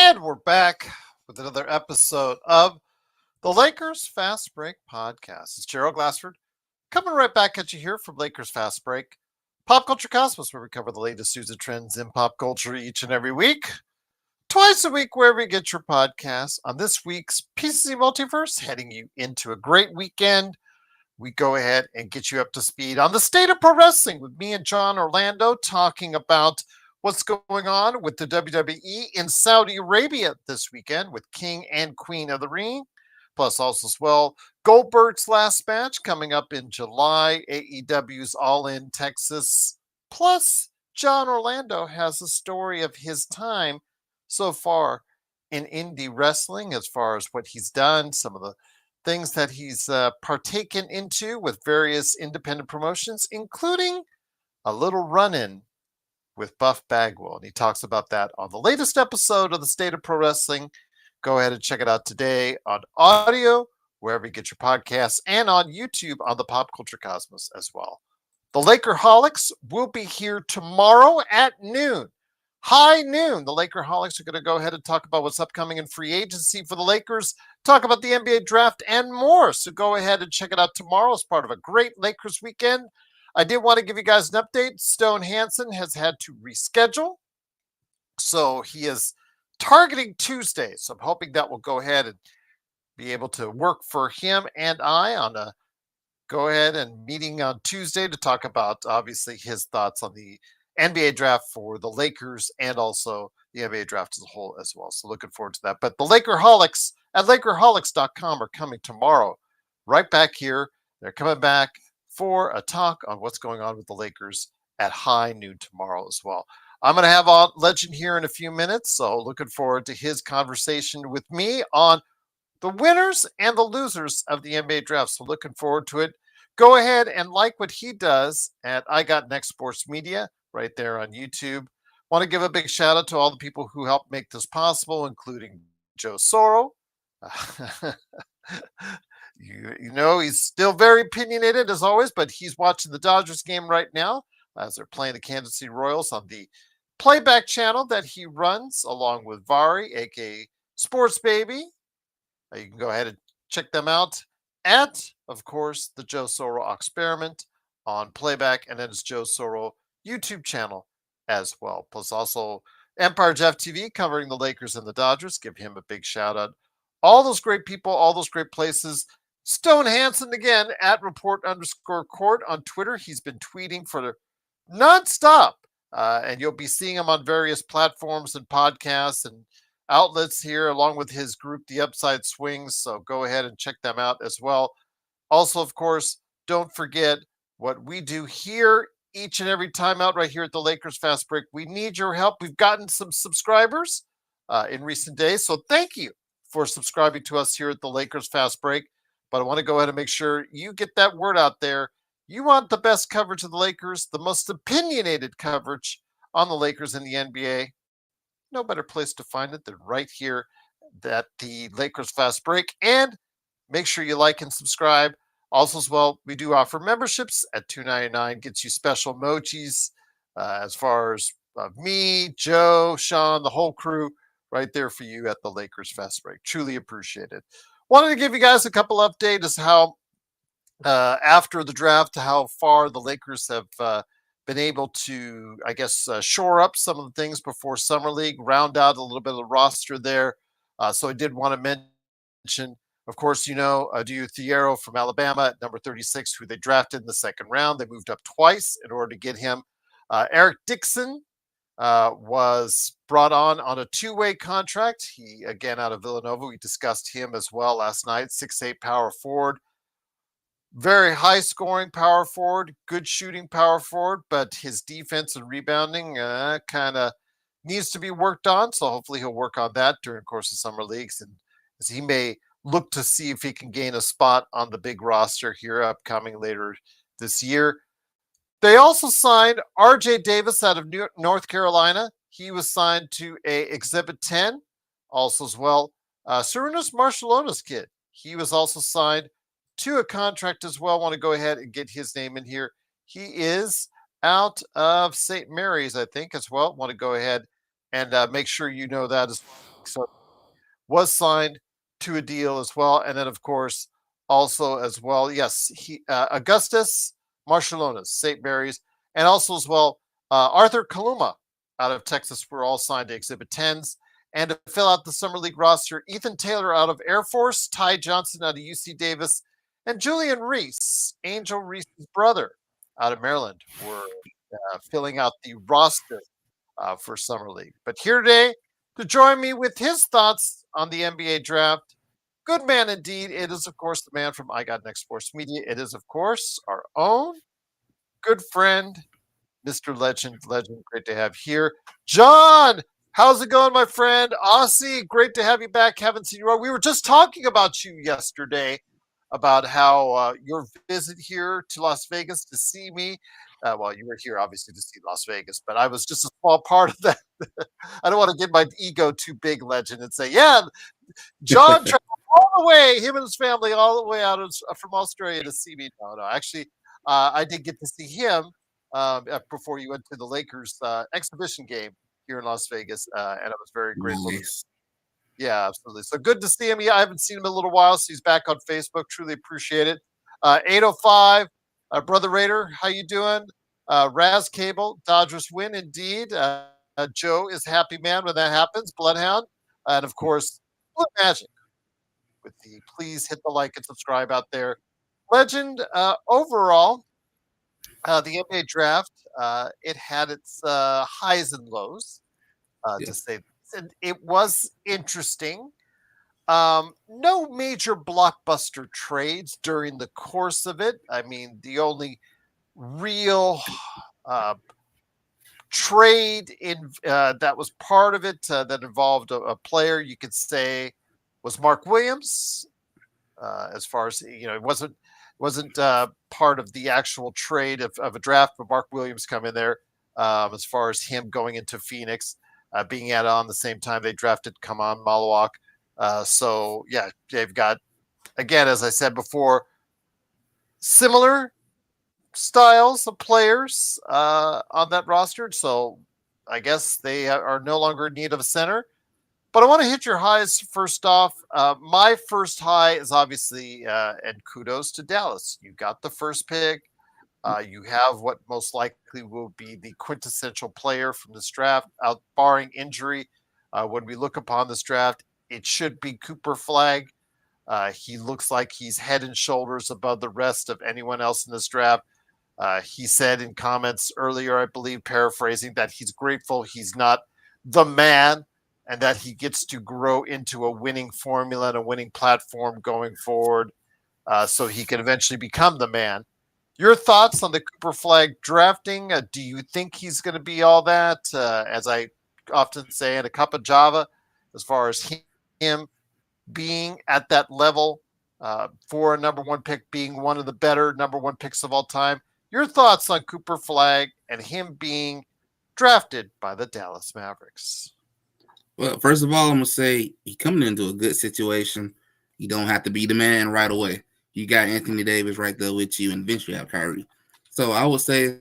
And we're back with another episode of the Lakers Fast Break Podcast. It's Gerald Glassford coming right back at you here from Lakers Fast Break, Pop Culture Cosmos, where we cover the latest news and trends in pop culture each and every week. Twice a week, wherever you get your podcasts. On this week's PCC Multiverse, heading you into a great weekend, we go ahead and get you up to speed on the state of pro wrestling with me and John Orlando talking about what's going on with the WWE in Saudi Arabia this weekend with King and Queen of the Ring. Plus, also as well, Goldberg's last match coming up in July, AEW's All In Texas. Plus, John Orlando has a story of his time so far in indie wrestling as far as what he's done, some of the things that he's partaken into with various independent promotions, including a little run-in with Buff Bagwell. And he talks about that on the latest episode of the State of Pro Wrestling. Go ahead and check it out today on audio, wherever you get your podcasts, and on YouTube on the Pop Culture Cosmos as well. The Lakerholics will be here tomorrow at noon. High noon. The Lakerholics are going to go ahead and talk about what's upcoming in free agency for the Lakers, talk about the NBA draft, and more. So go ahead and check it out tomorrow as part of a great Lakers weekend. I did want to give you guys an update. Stone Hansen has had to reschedule. So he is targeting Tuesday. So I'm hoping that will go ahead and be able to work for him and I on a go ahead and meeting on Tuesday to talk about obviously his thoughts on the NBA draft for the Lakers and also the NBA draft as a whole as well. So looking forward to that. But the Lakerholics at Lakerholics.com are coming tomorrow, right back here. They're coming back for a talk on what's going on with the Lakers at high noon tomorrow as well. I'm going to have on Legend here in a few minutes, so looking forward to his conversation with me on the winners and the losers of the NBA draft. So looking forward to it. Go ahead and like what he does at I Got Next Sports Media right there on YouTube. Want to give a big shout out to all the people who helped make this possible, including Joe Soro. You know, he's still very opinionated as always, but he's watching the Dodgers game right now as they're playing the Kansas City Royals on the playback channel that he runs along with Vari, aka Sports Baby. You can go ahead and check them out at, of course, the Joe Soro Experiment on playback, and then it's Joe Soro YouTube channel as well. Plus also Empire Jeff TV covering the Lakers and the Dodgers. Give him a big shout out. All those great people, all those great places. Stone Hansen again at report_court on Twitter. He's been tweeting for nonstop, and you'll be seeing him on various platforms and podcasts and outlets here, along with his group, The Upside Swings. So go ahead and check them out as well. Also, of course, don't forget what we do here each and every time out right here at the Lakers Fast Break. We need your help. We've gotten some subscribers in recent days. So thank you for subscribing to us here at the Lakers Fast Break. But I want to go ahead and make sure you get that word out there. You want the best coverage of the Lakers, the most opinionated coverage on the Lakers in the NBA. No better place to find it than right here at the Lakers Fast Break. And make sure you like and subscribe. Also, as well, we do offer memberships at $2.99. Gets you special emojis as far as me, Joe, Sean, the whole crew right there for you at the Lakers Fast Break. Truly appreciate it. Wanted to give you guys a couple updates as how after the draft, how far the Lakers have been able to, I guess, shore up some of the things before Summer League, round out a little bit of the roster there. So I did want to mention, of course, you know, Adou Thiero from Alabama at number 36, who they drafted in the second round. They moved up twice in order to get him. Eric Dixon was brought on a two-way contract. He, again, out of Villanova. We discussed him as well last night. 6'8" power forward. Very high scoring power forward, good shooting power forward, but his defense and rebounding kind of needs to be worked on. So hopefully he'll work on that during the course of summer leagues, and as he may look to see if he can gain a spot on the big roster here upcoming later this year. They also signed RJ Davis out of North Carolina. He was signed to a Exhibit 10. Also as well, Sarunas Marciulionis kid. He was also signed to a contract as well. Want to go ahead and get his name in here. He is out of St. Mary's, I think, as well. Want to go ahead and make sure you know that as well. So was signed to a deal as well. And then, of course, also as well, yes, Augustus Marshallonis, St. Mary's, and also as well, Arthur Kaluma out of Texas were all signed to Exhibit 10s. And to fill out the Summer League roster, Ethan Taylor out of Air Force, Ty Johnson out of UC Davis, and Julian Reese, Angel Reese's brother out of Maryland, were filling out the roster for Summer League. But here today to join me with his thoughts on the NBA draft, good man indeed. It is, of course, the man from I Got Next Sports Media. It is, of course, our own good friend, Mr. Legend. Legend, great to have here. John, how's it going, my friend? Aussie, great to have you back. Haven't seen you. We were just talking about you yesterday, about how your visit here to Las Vegas to see me. Well, you were here obviously to see Las Vegas, but I was just a small part of that. I don't want to get my ego too big, Legend, and say, yeah, John traveled all the way, him and his family, all the way out from Australia to see me. No, actually, I did get to see him before you went to the Lakers exhibition game here in Las Vegas, and I was very grateful. Nice. Yeah, absolutely. So good to see him. Yeah, I haven't seen him in a little while, so he's back on Facebook. Truly appreciate it. 805, Brother Raider, how you doing? Raz Cable, Dodgers win indeed. Joe is happy man when that happens. Bloodhound, and of course, Blood Magic. With the please hit the like and subscribe out there. Legend, overall, the NBA draft, it had its highs and lows, to say. And it was interesting. No major blockbuster trades during the course of it. I mean, the only real trade in that was part of it that involved a player you could say was Mark Williams. As far as it wasn't part of the actual trade of a draft, but Mark Williams come in there as far as him going into Phoenix, being at on the same time they drafted Kaman Malawak. So yeah, they've got, again, as I said before, similar styles of players on that roster. So I guess they are no longer in need of a center. But I want to hit your highs first off. My first high is obviously, and kudos to Dallas. You got the first pick. You have what most likely will be the quintessential player from this draft, out barring injury. When we look upon this draft, it should be Cooper Flagg. He looks like he's head and shoulders above the rest of anyone else in this draft. He said in comments earlier, I believe, paraphrasing, that he's grateful he's not the man and that he gets to grow into a winning formula and a winning platform going forward, so he can eventually become the man. Your thoughts on the Cooper Flagg drafting? Do you think he's going to be all that? As I often say, in a cup of Java, as far as him being at that level for a number one pick, being one of the better number one picks of all time. Your thoughts on Cooper Flagg and him being drafted by the Dallas Mavericks? Well, first of all, I'm going to say he's coming into a good situation. You don't have to be the man right away. You got Anthony Davis right there with you, and eventually have Kyrie. So I would say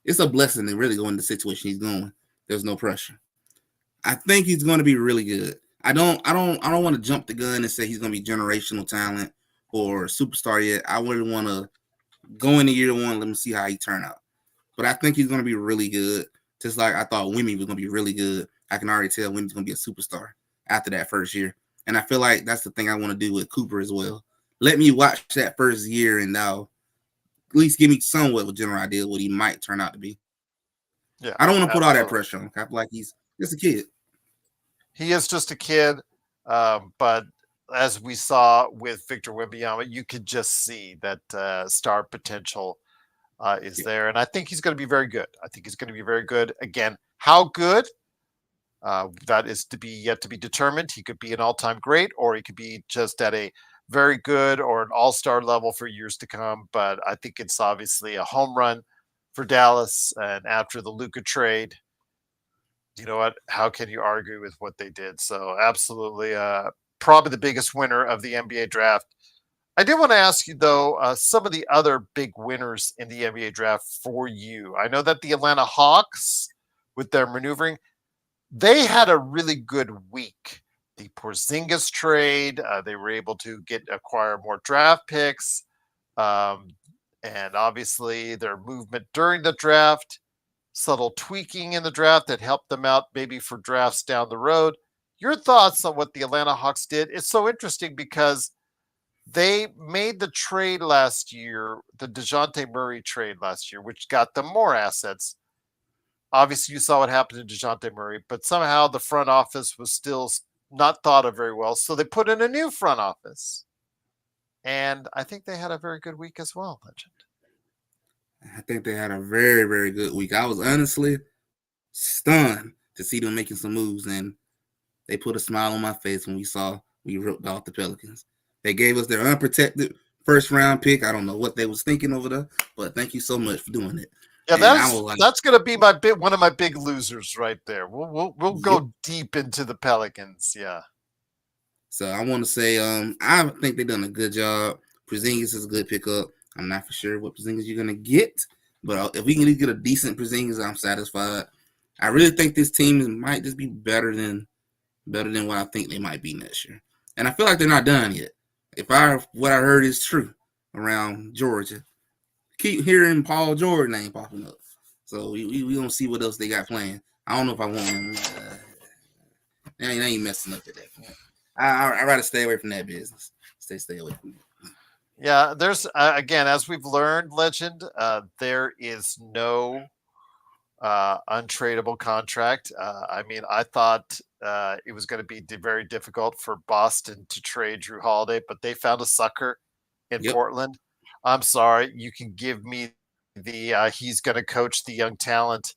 it's a blessing to really go in the situation he's going. There's no pressure. I think he's going to be really good. I don't want to jump the gun and say he's going to be generational talent or superstar yet. I wouldn't want to go into year one, let him see how he turn out. But I think he's going to be really good. Just like I thought Wimmy was going to be really good. I can already tell Wimmy's going to be a superstar after that first year. And I feel like that's the thing I want to do with Cooper as well. Let me watch that first year and now at least give me somewhat of a general idea of what he might turn out to be. Yeah, I don't want to put all that pressure on him. I feel like he's just a kid. He is just a kid, but as we saw with Victor Wembanyama, you could just see that star potential is there, and I think he's going to be very good. I think he's going to be very good. Again, how good? That is yet to be determined. He could be an all-time great, or he could be just at a very good or an all-star level for years to come. But I think it's obviously a home run for Dallas, and after the Luka trade, you know what? How can you argue with what they did? So absolutely, probably the biggest winner of the NBA draft. I did want to ask you, though, some of the other big winners in the NBA draft for you. I know that the Atlanta Hawks, with their maneuvering, they had a really good week. Porzingis trade. They were able to acquire more draft picks. And obviously their movement during the draft, subtle tweaking in the draft that helped them out maybe for drafts down the road. Your thoughts on what the Atlanta Hawks did? It's so interesting because they made the trade last year, the DeJounte Murray trade last year, which got them more assets. Obviously, you saw what happened to DeJounte Murray, but somehow the front office was still not thought of very well. So they put in a new front office. And I think they had a very good week as well, Legend. I think they had a very, very good week. I was honestly stunned to see them making some moves, and they put a smile on my face when we ripped off the Pelicans. They gave us their unprotected first round pick. I don't know what they was thinking over there, but thank you so much for doing it. Yeah, that's going to be one of my big losers right there. We'll go deep into the Pelicans. Yeah. So I want to say I think they've done a good job. Porzingis is a good pickup. I'm not for sure what Porzingis you're gonna get, but if we can get a decent Porzingis, I'm satisfied. I really think this team might just be better than what I think they might be next year. And I feel like they're not done yet. What I heard is true around Georgia, keep hearing Paul George name popping up. So we don't see what else they got playing. I don't know if I want him. They ain't messing up at that point. I'd rather stay away from that business. Stay away from it. Yeah, there's again, as we've learned, Legend, there is no untradeable contract. I mean, I thought it was going to be very difficult for Boston to trade Drew Holiday, but they found a sucker in Portland. I'm sorry, you can give me the he's going to coach the young talent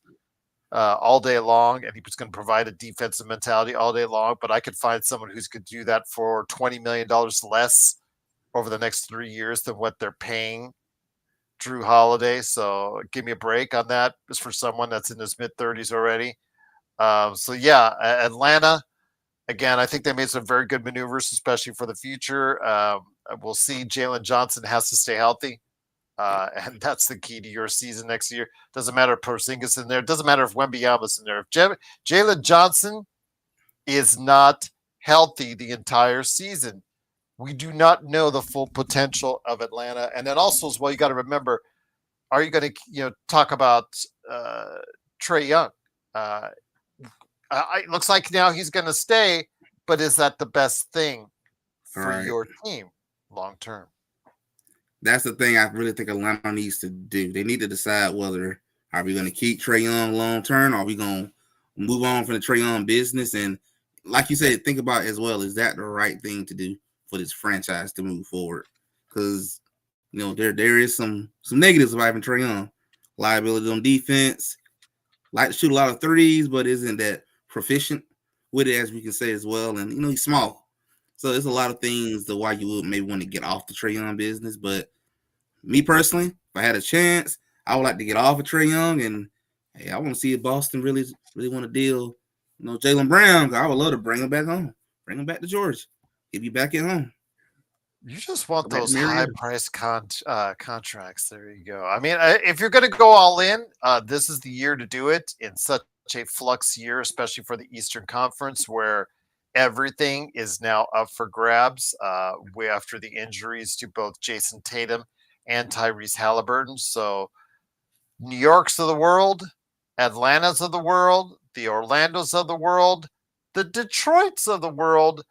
all day long, and he was going to provide a defensive mentality all day long. But I could find someone who's going to do that for $20 million less over the next 3 years than what they're paying Drew Holiday. So give me a break on that. It's for someone that's in his mid-30s already. So yeah, Atlanta, again, I think they made some very good maneuvers, especially for the future. We'll see. Jalen Johnson has to stay healthy. And that's the key to your season next year. Doesn't matter if Porzingis in there. Doesn't matter if Wembanyama's in there. If Jalen Johnson is not healthy the entire season, we do not know the full potential of Atlanta. And then also as well, you got to remember, are you going to talk about Trae Young? It looks like now he's going to stay, but is that the best thing for your team long term? That's the thing I really think Atlanta needs to do. They need to decide whether are we going to keep Trae Young long term, or are we going to move on from the Trae Young business? And like you said, think about as well, is that the right thing to do for this franchise to move forward? Because there is some negatives about having Trae Young. Liability on defense, like to shoot a lot of threes, but isn't that proficient with it, as we can say as well. And he's small. So there's a lot of things to why you would maybe want to get off the Trae Young business. But me personally, if I had a chance, I would like to get off of Trae Young. And hey, I want to see if Boston really want to deal, Jaylen Brown. I would love to bring him back home, bring him back to Georgia, get you back at home. You just want those high-priced contracts. There you go. I mean, if you're going to go all in, this is the year to do it in such a flux year, especially for the Eastern Conference, where everything is now up for grabs way after the injuries to both Jason Tatum and Tyrese Halliburton. So New York's of the world, Atlanta's of the world, the Orlando's of the world, the Detroit's of the world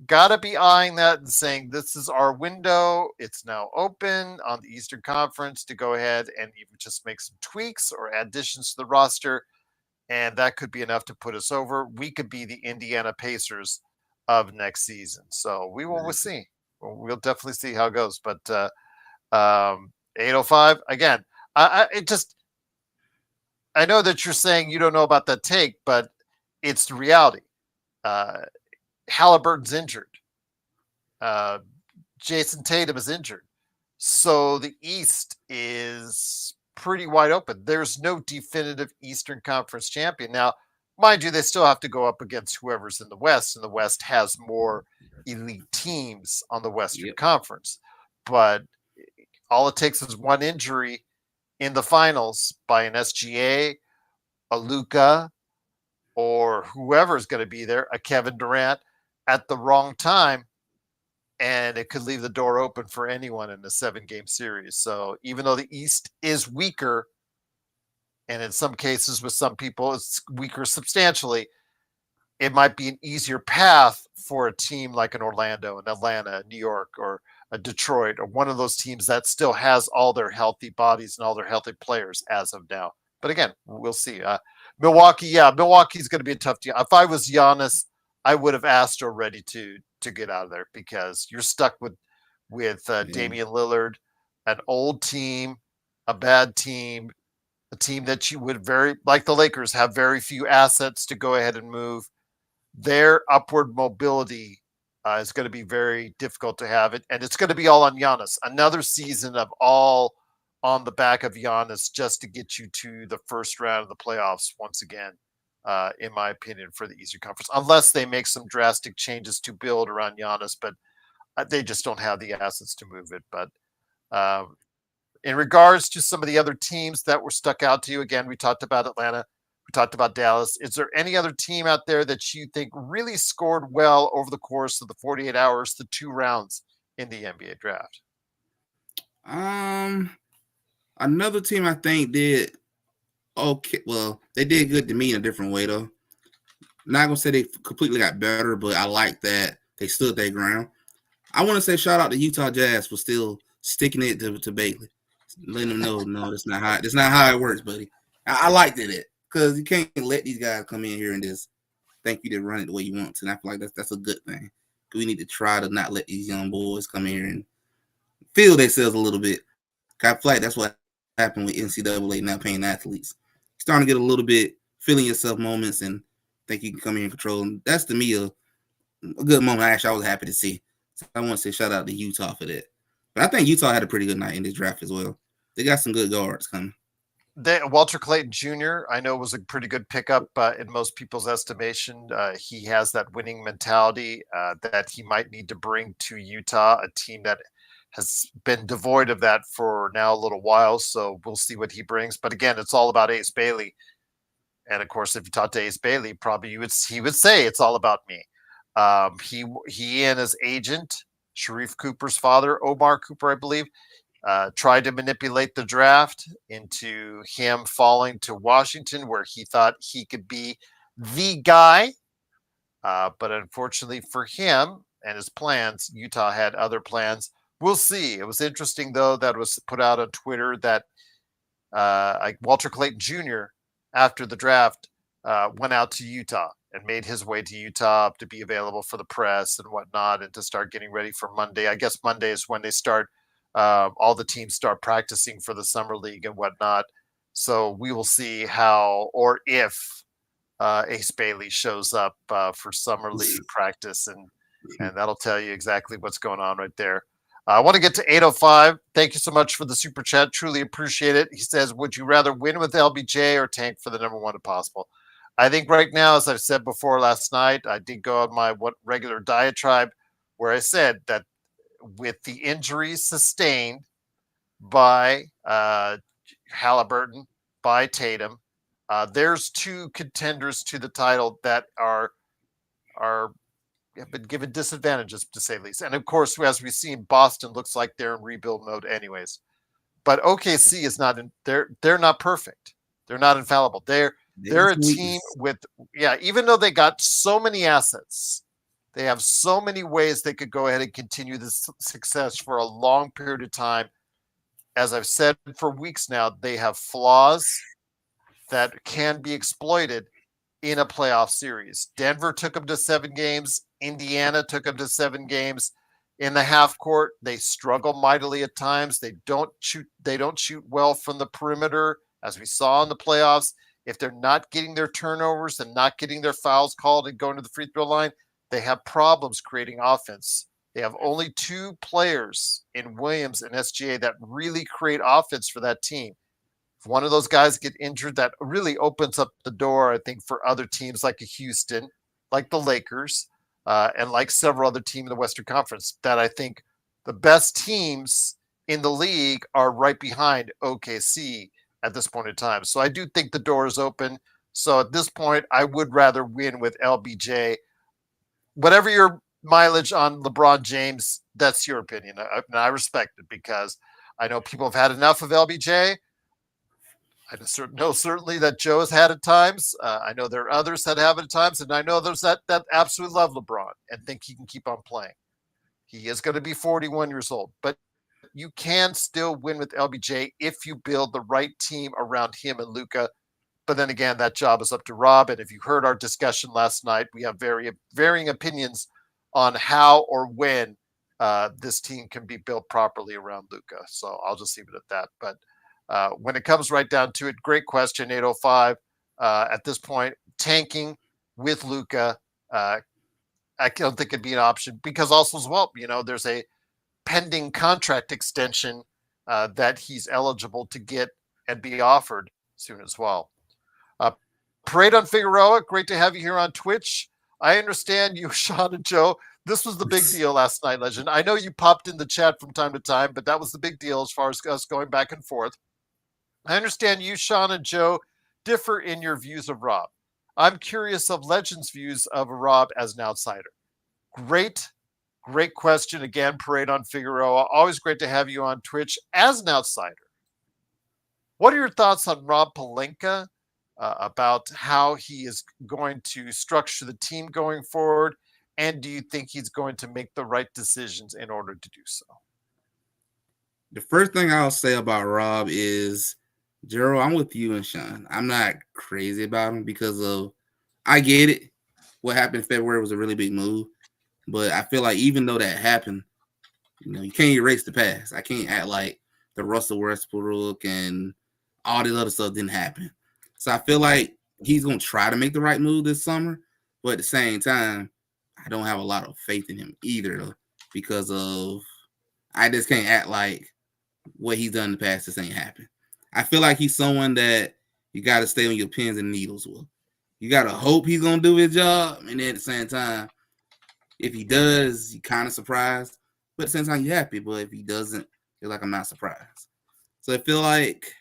got to be eyeing that and saying, this is our window. It's now open on the Eastern Conference to go ahead and even just make some tweaks or additions to the roster. And that could be enough to put us over. We could be the Indiana Pacers of next season. So we'll see. We'll definitely see how it goes. But 805, again, I know that you're saying you don't know about that take, but it's the reality. Halliburton's injured. Jason Tatum is injured. So the East is pretty wide open. There's no definitive Eastern Conference champion. Now, mind you, they still have to go up against whoever's in the West, and the West has more elite teams on the Western Conference. But all it takes is one injury in the finals by an SGA, a Luka, or whoever is going to be there, a Kevin Durant. at the wrong time, and it could leave the door open for anyone in a 7-game series. So even though the East is weaker, and in some cases with some people it's weaker substantially, it might be an easier path for a team like an Orlando, an Atlanta, New York, or a Detroit, or one of those teams that still has all their healthy bodies and all their healthy players as of now. But again, we'll see. Milwaukee, Milwaukee's going to be a tough team. If I was Giannis, I would have asked already to get out of there, because you're stuck with Damian Lillard, an old team, a bad team, a team that you would very like the Lakers have very few assets to go ahead and move. Their upward mobility is going to be very difficult to have it, and it's going to be all on Giannis. Another season of all on the back of Giannis just to get you to the first round of the playoffs once again, in my opinion, for the Eastern Conference, unless they make some drastic changes to build around Giannis, but they just don't have the assets to move it. But in regards to some of the other teams that were stuck out to you, again, we talked about Atlanta. We talked about Dallas. Is there any other team out there that you think really scored well over the course of the 48 hours, the 2 rounds in the NBA draft? Another team I think did okay. Well, they did good to me in a different way, though. Not gonna say they completely got better, but I like that they stood their ground. I want to say shout out to Utah Jazz for still sticking it to Bailey, letting them know, no, that's not how it works, buddy. I liked it because you can't let these guys come in here and just think you to run it the way you want to. And I feel like that's a good thing. We need to try to not let these young boys come in here and feel themselves a little bit. I feel like that's what happened with NCAA now paying athletes. You're starting to get a little bit feeling yourself moments and think you can come in and control. And that's to me a good moment. I was happy to see. So I want to say shout out to Utah for that. But I think Utah had a pretty good night in this draft as well. They got some good guards coming. Walter Clayton Jr., I know, was a pretty good pickup in most people's estimation. He has that winning mentality that he might need to bring to Utah, a team that has been devoid of that for now a little while. So we'll see what he brings. But again, it's all about Ace Bailey. And of course, if you talk to Ace Bailey, probably he would say it's all about me. He and his agent, Sharif Cooper's father, Omar Cooper, I believe, tried to manipulate the draft into him falling to Washington, where he thought he could be the guy. But unfortunately for him and his plans, Utah had other plans. We'll see. It was interesting, though, that was put out on Twitter that Walter Clayton Jr., after the draft, went out to Utah and made his way to Utah to be available for the press and whatnot, and to start getting ready for Monday. I guess Monday is when they start. All the teams start practicing for the summer league and whatnot. So we will see how or if Ace Bailey shows up for summer league practice, and that'll tell you exactly what's going on right there. I want to get to 805. Thank you so much for the super chat. Truly appreciate it. He says, would you rather win with LBJ or tank for the number 1 if possible? I think right now, as I've said before last night, I did go on my regular diatribe where I said that with the injuries sustained by Halliburton, by Tatum, there's 2 contenders to the title that have been given disadvantages, to say the least. And of course, as we've seen, Boston looks like they're in rebuild mode anyways. But OKC is not in. They're not perfect. They're not infallible. They're a team with, even though they got so many assets, they have so many ways they could go ahead and continue this success for a long period of time. As I've said for weeks now, they have flaws that can be exploited in a playoff series. Denver took them to 7 games. Indiana took them to 7 games. In the half court, they struggle mightily at times. They don't shoot well from the perimeter, as we saw in the playoffs. If they're not getting their turnovers and not getting their fouls called and going to the free throw line, they have problems creating offense. They have only 2 players in Williams and SGA that really create offense for that team. If one of those guys get injured, that really opens up the door, I think, for other teams like Houston, like the Lakers, and like several other teams in the Western Conference, that I think the best teams in the league are right behind OKC at this point in time. So I do think the door is open. So at this point, I would rather win with LBJ. whatever your mileage on LeBron James, that's your opinion. And I respect it because I know people have had enough of LBJ. I know certainly that Joe has had at times. I know there are others that have at times, and I know there's that absolutely love LeBron and think he can keep on playing. He is going to be 41 years old, but you can still win with LBJ if you build the right team around him and Luka. But then again, that job is up to Rob. And if you heard our discussion last night, we have varying opinions on how or when this team can be built properly around Luka. So I'll just leave it at that. But when it comes right down to it, great question, 805. At this point, tanking with Luka, I don't think it'd be an option because also as well, there's a pending contract extension that he's eligible to get and be offered soon as well. Parade on Figueroa, great to have you here on Twitch. I understand you, Sean and Joe. This was the big deal last night, Legend. I know you popped in the chat from time to time, but that was the big deal as far as us going back and forth. I understand you, Sean and Joe, differ in your views of Rob. I'm curious of Legend's views of Rob as an outsider. Great question. Again, Parade on Figueroa. Always great to have you on Twitch as an outsider. What are your thoughts on Rob Pelinka? About how he is going to structure the team going forward, and do you think he's going to make the right decisions in order to do so? The first thing I'll say about Rob is, Gerald, I'm with you and Sean. I'm not crazy about him because of, I get it. What happened in February was a really big move, but I feel like even though that happened, you can't erase the past. I can't act like the Russell Westbrook and all this other stuff didn't happen. So I feel like he's going to try to make the right move this summer. But at the same time, I don't have a lot of faith in him either because of I just can't act like what he's done in the past just ain't happened. I feel like he's someone that you got to stay on your pins and needles with. You got to hope he's going to do his job. And then at the same time, if he does, you're kind of surprised. But at the same time, you're happy. But if he doesn't, you're like, I'm not surprised. So I feel like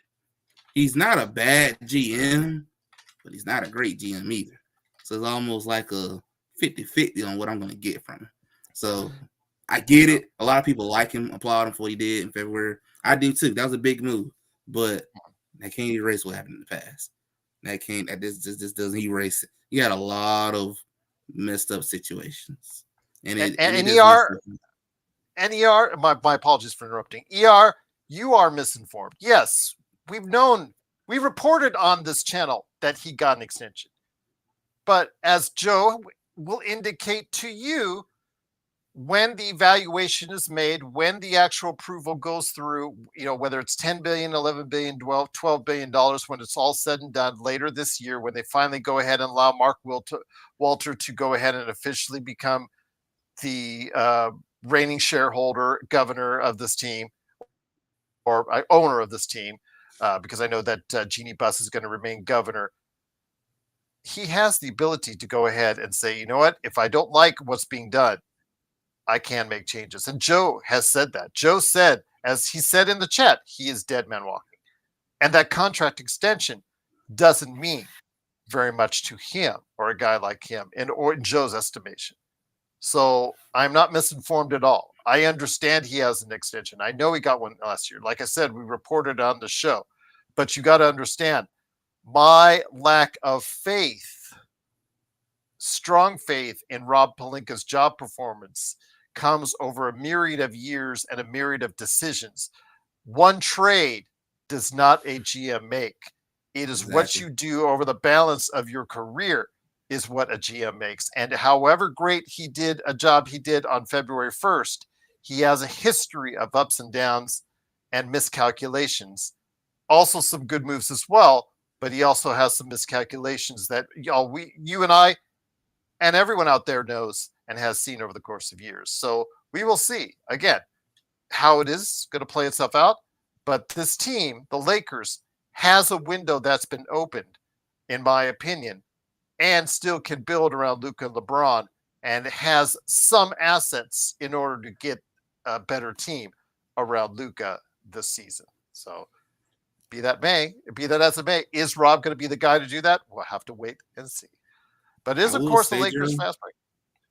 he's not a bad GM, but he's not a great GM either. So it's almost like a 50-50 on what I'm going to get from him. So I get it. A lot of people like him, applaud him for what he did in February. I do too. That was a big move. But that can't erase what happened in the past. That just doesn't erase it. You had a lot of messed up situations. And ER, my apologies for interrupting. ER, you are misinformed. Yes, we reported on this channel that he got an extension. But as Joe will indicate to you, when the evaluation is made, when the actual approval goes through, whether it's 10 billion, 11 billion, 12 billion dollars, when it's all said and done later this year, when they finally go ahead and allow Mark Walter to go ahead and officially become the reigning shareholder, governor of this team, or owner of this team, because I know that Jeannie Buss is going to remain governor. He has the ability to go ahead and say, you know what, if I don't like what's being done, I can make changes. And Joe has said that. Joe said, as he said in the chat, he is dead man walking. And that contract extension doesn't mean very much to him or a guy like him, or in Joe's estimation. So I'm not misinformed at all. I understand he has an extension. I know he got one last year. Like I said, we reported on the show. But you got to understand, my lack of faith, strong faith in Rob Pelinka's job performance comes over a myriad of years and a myriad of decisions. One trade does not a GM make. It is what you do over the balance of your career is what a GM makes. And however great a job he did on February 1st, he has a history of ups and downs and miscalculations. Also some good moves as well, but he also has some miscalculations that you and I and everyone out there knows and has seen over the course of years. So we will see, again, how it is going to play itself out. But this team, the Lakers, has a window that's been opened, in my opinion, and still can build around Luka and LeBron and has some assets in order to get a better team around Luka this season. So be that as it may, is Rob going to be the guy to do that? We'll have to wait and see. But it is, of course, the Lakers fast break.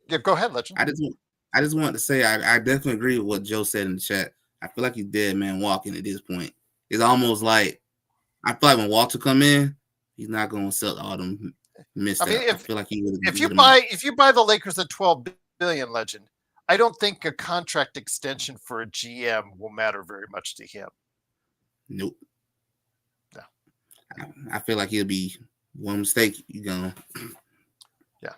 Yeah, go ahead, Legend. I just wanted to say I definitely agree with what Joe said in the chat. I feel like he's dead man walking at this point. It's almost like I feel like when Walter come in, he's not going to sell all them missed I mean, out. I feel like he would if you get him out. buy the Lakers at 12 billion, Legend, I don't think a contract extension for a GM will matter very much to him. Nope. No. I feel like he'll be one mistake, you gone. Yeah,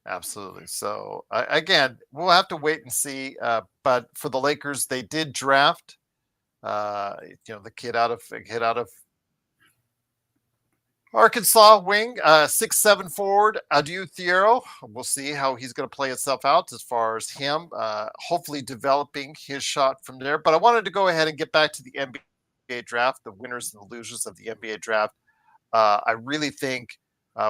absolutely. So again, we'll have to wait and see. But for the Lakers, they did draft, the kid out of Arkansas wing, 6'7" forward, Adu Thiero. We'll see how he's going to play itself out as far as him, hopefully developing his shot from there. But I wanted to go ahead and get back to the NBA draft, the winners and the losers of the NBA draft. I really think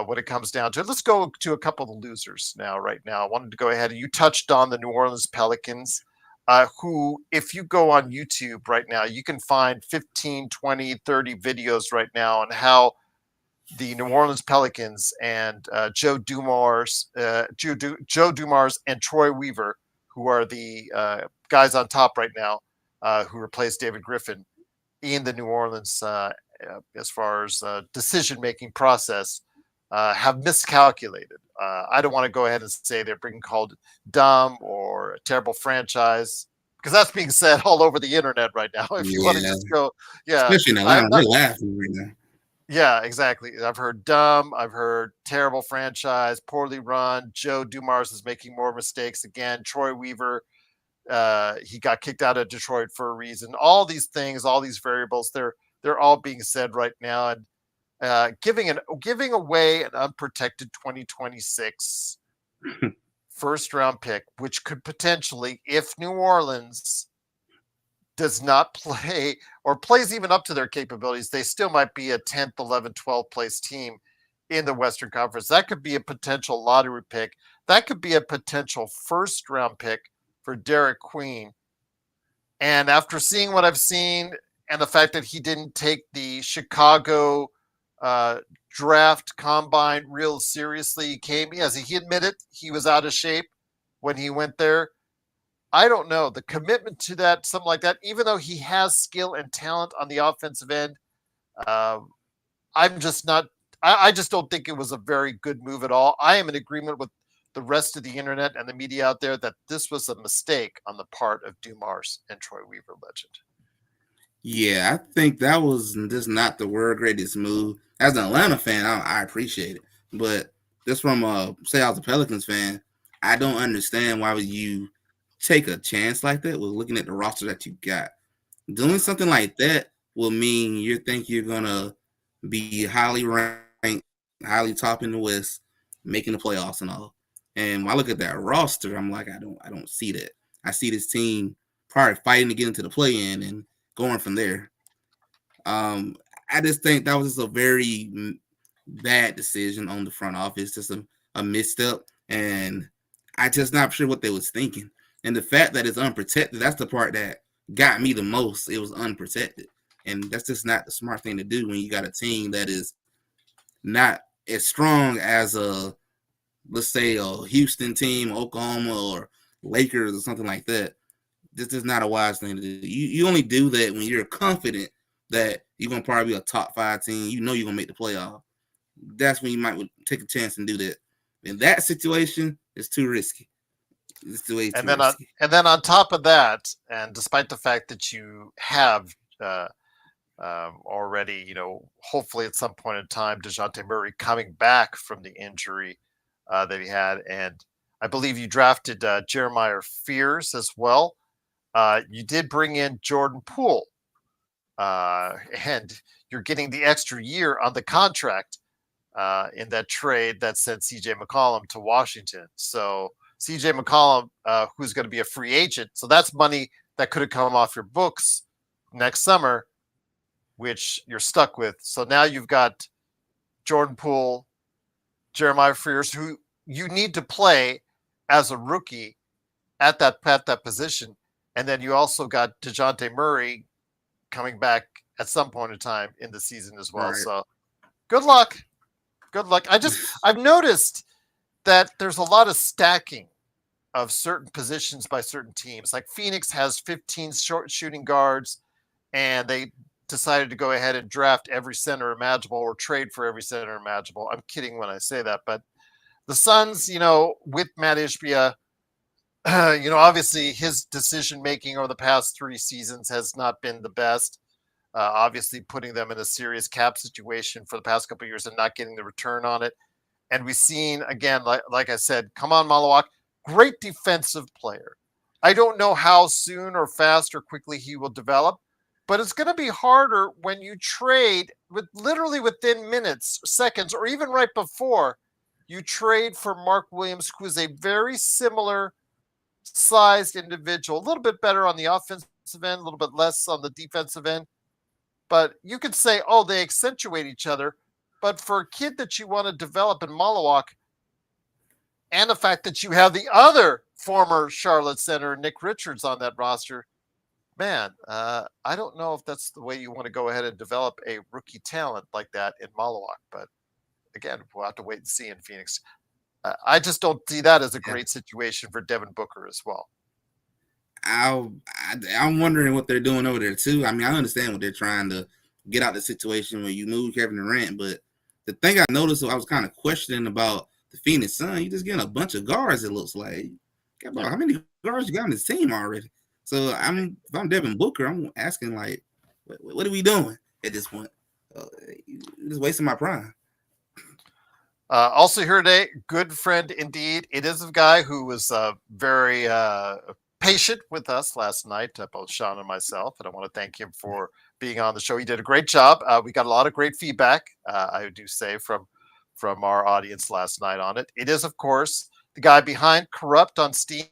when it comes down to it, let's go to a couple of the losers right now. I wanted to go ahead and you touched on the New Orleans Pelicans, who, if you go on YouTube right now, you can find 15, 20, 30 videos right now on how the New Orleans Pelicans and Joe Dumars and Troy Weaver, who are the guys on top right now, who replaced David Griffin in the New Orleans as far as decision-making process, have miscalculated. I don't want to go ahead and say they're being called dumb or a terrible franchise, because that's being said all over the internet right now. If you want to just go, especially in Atlanta, they're laughing right now. Yeah, exactly. I've heard dumb. I've heard terrible franchise, poorly run. Joe Dumars is making more mistakes again. Troy Weaver, he got kicked out of Detroit for a reason. All these things, all these variables, they're all being said right now, and giving away an unprotected 2026 first round pick, which could potentially, if New Orleans does not play or plays even up to their capabilities, they still might be a 10th, 11th, 12th place team in the Western Conference. That could be a potential lottery pick. That could be a potential first round pick for Derek Queen. And after seeing what I've seen and the fact that he didn't take the Chicago draft combine real seriously, he admitted he was out of shape when he went there. I don't know. The commitment to that, something like that, even though he has skill and talent on the offensive end, I'm just not, I just don't think it was a very good move at all. I am in agreement with the rest of the internet and the media out there that this was a mistake on the part of Dumars and Troy Weaver, Legend. Yeah, I think that was just not the world greatest move. As an Atlanta fan, I appreciate it. But just from, say I was a Pelicans fan, I don't understand why would you take a chance like that with looking at the roster that you got. Doing something like that will mean you think you're gonna be highly ranked, highly top in the West, making the playoffs and all. And when I look at that roster, I'm like, I don't see that. I see this team probably fighting to get into the play-in and going from there. I just think that was just a very bad decision on the front office, just a misstep, and I just not sure what they was thinking. And the fact that it's unprotected, that's the part that got me the most. It was unprotected. And that's just not the smart thing to do when you got a team that is not as strong as let's say a Houston team, Oklahoma, or Lakers or something like that. This is not a wise thing to do. You only do that when you're confident that you're going to probably be a top 5 team. You know you're going to make the playoff. That's when you might take a chance and do that. In that situation, it's too risky. And then on top of that, and despite the fact that you have already, hopefully at some point in time, DeJounte Murray coming back from the injury that he had, and I believe you drafted Jeremiah Fears as well. You did bring in Jordan Poole, and you're getting the extra year on the contract in that trade that sent CJ McCollum to Washington. So CJ McCollum, who's going to be a free agent. So that's money that could have come off your books next summer, which you're stuck with. So now you've got Jordan Poole, Jeremiah Fears, who you need to play as a rookie at that position. And then you also got DeJounte Murray coming back at some point in time in the season as well. Right. So good luck. Good luck. I've noticed that there's a lot of stacking of certain positions by certain teams. Like Phoenix has 15 short shooting guards, and they decided to go ahead and draft every center imaginable or trade for every center imaginable. I'm kidding when I say that, but the Suns, with Matt Ishbia, obviously his decision making over the past 3 seasons has not been the best. Obviously, putting them in a serious cap situation for the past couple of years and not getting the return on it. And we've seen again, like I said, come on, Malawak, great defensive player. I don't know how soon or fast or quickly he will develop, but it's going to be harder when you trade with literally within minutes, seconds, or even right before you trade for Mark Williams, who is a very similar sized individual, a little bit better on the offensive end, a little bit less on the defensive end. But you could say, oh, they accentuate each other. But for a kid that you want to develop in Malawak, and the fact that you have the other former Charlotte center, Nick Richards, on that roster, man, I don't know if that's the way you want to go ahead and develop a rookie talent like that in Malawak. But again, we'll have to wait and see in Phoenix. I just don't see that as a great situation for Devin Booker as well. I'm wondering what they're doing over there too. I mean, I understand what they're trying to get out the situation when you move Kevin Durant, but the thing I noticed, I was kind of questioning about the Phoenix Suns. You just getting a bunch of guards. It looks like. How many guards you got on this team already? So if I'm Devin Booker, I'm asking like, what are we doing at this point? Just wasting my prime. Also here today, good friend indeed. It is a guy who was very patient with us last night, both Sean and myself, and I want to thank him for being on the show. He did a great job. We got a lot of great feedback, I do say, from our audience last night on it. It is, of course, the guy behind Corrupt on Steam,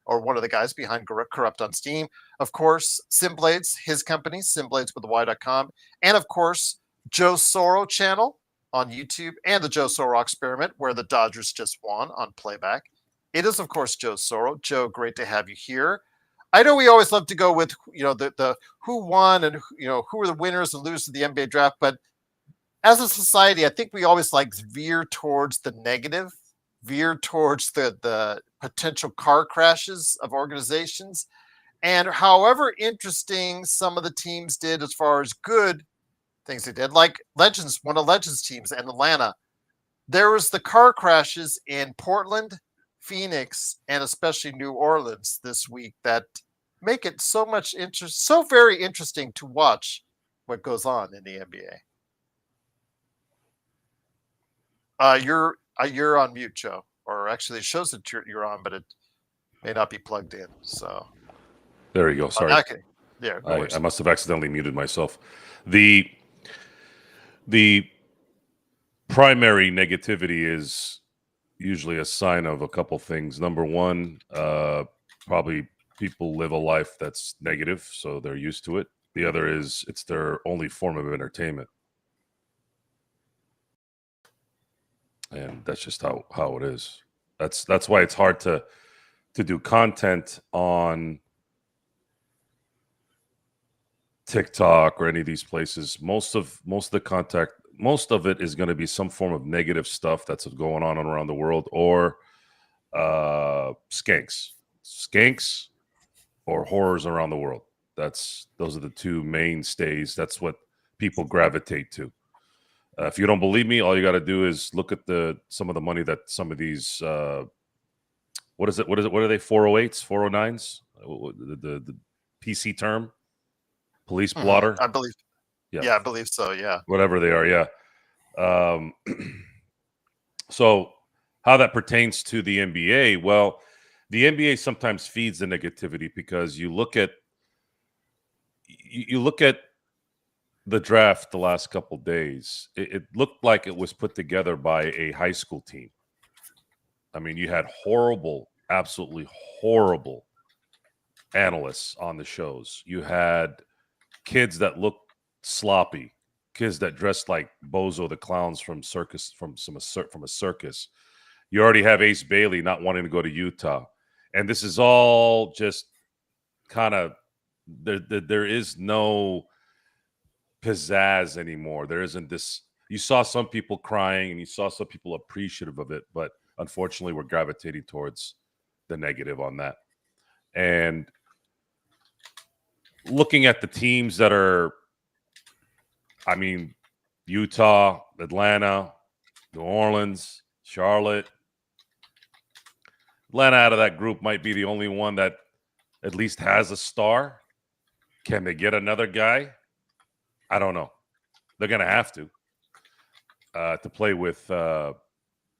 or one of the guys behind Corrupt on Steam. Of course, Simblades, his company, Simblades with the Y.com, and of course, Joe Soro channel on YouTube, and the Joe Soro Experiment, where the Dodgers just won on playback. It is, of course, Joe Soro. Joe, great to have you here. I know we always love to go with, the who won and, who are the winners and losers of the NBA draft. But as a society, I think we always veer towards the negative, veer towards the potential car crashes of organizations. And however interesting some of the teams did as far as good things they did, like Legends, one of Legends teams in Atlanta, there was the car crashes in Portland, Phoenix, and especially New Orleans this week that make it so very interesting to watch what goes on in the NBA. You're on mute, Joe, or actually it shows that you're on, but it may not be plugged in. So there you go. Sorry, yeah, I must have accidentally muted myself. The primary negativity is usually a sign of a couple things. Number one, probably people live a life that's negative, so they're used to it. The other is it's their only form of entertainment. And that's just how it is. That's why it's hard to do content on TikTok or any of these places. Most of it is going to be some form of negative stuff that's going on around the world, or skanks or horrors around the world. Those are the two mainstays. That's what people gravitate to. If you don't believe me, all you got to do is look at some of the money that some of these what is it? What are they? 408s, 409s? The PC term, police blotter. I believe. Yeah, I believe so. Yeah, whatever they are. Yeah. So how that pertains to the NBA? Well, the NBA sometimes feeds the negativity because you look at the draft the last couple days. It looked like it was put together by a high school team. I mean, you had absolutely horrible analysts on the shows. You had kids that looked sloppy, kids that dressed like Bozo the Clowns from a circus. You already have Ace Bailey not wanting to go to Utah, and this is all just kind of there is no pizzazz anymore. There isn't this. You saw some people crying and you saw some people appreciative of it, but unfortunately we're gravitating towards the negative on that. And looking at the teams that are, I mean, Utah, Atlanta, New Orleans, Charlotte. Atlanta out of that group might be the only one that at least has a star. Can they get another guy? I don't know. They're going to have to play with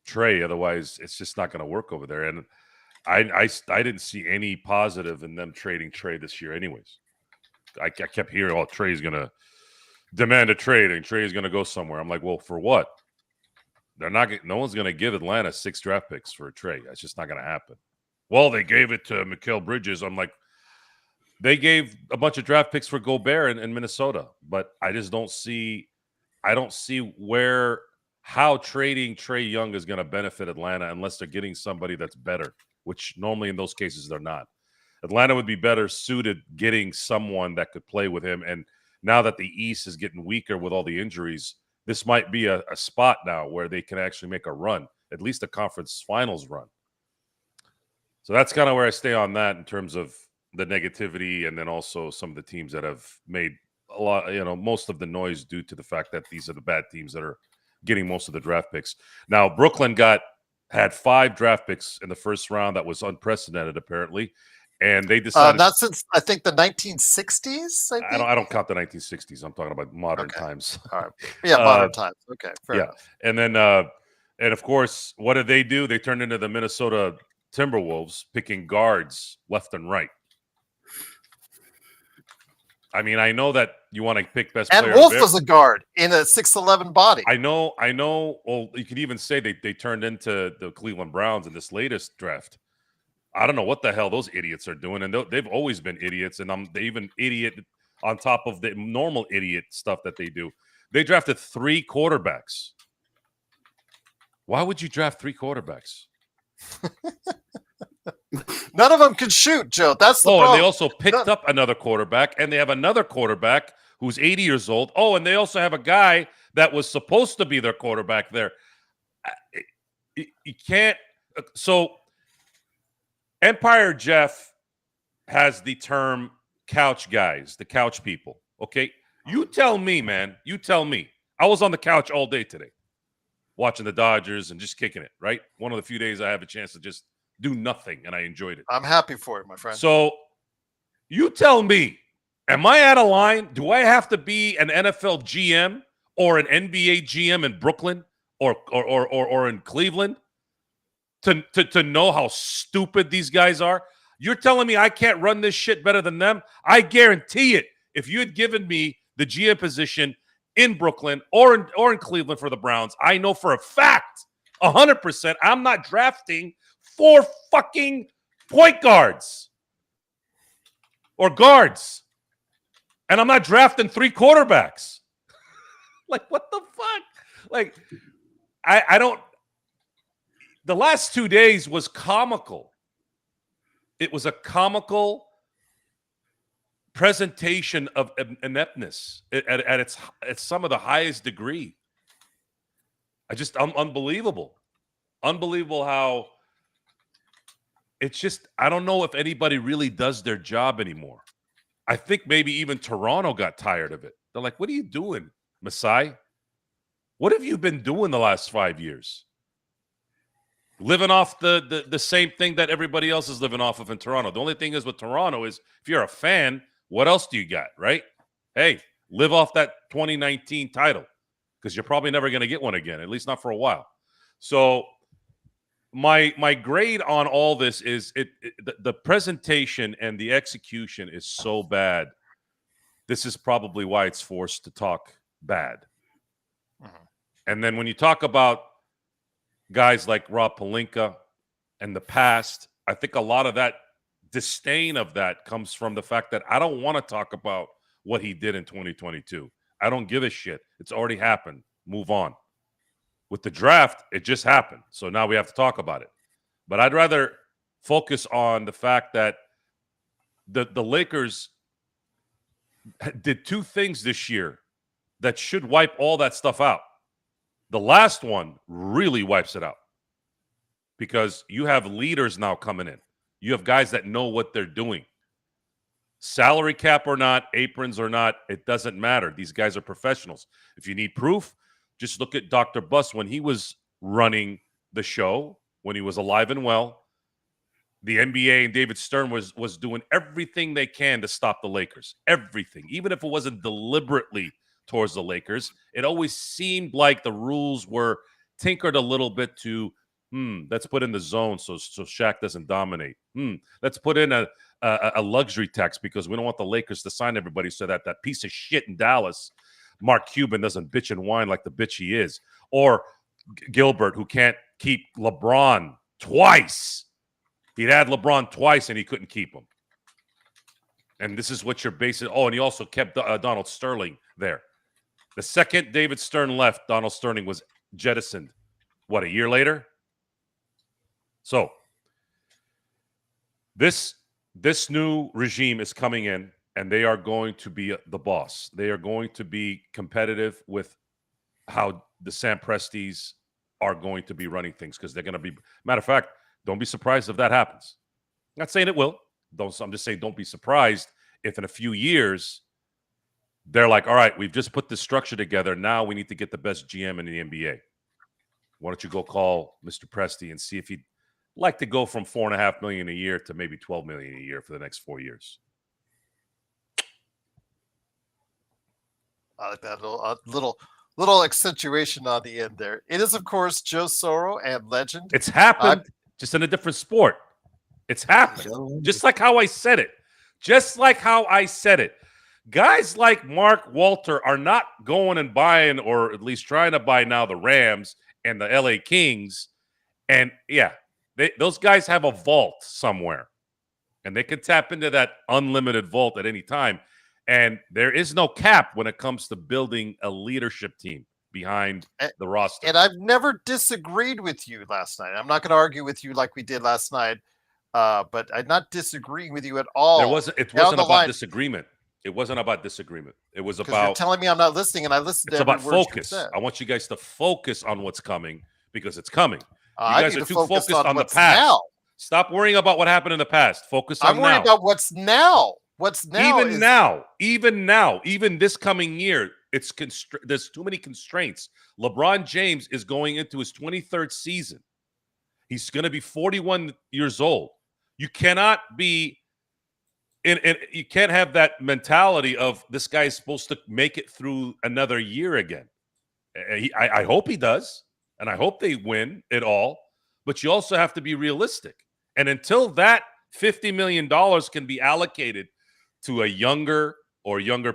Trey. Otherwise, it's just not going to work over there. And I didn't see any positive in them trading Trey this year anyways. I kept hearing, oh, Trey's going to demand a trade and Trey's going to go somewhere. I'm like, well, for what? They're not. No one's going to give Atlanta 6 draft picks for a trade. That's just not going to happen. Well, they gave it to Mikal Bridges. I'm like, they gave a bunch of draft picks for Gobert in Minnesota, but I just don't see. I don't see how trading Trey Young is going to benefit Atlanta unless they're getting somebody that's better, which normally in those cases they're not. Atlanta would be better suited getting someone that could play with him. And now that the East is getting weaker with all the injuries, this might be a spot now where they can actually make a run, at least a conference finals run. So that's kind of where I stay on that in terms of the negativity, and then also some of the teams that have made a lot, most of the noise due to the fact that these are the bad teams that are getting most of the draft picks. Now, Brooklyn had 5 draft picks in the first round. That was unprecedented, apparently. And they decided not since I think the 1960s. I don't count the 1960s. I'm talking about modern times. All right. Yeah, modern times. Okay. Fair enough. And then and of course, what did they do? They turned into the Minnesota Timberwolves, picking guards left and right. I mean, I know that you want to pick best player. And Wolf was a guard in a 6'11" body. I know. Well, you could even say they turned into the Cleveland Browns in this latest draft. I don't know what the hell those idiots are doing, and they've always been idiots, and they even idiot on top of the normal idiot stuff that they do. They drafted 3 quarterbacks. Why would you draft 3 quarterbacks? None of them can shoot, Joe. That's the problem. And they also picked up another quarterback, and they have another quarterback who's 80 years old. Oh, and they also have a guy that was supposed to be their quarterback there. You can't. So Empire Jeff has the term couch guys, the couch people. Okay. You tell me, man. You tell me. I was on the couch all day today watching the Dodgers and just kicking it, right? One of the few days I have a chance to just do nothing, and I enjoyed it. I'm happy for it, my friend. So you tell me, am I out of line? Do I have to be an NFL GM or an NBA GM in Brooklyn or in Cleveland to know how stupid these guys are? You're telling me I can't run this shit better than them? I guarantee it. If you had given me the GM position in Brooklyn or in Cleveland for the Browns, I know for a fact, 100%, I'm not drafting 4 fucking point guards or guards. And I'm not drafting 3 quarterbacks. Like, what the fuck? Like, I don't. The last 2 days was comical. It was a comical presentation of ineptness at some of the highest degree. Unbelievable. Unbelievable how it's just, I don't know if anybody really does their job anymore. I think maybe even Toronto got tired of it. They're like, what are you doing, Masai? What have you been doing the last 5 years? Living off the same thing that everybody else is living off of in Toronto. The only thing is with Toronto is if you're a fan, what else do you got, right? Hey, live off that 2019 title because you're probably never going to get one again, at least not for a while. So my grade on all this is the presentation and the execution is so bad. This is probably why it's forced to talk bad. Mm-hmm. And then when you talk about guys like Rob Pelinka and the past, I think a lot of that disdain of that comes from the fact that I don't want to talk about what he did in 2022. I don't give a shit. It's already happened. Move on. With the draft, it just happened. So now we have to talk about it. But I'd rather focus on the fact that the Lakers did 2 things this year that should wipe all that stuff out. The last one really wipes it out because you have leaders now coming in. You have guys that know what they're doing. Salary cap or not, aprons or not, it doesn't matter. These guys are professionals. If you need proof, just look at Dr. Buss when he was running the show, when he was alive and well. The NBA and David Stern was doing everything they can to stop the Lakers. Everything. Even if it wasn't deliberately towards the Lakers, it always seemed like the rules were tinkered a little bit to, let's put in the zone so Shaq doesn't dominate. Let's put in a luxury tax because we don't want the Lakers to sign everybody so that piece of shit in Dallas, Mark Cuban, doesn't bitch and whine like the bitch he is. Or Gilbert, who can't keep LeBron twice. He'd had LeBron twice and he couldn't keep him. And this is what you're basing. Oh, and he also kept Donald Sterling there. The second David Stern left, Donald Sterling was jettisoned. What, a year later? So this new regime is coming in, and they are going to be the boss. They are going to be competitive with how the Sam Presties are going to be running things because they're going to be. Matter of fact, don't be surprised if that happens. I'm not saying it will. I'm just saying don't be surprised if in a few years they're like, all right, we've just put this structure together. Now we need to get the best GM in the NBA. Why don't you go call Mr. Presti and see if he'd like to go from $4.5 million a year to maybe $12 million a year for the next 4 years. I like that little accentuation on the end there. It is, of course, Joe Soro and legend. It's happened, just in a different sport. It's happened. Just like how I said it. Just like how I said it. Guys like Mark Walter are not going and buying, or at least trying to buy now, the Rams and the LA Kings. And yeah, those guys have a vault somewhere. And they can tap into that unlimited vault at any time. And there is no cap when it comes to building a leadership team behind the roster. And I've never disagreed with you last night. I'm not going to argue with you like we did last night, but I'm not disagreeing with you at all. It wasn't about disagreement. It wasn't about disagreement. It was about, you're telling me I'm not listening, and I listened to every word you said. It's about focus. I want you guys to focus on what's coming because it's coming. You I guys need are to too focus focused on the what's past. now. Stop worrying about what happened in the past. Focus on I'm worried now. about what's now. What's now? Even this coming year, there's too many constraints. LeBron James is going into his 23rd season. He's going to be 41 years old. You cannot be you can't have that mentality of this guy is supposed to make it through another year again. I hope he does, and I hope they win it all. But you also have to be realistic. And until that $50 million can be allocated to a younger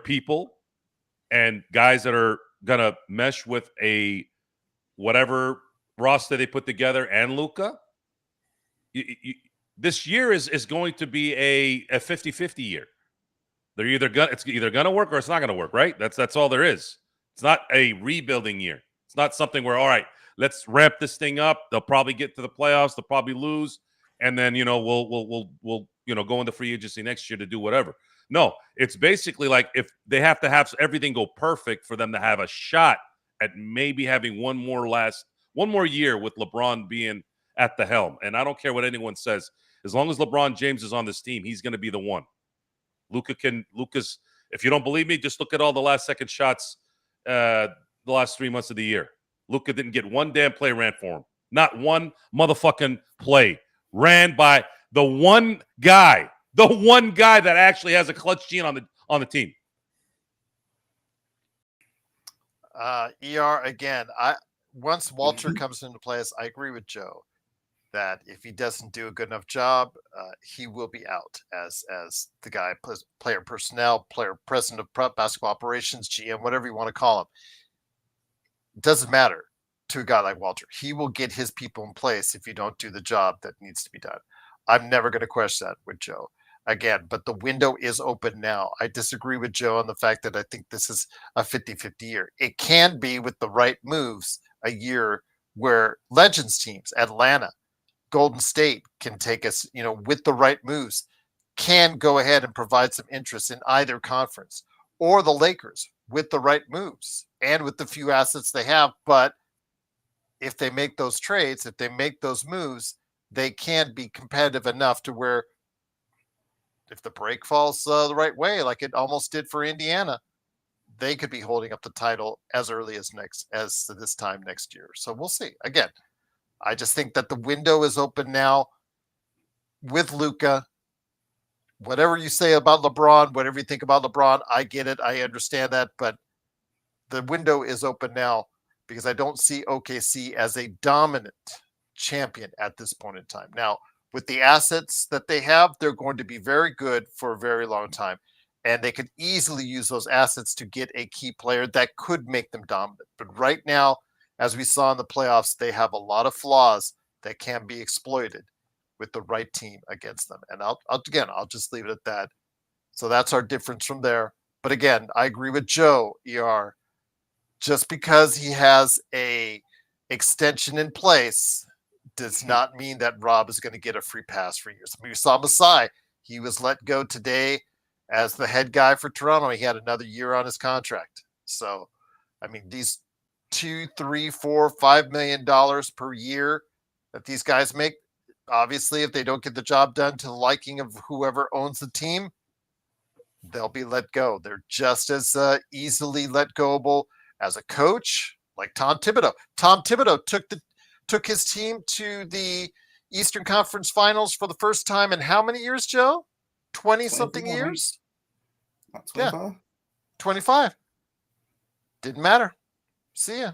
people and guys that are going to mesh with a whatever roster they put together and Luka, this year is going to be a 50-50 year. It's either going to work or it's not going to work, right? That's all there is. It's not a rebuilding year. It's not something where, all right, let's ramp this thing up. They'll probably get to the playoffs. They'll probably lose. And then, we'll go into free agency next year to do whatever. No, it's basically like if they have to have everything go perfect for them to have a shot at maybe having one more year with LeBron being at the helm. And I don't care what anyone says. As long as LeBron James is on this team, he's going to be the one. Luka's, if you don't believe me, just look at all the last second shots the last 3 months of the year. Luka didn't get one damn play ran for him. Not one motherfucking play ran by the one guy that actually has a clutch gene on the team. ER again. Once Walter comes into place, I agree with Joe that if he doesn't do a good enough job, he will be out as the guy, player personnel, player president of basketball operations, GM, whatever you want to call him. It doesn't matter to a guy like Walter. He will get his people in place if you don't do the job that needs to be done. I'm never going to question that with Joe. Again, but the window is open now. I disagree with Joe on the fact that I think this is a 50-50 year. It can be with the right moves a year where Legends teams, Atlanta, Golden State can take us, with the right moves, can go ahead and provide some interest in either conference, or the Lakers with the right moves and with the few assets they have. But if they make those trades, if they make those moves, they can be competitive enough to where if the break falls the right way, like it almost did for Indiana, they could be holding up the title as early as this time next year. So we'll see. Again, I just think that the window is open now with Luka. Whatever you say about LeBron, whatever you think about LeBron, I get it. I understand that. But the window is open now because I don't see OKC as a dominant champion at this point in time. Now, with the assets that they have, they're going to be very good for a very long time. And they could easily use those assets to get a key player that could make them dominant. But right now, as we saw in the playoffs, they have a lot of flaws that can be exploited with the right team against them. And I'll just leave it at that. So that's our difference from there. But again, I agree with Joe, ER. Just because he has a extension in place does not mean that Rob is going to get a free pass for years. I mean, we saw Masai. He was let go today as the head guy for Toronto. He had another year on his contract. So, I mean, these $2, $3, $4, $5 million per year that these guys make, obviously, if they don't get the job done to the liking of whoever owns the team, they'll be let go. They're just as easily let goable as a coach like Tom Thibodeau. Tom Thibodeau took his team to the Eastern Conference Finals for the first time in how many years, Joe? 20-something years? Not 25? Yeah, 25. Didn't matter. See ya.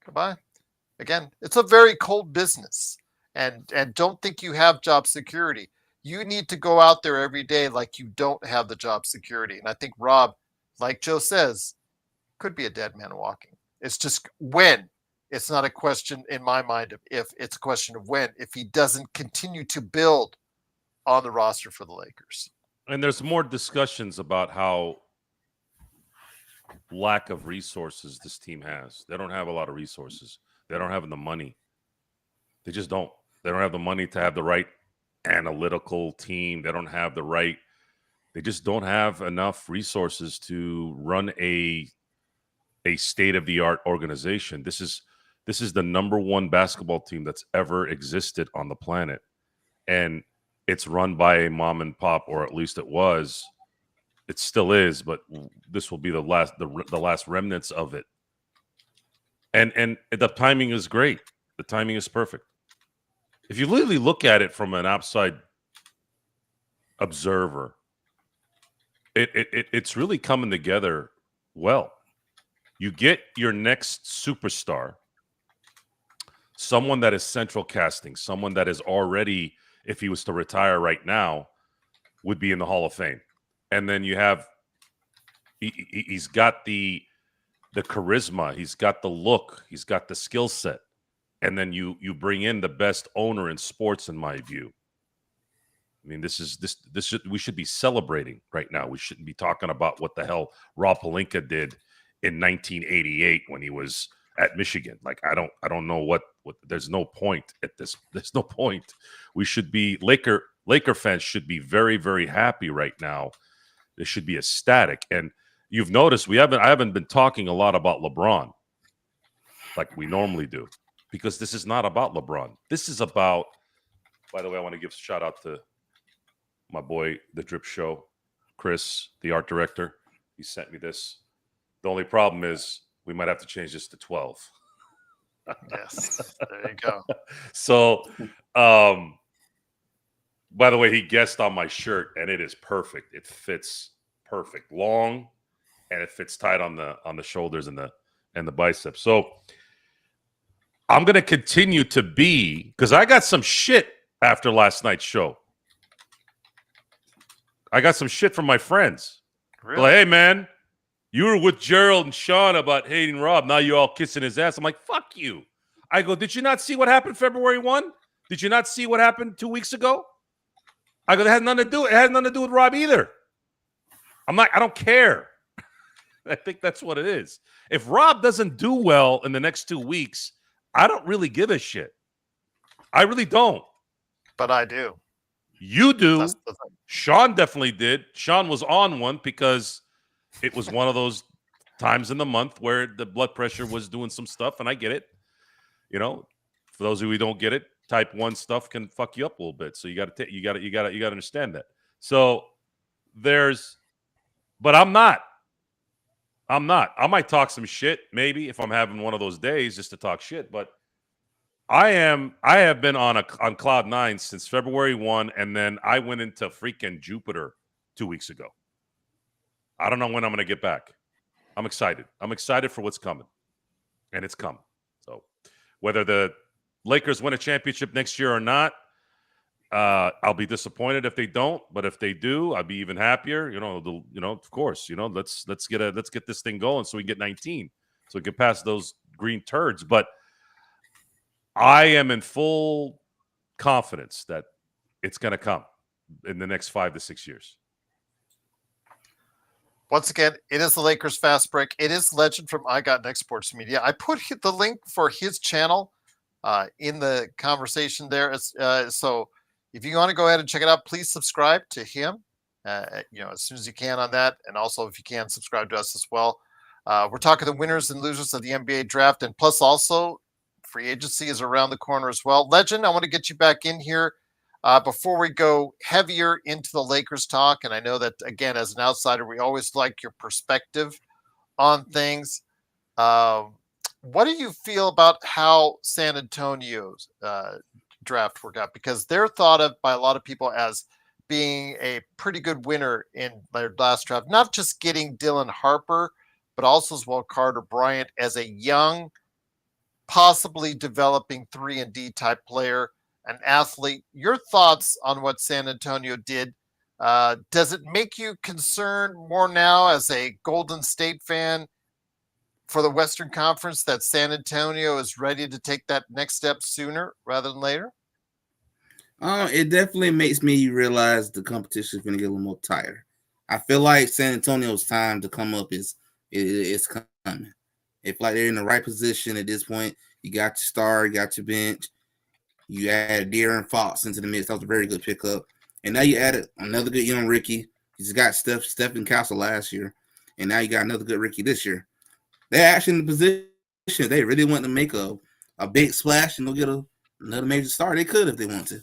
Goodbye. Again, it's a very cold business. And don't think you have job security. You need to go out there every day like you don't have the job security. And I think Rob, like Joe says, could be a dead man walking. It's just when. It's not a question in my mind of if, it's a question of when, if he doesn't continue to build on the roster for the Lakers. And there's more discussions about how lack of resources this team has. They don't have a lot of resources. They don't have the money. They just don't. They don't have the money to have the right analytical team. They don't have the right. They just don't have enough resources to run a state-of-the-art organization. This is the number one basketball team that's ever existed on the planet. And it's run by a mom and pop, or at least it was. It still is, but this will be the last remnants of it. And the timing is great. The timing is perfect. If you literally look at it from an outside observer, it's really coming together well. You get your next superstar, someone that is central casting, someone that is already, if he was to retire right now, would be in the Hall of Fame. And then you have, he's got the charisma, he's got the look, he's got the skill set. And then you bring in the best owner in sports, in my view. I mean, we should be celebrating right now. We shouldn't be talking about what the hell Rob Pelinka did in 1988 when he was at Michigan. Like, I don't know what there's no point at this. There's no point. We should be Laker fans should be very, very happy right now. They should be ecstatic. And you've noticed I haven't been talking a lot about LeBron like we normally do, because this is not about LeBron. This is about, by the way, I want to give a shout out to my boy, The Drip Show, Chris, the art director. He sent me this. The only problem is we might have to change this to 12. Yes, there you go. So, by the way, he guessed on my shirt, and it is perfect. It fits perfect, long, and it fits tight on the shoulders and the biceps. So, I'm gonna continue to be, because I got some shit after last night's show. I got some shit from my friends. Really? Like, hey man, you were with Gerald and Sean about hating Rob. Now you're all kissing his ass. I'm like, fuck you. I go, did you not see what happened February 1? Did you not see what happened 2 weeks ago? I go, it has nothing to do. It has nothing to do with Rob either. I don't care. I think that's what it is. If Rob doesn't do well in the next 2 weeks, I don't really give a shit. I really don't. But I do. You do. That's the thing. Sean definitely did. Sean was on one because it was one of those times in the month where the blood pressure was doing some stuff, and I get it. You know, for those of you who don't get it, type 1 stuff can fuck you up a little bit. So you got to understand that. So but I'm not. I might talk some shit maybe if I'm having one of those days just to talk shit, but I have been on cloud 9 since February 1, and then I went into freaking Jupiter 2 weeks ago. I don't know when I'm going to get back. I'm excited. I'm excited for what's coming, and it's coming. So whether the Lakers win a championship next year or not, I'll be disappointed if they don't. But if they do, I'll be even happier. Of course, let's get this thing going so we can get 19, so we can pass those green turds. But I am in full confidence that it's going to come in the next 5 to 6 years. Once again, it is the Lakers Fast Break. It is Legend from I Got Next Sports Media. I put the link for his channel in the conversation there. So if you want to go ahead and check it out, please subscribe to him, as soon as you can on that. And also, if you can, subscribe to us as well. We're talking the winners and losers of the NBA draft, and plus also free agency is around the corner as well. Legend, I want to get you back in here before we go heavier into the Lakers talk. And I know that, again, as an outsider, we always like your perspective on things. What do you feel about how San Antonio's draft worked out? Because they're thought of by a lot of people as being a pretty good winner in their last draft, not just getting Dylan Harper, but also as well Carter Bryant as a young, possibly developing 3-and-D type player, an athlete. Your thoughts on what San Antonio did? Does it make you concerned more now as a Golden State fan for the Western Conference that San Antonio is ready to take that next step sooner rather than later? It definitely makes me realize the competition is going to get a little more tighter. I feel like San Antonio's time to come up is coming. If like they're in the right position at this point, you got your star, you got your bench, you added De'Aaron Fox into the mix. That was a very good pickup. And now you added another good young rookie. You just got Stephen Castle last year, and now you got another good rookie this year. They're actually in the position they really want to make a big splash and go get another major star. They could if they want to.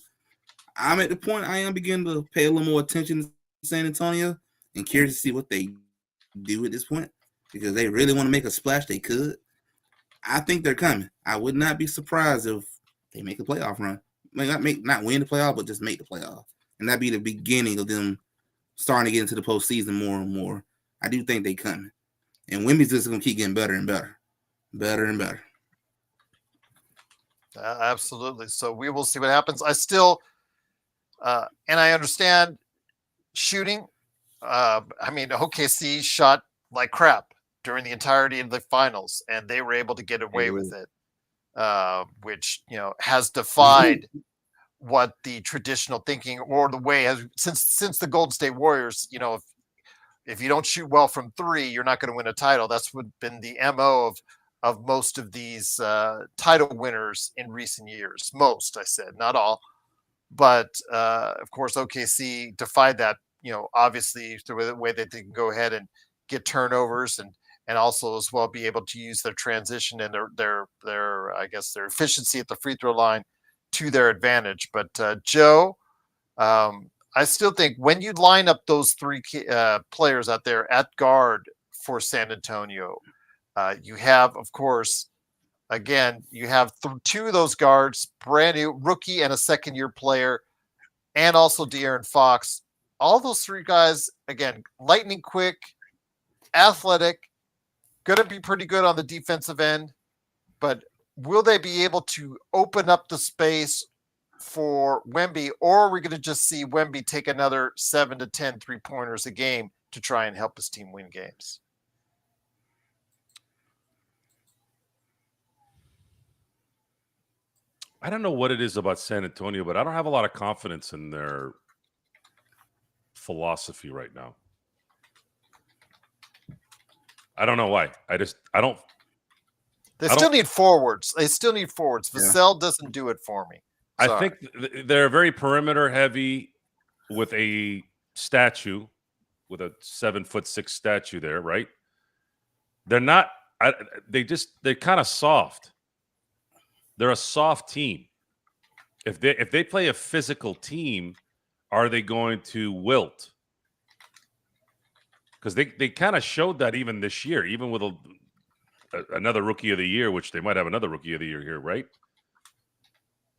I'm at the point I am beginning to pay a little more attention to San Antonio and curious to see what they do at this point, because they really want to make a splash. They could. I think they're coming. I would not be surprised if they make a playoff run. Not win the playoff, but just make the playoff. And that'd be the beginning of them starting to get into the postseason more and more. I do think they coming. And Wemby's just going to keep getting better and better. Better and better. Absolutely. So we will see what happens. I still, and I understand shooting. OKC shot like crap during the entirety of the finals, and they were able to get away with it, which has defied what the traditional thinking or the way has since the Golden State Warriors. If you don't shoot well from three, you're not going to win a title. That's what been the MO of most of these title winners in recent years. Most, I said, not all, but of course OKC defied that. Obviously through the way that they can go ahead and get turnovers and also as well be able to use their transition and their efficiency at the free throw line to their advantage. But Joe, I still think when you line up those three players out there at guard for San Antonio, you have, of course, again, you have two of those guards, brand new rookie and a second-year player, and also De'Aaron Fox. All those three guys, again, lightning quick, athletic, going to be pretty good on the defensive end, but will they be able to open up the space for Wemby, or are we going to just see Wemby take another 7 to 10 3-pointers a game to try and help his team win games? I don't know what it is about San Antonio, but I don't have a lot of confidence in their philosophy right now. I don't know why. They still need forwards. Vassell doesn't do it for me. Sorry. I think they're very perimeter heavy with a statue, with a 7'6" statue there, right? They're not. They're kind of soft. They're a soft team. If they play a physical team, are they going to wilt? Because they kind of showed that even this year, even with another rookie of the year, which they might have another rookie of the year here, right?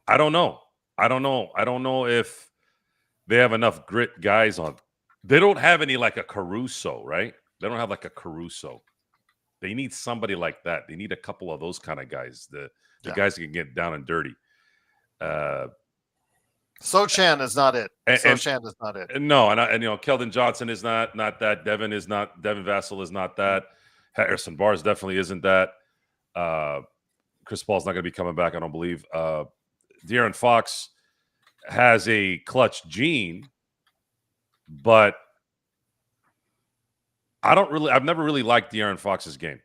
I don't know. I don't know if they have enough grit guys on. They don't have any like a Caruso, right? They don't have like a Caruso. They need somebody like that. They need a couple of those kind of guys. The guys that can get down and dirty. Sochan is not it. And Sochan is not it. No, and Keldon Johnson is not that. Devin Vassell is not that. Harrison Barnes definitely isn't that. Chris Paul's not going to be coming back, I don't believe. De'Aaron Fox has a clutch gene, but I've never really liked De'Aaron Fox's game.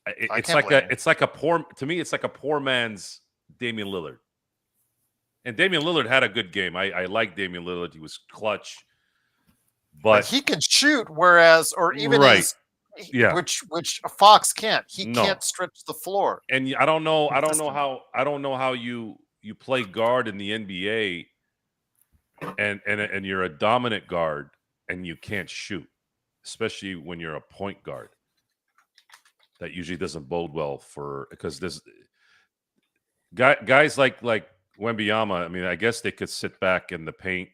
It's like a poor man's Damian Lillard. And Damian Lillard had a good game. I like Damian Lillard. He was clutch. But he can shoot, whereas, or even which Fox can't. He can't stretch the floor. And I don't know how you play guard in the NBA and you're a dominant guard and you can't shoot, especially when you're a point guard. That usually doesn't bode well because there's guys like Wembanyama. I mean, I guess they could sit back in the paint.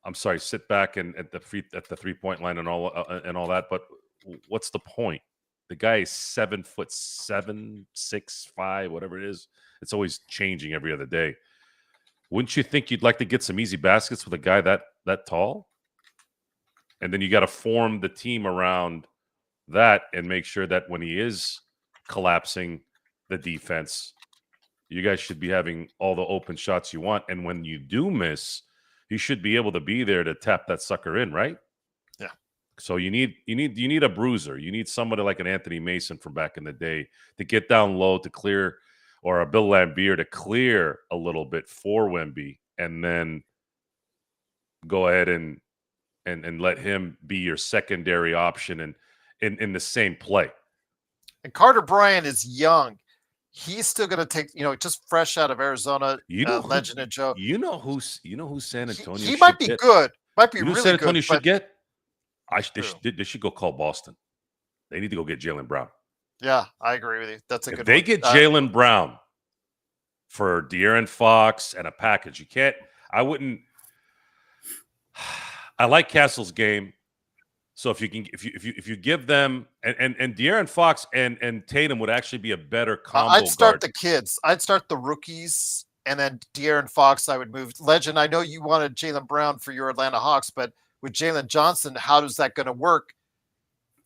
I'm sorry, sit back and at the 3-point line and all that. But what's the point? The guy is 7'7", 6'5", whatever it is. It's always changing every other day. Wouldn't you think you'd like to get some easy baskets with a guy that tall? And then you got to form the team around that and make sure that when he is collapsing the defense, you guys should be having all the open shots you want. And when you do miss, you should be able to be there to tap that sucker in, right? Yeah. So you need a bruiser. You need somebody like an Anthony Mason from back in the day to get down low to clear, or a Bill Laimbeer to clear a little bit for Wemby, and then go ahead and let him be your secondary option and in the same play. And Carter Bryant is young. He's still going to take, just fresh out of Arizona, legend and Joe. You know who San Antonio. He might be good. Might be really good. San Antonio should get. They should go call Boston. They need to go get Jaylen Brown. Yeah, I agree with you. That's a good. If they get Jaylen Brown for De'Aaron Fox and a package, you can't. I wouldn't. I like Castle's game. So if you give them and De'Aaron Fox and Tatum would actually be a better combo. I'd start guard. the kids. I'd start the rookies, and then De'Aaron Fox I would move. Legend, I know you wanted Jaylen Brown for your Atlanta Hawks, but with Jalen Johnson, how is that going to work?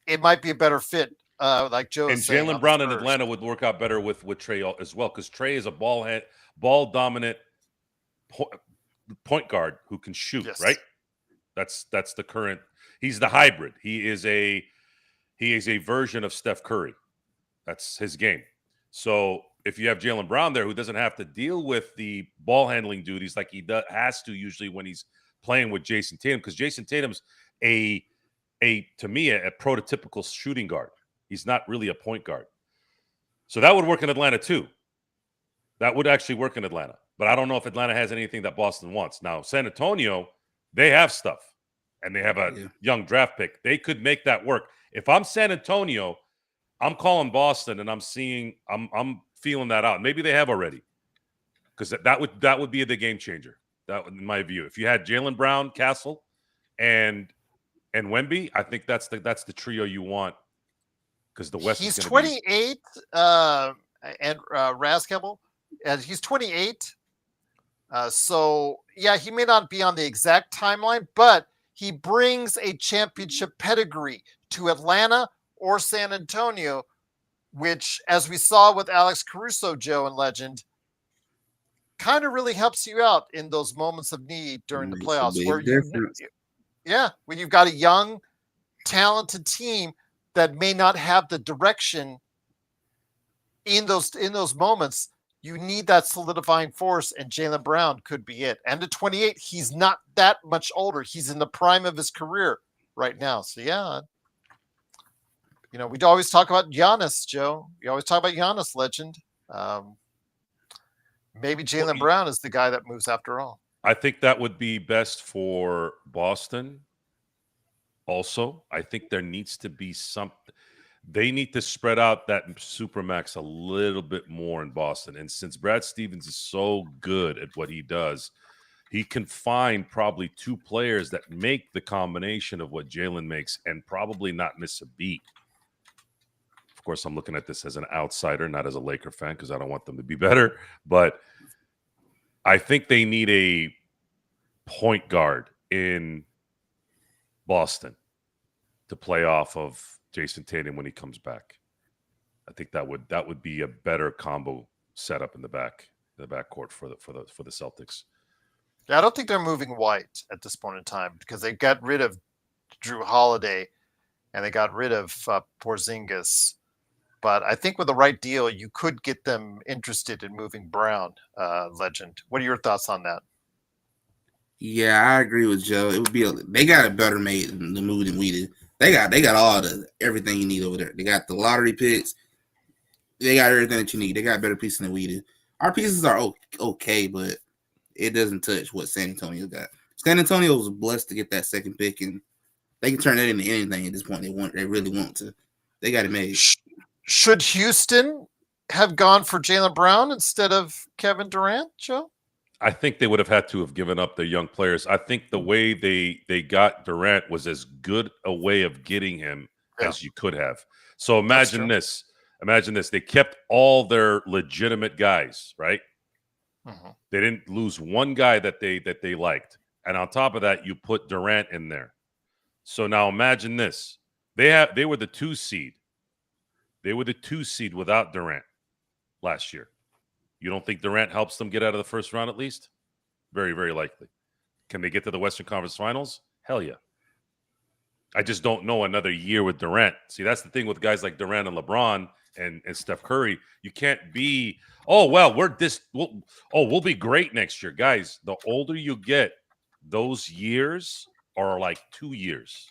It might be a better fit, like Joe. And Jaylen Brown in Atlanta would work out better with Trey as well, because Trey is a ball dominant point guard who can shoot. Yes. Right. That's the current. He's the hybrid. He is a version of Steph Curry. That's his game. So if you have Jaylen Brown there, who doesn't have to deal with the ball handling duties like he has to usually when he's playing with Jason Tatum, because Jason Tatum's to me a prototypical shooting guard. He's not really a point guard. So that would work in Atlanta too. That would actually work in Atlanta. But I don't know if Atlanta has anything that Boston wants. Now, San Antonio, they have stuff. And they have a young draft pick. They could make that work. If I'm San Antonio, I'm calling Boston, and I'm feeling that out. Maybe they have already, because that would be the game changer. That, in my view, if you had Jaylen Brown, Castle, and Wemby, I think that's the trio you want. Because the West. He's 28, and Raskebel, and he's 28. So yeah, he may not be on the exact timeline, but he brings a championship pedigree to Atlanta or San Antonio, which, as we saw with Alex Caruso, Joe and Legend, kind of really helps you out in those moments of need during the playoffs. When you've got a young, talented team that may not have the direction in those moments. You need that solidifying force, and Jaylen Brown could be it. And at 28, he's not that much older. He's in the prime of his career right now. So, yeah. We'd always talk about Giannis, Joe. We always talk about Giannis, Legend. Maybe Well, Jaylen Brown is the guy that moves after all. I think that would be best for Boston. Also, I think there needs to be something. They need to spread out that supermax a little bit more in Boston. And since Brad Stevens is so good at what he does, he can find probably two players that make the combination of what Jaylen makes and probably not miss a beat. Of course, I'm looking at this as an outsider, not as a Laker fan, because I don't want them to be better. But I think they need a point guard in Boston to play off of Jason Tatum when he comes back. I think that would be a better combo setup in the backcourt for the Celtics. Yeah, I don't think they're moving White at this point in time because they got rid of Drew Holiday and they got rid of Porzingis. But I think with the right deal, you could get them interested in moving Brown, Legend. What are your thoughts on that? Yeah, I agree with Joe. It would be they got it better made in the move than we did. They got all the everything you need over there. They got the lottery picks. They got everything that you need. They got better pieces than we did. Our pieces are okay, but it doesn't touch what San Antonio got. San Antonio was blessed to get that second pick, and they can turn that into anything at this point. They really want to. They got it made. Should Houston have gone for Jaylen Brown instead of Kevin Durant, Joe? I think they would have had to have given up their young players. I think the way they got Durant was as good a way of getting him as you could have. So imagine this. Imagine this. They kept all their legitimate guys, right? Mm-hmm. They didn't lose one guy that they liked. And on top of that, you put Durant in there. So now imagine this. They were the 2 seed. They were the 2 seed without Durant last year. You don't think Durant helps them get out of the first round at least? Very, very likely. Can they get to the Western Conference Finals? Hell yeah. I just don't know another year with Durant. See, that's the thing with guys like Durant and LeBron and Steph Curry. You can't be, we'll be great next year. Guys, the older you get, those years are like 2 years.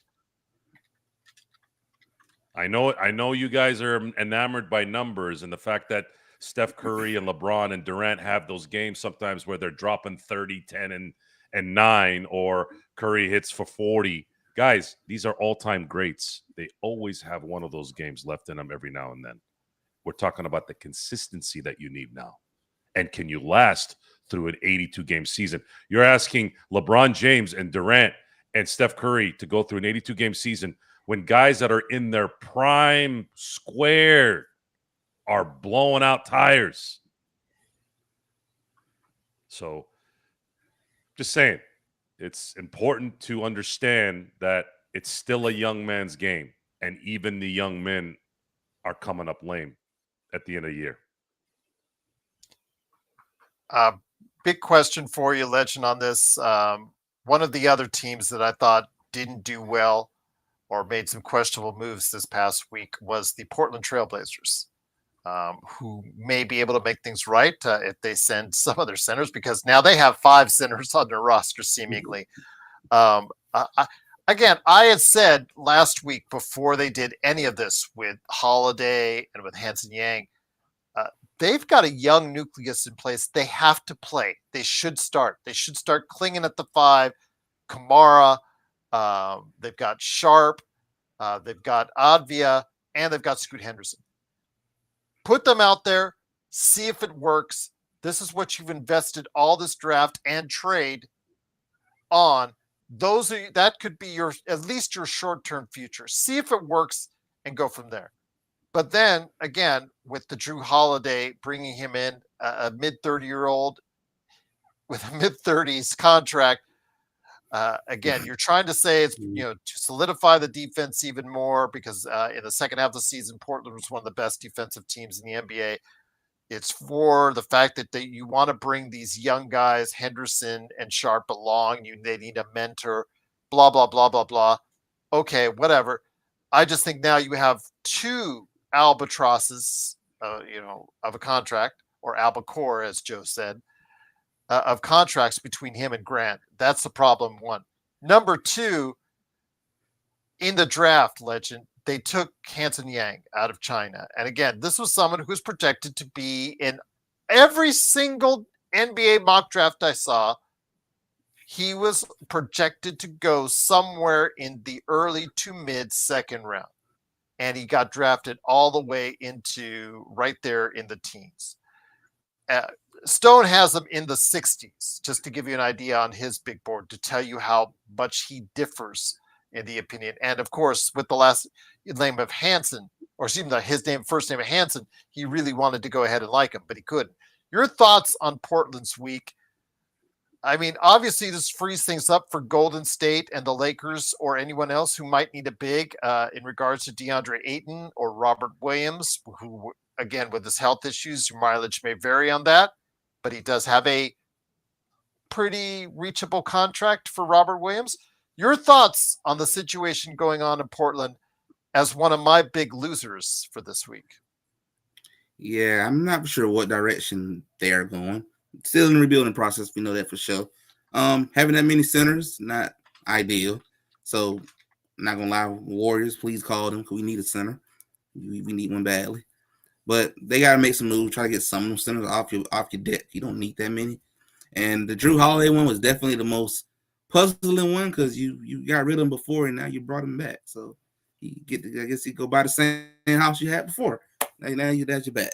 I know you guys are enamored by numbers and the fact that Steph Curry and LeBron and Durant have those games sometimes where they're dropping 30, 10, and 9, or Curry hits for 40. Guys, these are all-time greats. They always have one of those games left in them every now and then. We're talking about the consistency that you need now. And can you last through an 82-game season? You're asking LeBron James and Durant and Steph Curry to go through an 82-game season when guys that are in their prime square are blowing out tires. So just saying, it's important to understand that it's still a young man's game, and even the young men are coming up lame at the end of the year. Big question for you, Legend, on this. One of the other teams that I thought didn't do well or made some questionable moves this past week was the Portland Trailblazers. Who may be able to make things right if they send some of their centers, because now they have 5 centers on their roster, seemingly. Again, I had said last week before they did any of this with Holiday and with Hanson Yang, they've got a young nucleus in place. They have to play. They should start. They should start clinging at the 5. Kamara, they've got Sharp, they've got Advia, and they've got Scoot Henderson. Put them out there, see if it works. This is what you've invested all this draft and trade on. That could be at least your short-term future. See if it works and go from there. But then again, with the Drew Holiday, bringing him in, a mid-30-year-old with a mid-30s contract, again, you're trying to say it's, to solidify the defense even more, because in the second half of the season, Portland was one of the best defensive teams in the NBA. It's for the fact that you want to bring these young guys, Henderson and Sharp, along. They need a mentor, blah, blah, blah, blah, blah. Okay, whatever. I just think now you have 2 albatrosses, of a contract, or albacore, as Joe said, of contracts between him and Grant. That's the problem, 1. Number 2, in the draft, Legend, they took Hanson Yang out of China. And again, this was someone who was projected to be in every single NBA mock draft I saw, he was projected to go somewhere in the early to mid second round. And he got drafted all the way into right there in the teens. Stone has him in the 60s, just to give you an idea on his big board, to tell you how much he differs in the opinion. And of course, with the last name of Hansen, or excuse me, his first name of Hansen, he really wanted to go ahead and like him, but he couldn't. Your thoughts on Portland's week? I mean, obviously, this frees things up for Golden State and the Lakers or anyone else who might need a big in regards to DeAndre Ayton or Robert Williams, who, again, with his health issues, your mileage may vary on that, but he does have a pretty reachable contract for Robert Williams. Your thoughts on the situation going on in Portland as one of my big losers for this week? Yeah, I'm not sure what direction they are going. Still in the rebuilding process, we know that for sure. Having that many centers, not ideal. So, not gonna lie, Warriors, please call them because we need a center. We need one badly. But they gotta make some moves, try to get some of them centers off your deck. You don't need that many. And the Drew Holiday one was definitely the most puzzling one because you got rid of him before and now you brought him back. So I guess you go buy the same house you had before. Now that's your back.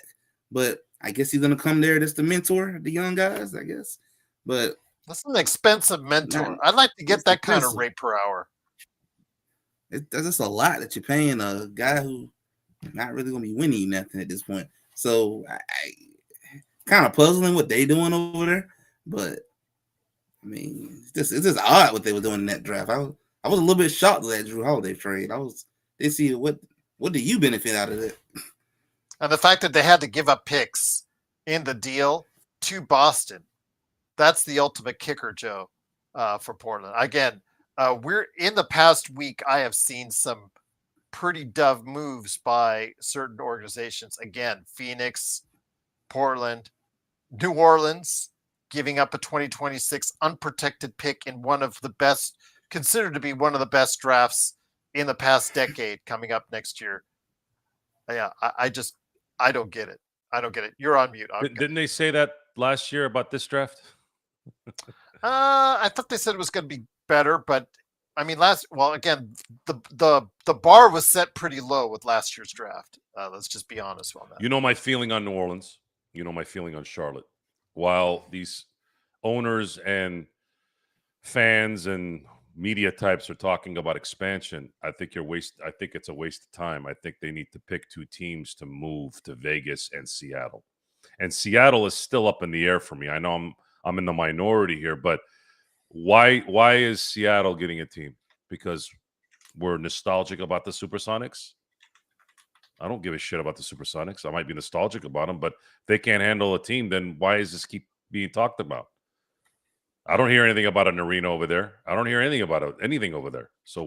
But I guess he's gonna come there just to mentor the young guys, I guess. But that's an expensive mentor. I'd like to get that kind of rate per hour. That's just a lot that you're paying a guy who not really gonna be winning nothing at this point. So I kind of puzzling what they doing over there. But I mean, it's just odd what they were doing in that draft. I was a little bit shocked with that Drew Holiday trade. They see what do you benefit out of it? And the fact that they had to give up picks in the deal to Boston, that's the ultimate kicker, Joe, for Portland. Again, we're in the past week, I have seen some pretty dove moves by certain organizations. Again, Phoenix, Portland, New Orleans, giving up a 2026 unprotected pick in one of the best, considered to be one of the best drafts in the past decade coming up next year. Yeah, I don't get it. I don't get it. You're on mute. Didn't they say that last year about this draft? I thought they said it was going to be better, but I mean, again, the bar was set pretty low with last year's draft. Let's just be honest on that. You know my feeling on New Orleans. You know my feeling on Charlotte. While these owners and fans and media types are talking about expansion, I think it's a waste of time. I think they need to pick two teams to move to Vegas and Seattle. And Seattle is still up in the air for me. I know I'm in the minority here, but why is Seattle getting a team? Because we're nostalgic about the Supersonics? I don't give a shit about the Supersonics. I might be nostalgic about them, but if they can't handle a team, then why is this keep being talked about? I don't hear anything about an arena over there. I don't hear anything about anything over there. So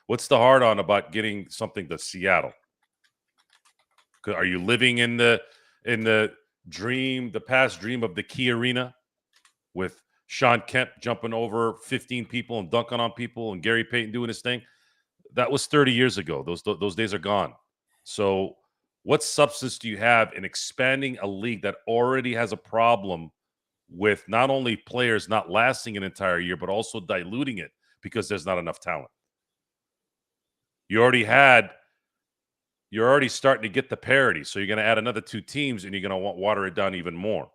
what's the hard on about getting something to Seattle? Are you living in the dream, the past dream of the Key Arena with Sean Kemp jumping over 15 people and dunking on people and Gary Payton doing his thing? That was 30 years ago. Those days are gone. So what substance do you have in expanding a league that already has a problem with not only players not lasting an entire year, but also diluting it because there's not enough talent? You're already starting to get the parity. So you're going to add another two teams and you're going to water it down even more.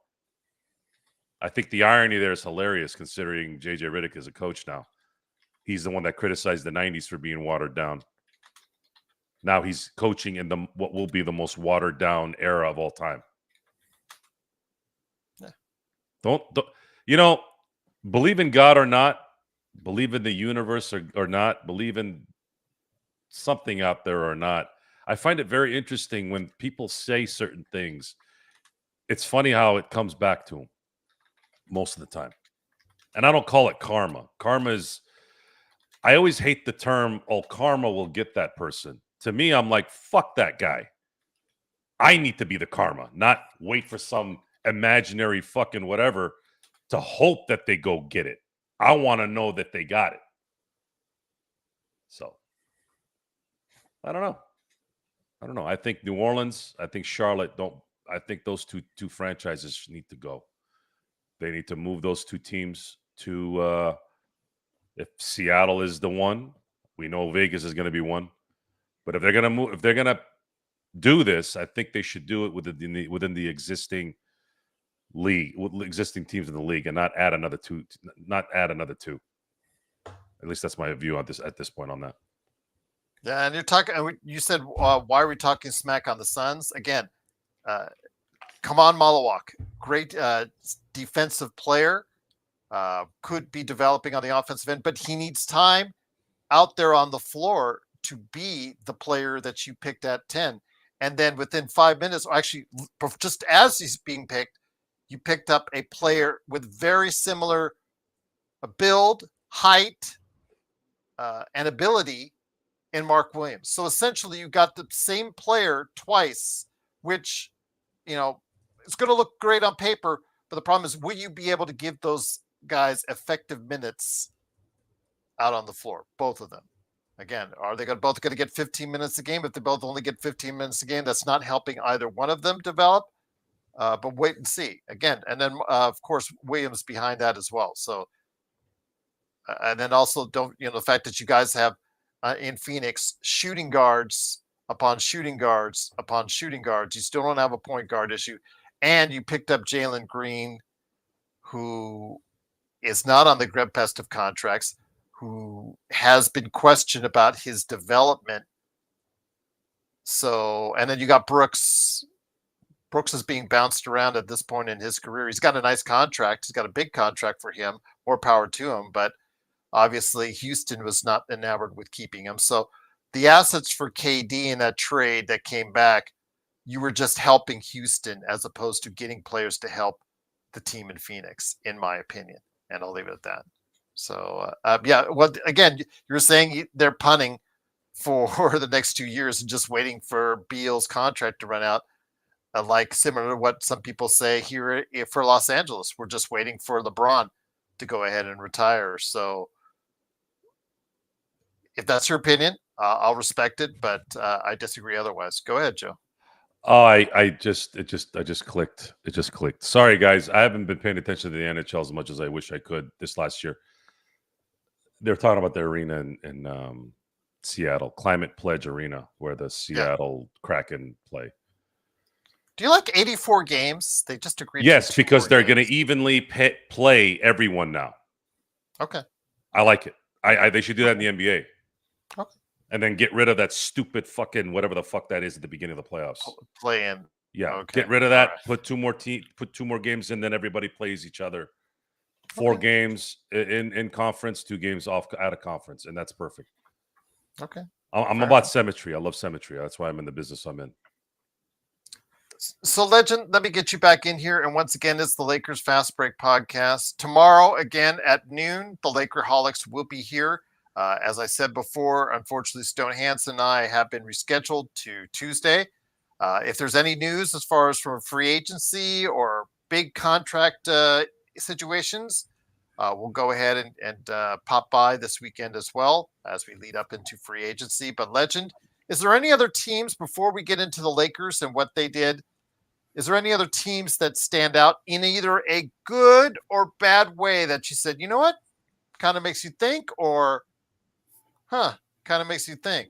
I think the irony there is hilarious considering JJ Redick is a coach now. He's the one that criticized the 90s for being watered down. Now he's coaching in what will be the most watered down era of all time. Yeah. Don't believe in God or not, believe in the universe or not, believe in something out there or not. I find it very interesting when people say certain things. It's funny how it comes back to them most of the time. And I don't call it karma. Karma is, I always hate the term, oh, karma will get that person. To me, I'm like, fuck that guy. I need to be the karma, not wait for some imaginary fucking whatever to hope that they go get it. I want to know that they got it. So, I don't know. I think New Orleans, I think Charlotte I think those two franchises need to go. They need to move those two teams to if Seattle is the one, we know Vegas is going to be one. But if they're going to move, if they're going to do this, I think they should do it within the existing league, with existing teams in the league, and not add another two. Not add another two. At least that's my view on this at this point on that. Yeah, and you're talking. You said, why are we talking smack on the Suns again? Come on, Malawak, great defensive player, could be developing on the offensive end, but he needs time out there on the floor to be the player that you picked at 10. And then within 5 minutes, or actually just as he's being picked, you picked up a player with very similar build, height, and ability in Mark Williams. So essentially you got the same player twice, which, it's going to look great on paper, but the problem is, will you be able to give those guys effective minutes out on the floor? Both of them. Again, are they both going to get 15 minutes a game? If they both only get 15 minutes a game, that's not helping either one of them develop. But wait and see again. And then, of course, Williams behind that as well. So, and then also the fact that you guys have in Phoenix shooting guards upon shooting guards upon shooting guards. You still don't have a point guard issue. And you picked up Jalen Green, who is not on the best of contracts, who has been questioned about his development. So, and then you got Brooks. Brooks is being bounced around at this point in his career. He's got a nice contract. He's got a big contract for him. More power to him. But obviously, Houston was not enamored with keeping him. So the assets for KD in that trade that came back, you were just helping Houston as opposed to getting players to help the team in Phoenix, in my opinion. And I'll leave it at that. So, again, you're saying they're punting for the next 2 years and just waiting for Beal's contract to run out, like similar to what some people say here for Los Angeles. We're just waiting for LeBron to go ahead and retire. So if that's your opinion, I'll respect it, but I disagree otherwise. Go ahead, Joe. Oh, it just clicked. It just clicked. Sorry, guys. I haven't been paying attention to the NHL as much as I wish I could this last year. They're talking about the arena in Seattle, Climate Pledge Arena, where the Seattle Kraken play. Do you like 84 games? They just agreed. Yes, because they're going to evenly play everyone now. Okay. I like it. They should do that in the NBA. Okay. And then get rid of that stupid fucking whatever the fuck that is at the beginning of the playoffs. Play in. Yeah. Okay. Get rid of that. Right. Put two more games in, then everybody plays each other. 4 games in conference, 2 games out of conference, and that's perfect. Okay. I'm about symmetry. I love symmetry. That's why I'm in the business I'm in. So, Legend, let me get you back in here. And once again, it's the Lakers Fast Break podcast. Tomorrow, again at noon, the Lakerholics will be here. As I said before, unfortunately, Stone Hansen and I have been rescheduled to Tuesday. If there's any news as far as from free agency or big contract situations, we'll go ahead and pop by this weekend as well as we lead up into free agency. But Legend, is there any other teams before we get into the Lakers and what they did? Is there any other teams that stand out in either a good or bad way that you said, you know what, kind of makes you think, or kind of makes you think?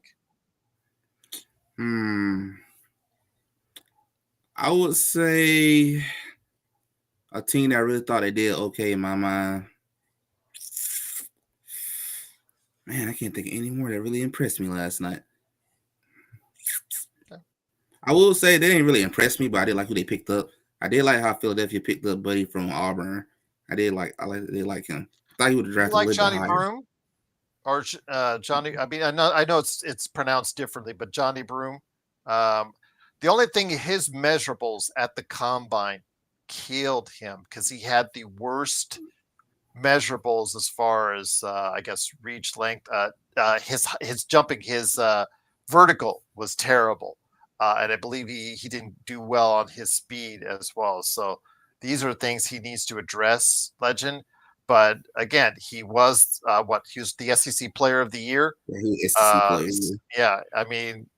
I would say a team that I really thought they did okay in my mind. Man, I can't think of any more that really impressed me last night. Okay. I will say they didn't really impress me, but I did like who they picked up. I did like how Philadelphia picked up Buddy from Auburn. They like him. I thought he would have drafted like a little Johnny bit higher. Broom or Johnny. I mean, I know it's pronounced differently, but Johnny Broom. The only thing, his measurables at the combine killed him because he had the worst measurables as far as I guess reach length. His jumping, his vertical was terrible, and I believe he didn't do well on his speed as well. So these are things he needs to address, Legend. But again, he was he was the SEC Player of the Year. Yeah, he was SEC Player of the Year. Yeah, I mean,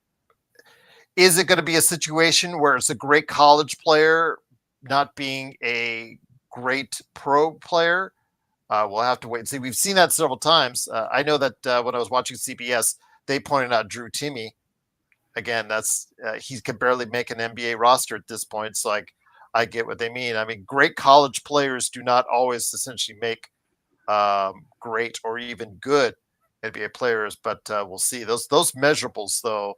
is it going to be a situation where it's a great college player not being a great pro player. We'll have to wait and see. We've seen that several times. I know that when I was watching CBS, they pointed out Drew Timme. Again, that's he can barely make an NBA roster at this point. So I get what they mean. I mean, great college players do not always essentially make great or even good NBA players, but we'll see. Those measurables, though,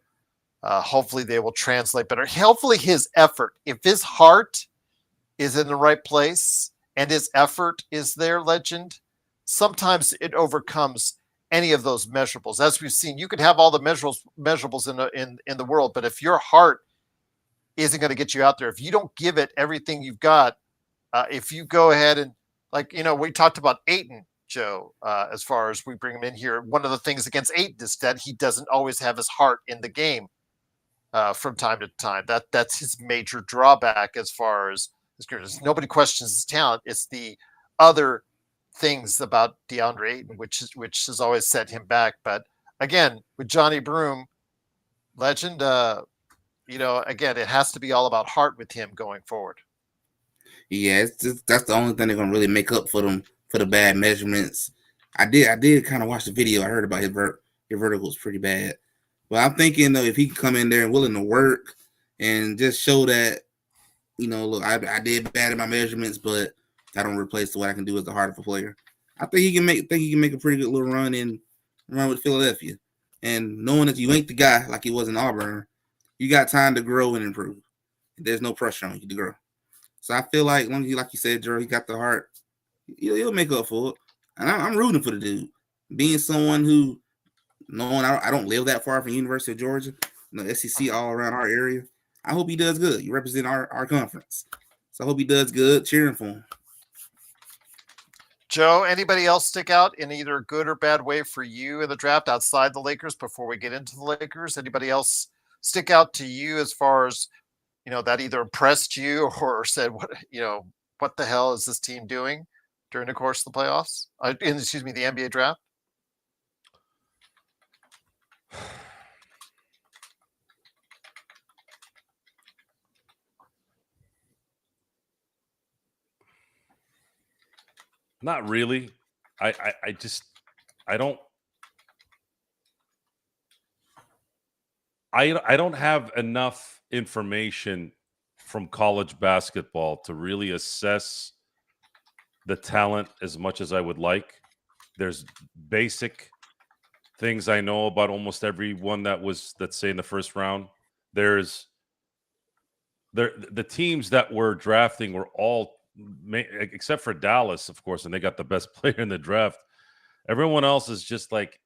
hopefully they will translate better. Hopefully his effort, if his heart is in the right place and his effort is there, Legend, sometimes it overcomes any of those measurables. As we've seen, you could have all the measurables in the world, but if your heart isn't going to get you out there, if you don't give it everything you've got, if you go ahead and we talked about Ayton, Joe, as far as we bring him in here. One of the things against Ayton is that he doesn't always have his heart in the game from time to time. That's his major drawback as far as nobody questions his talent. It's the other things about DeAndre Ayton, which has always set him back. But again, with Johnny Broome, Legend, again, it has to be all about heart with him going forward. Yeah, that's the only thing they're gonna really make up for them for the bad measurements. I did kind of watch the video. I heard about his vertical was pretty bad, but I'm thinking though if he can come in there and willing to work and just show that, look, I did bad in my measurements, but I don't replace what I can do as the heart of a player. I think he can make a pretty good little run with Philadelphia. And knowing that you ain't the guy like he was in Auburn, you got time to grow and improve. There's no pressure on you to grow. So I feel like, long as like you said, Joe, he got the heart, he'll make up for it. And I'm rooting for the dude. Being someone who, knowing I don't live that far from University of Georgia, SEC all around our area, I hope he does good. You represent our conference. So I hope he does good. Cheering for him. Joe, anybody else stick out in either good or bad way for you in the draft outside the Lakers before we get into the Lakers? Anybody else stick out to you as far as, that either impressed you or said, what the hell is this team doing during the course of the playoffs? The NBA draft? Not really. I don't have enough information from college basketball to really assess the talent as much as I would like. There's basic things I know about almost everyone that's say in the first round. The teams that were drafting were all, except for Dallas, of course, and they got the best player in the draft. Everyone else is just like,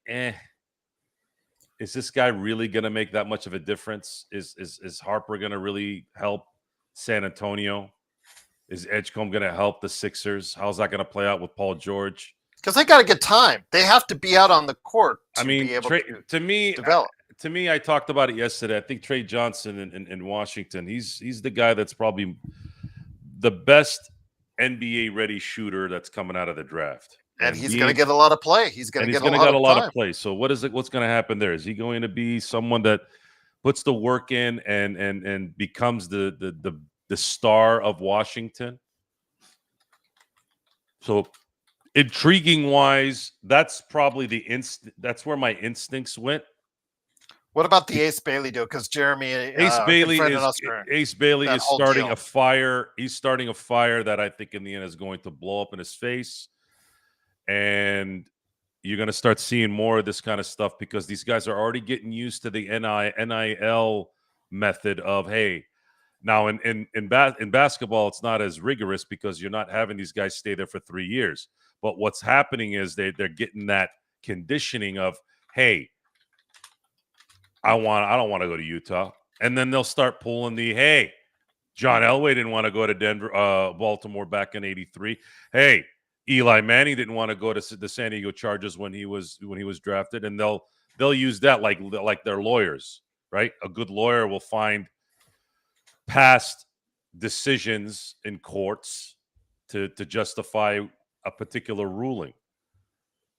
is this guy really going to make that much of a difference? Is Harper going to really help San Antonio? Is Edgecombe going to help the Sixers? How's that going to play out with Paul George? Because they got to get time. They have to be out on the court to be able to develop. To me, I talked about it yesterday. I think Trey Johnson in Washington, he's the guy that's probably the best NBA-ready shooter that's coming out of the draft. And he's going to get a lot of play. He's going to get a lot of play. So what's going to happen there? Is he going to be someone that puts the work in and becomes the star of Washington? So intriguing wise, that's probably that's where my instincts went. What about the Ace Bailey deal? Because Ace Bailey is starting a fire. He's starting a fire that I think in the end is going to blow up in his face. And you're going to start seeing more of this kind of stuff because these guys are already getting used to the NIL method of, hey, now in basketball, it's not as rigorous because you're not having these guys stay there for 3 years. But what's happening is they're getting that conditioning of, hey, I don't want to go to Utah. And then they'll start pulling hey, John Elway didn't want to go to Baltimore back in '83. Hey, Eli Manning didn't want to go to the San Diego Chargers when he was drafted, and they'll use that like their lawyers, right? A good lawyer will find past decisions in courts to justify a particular ruling.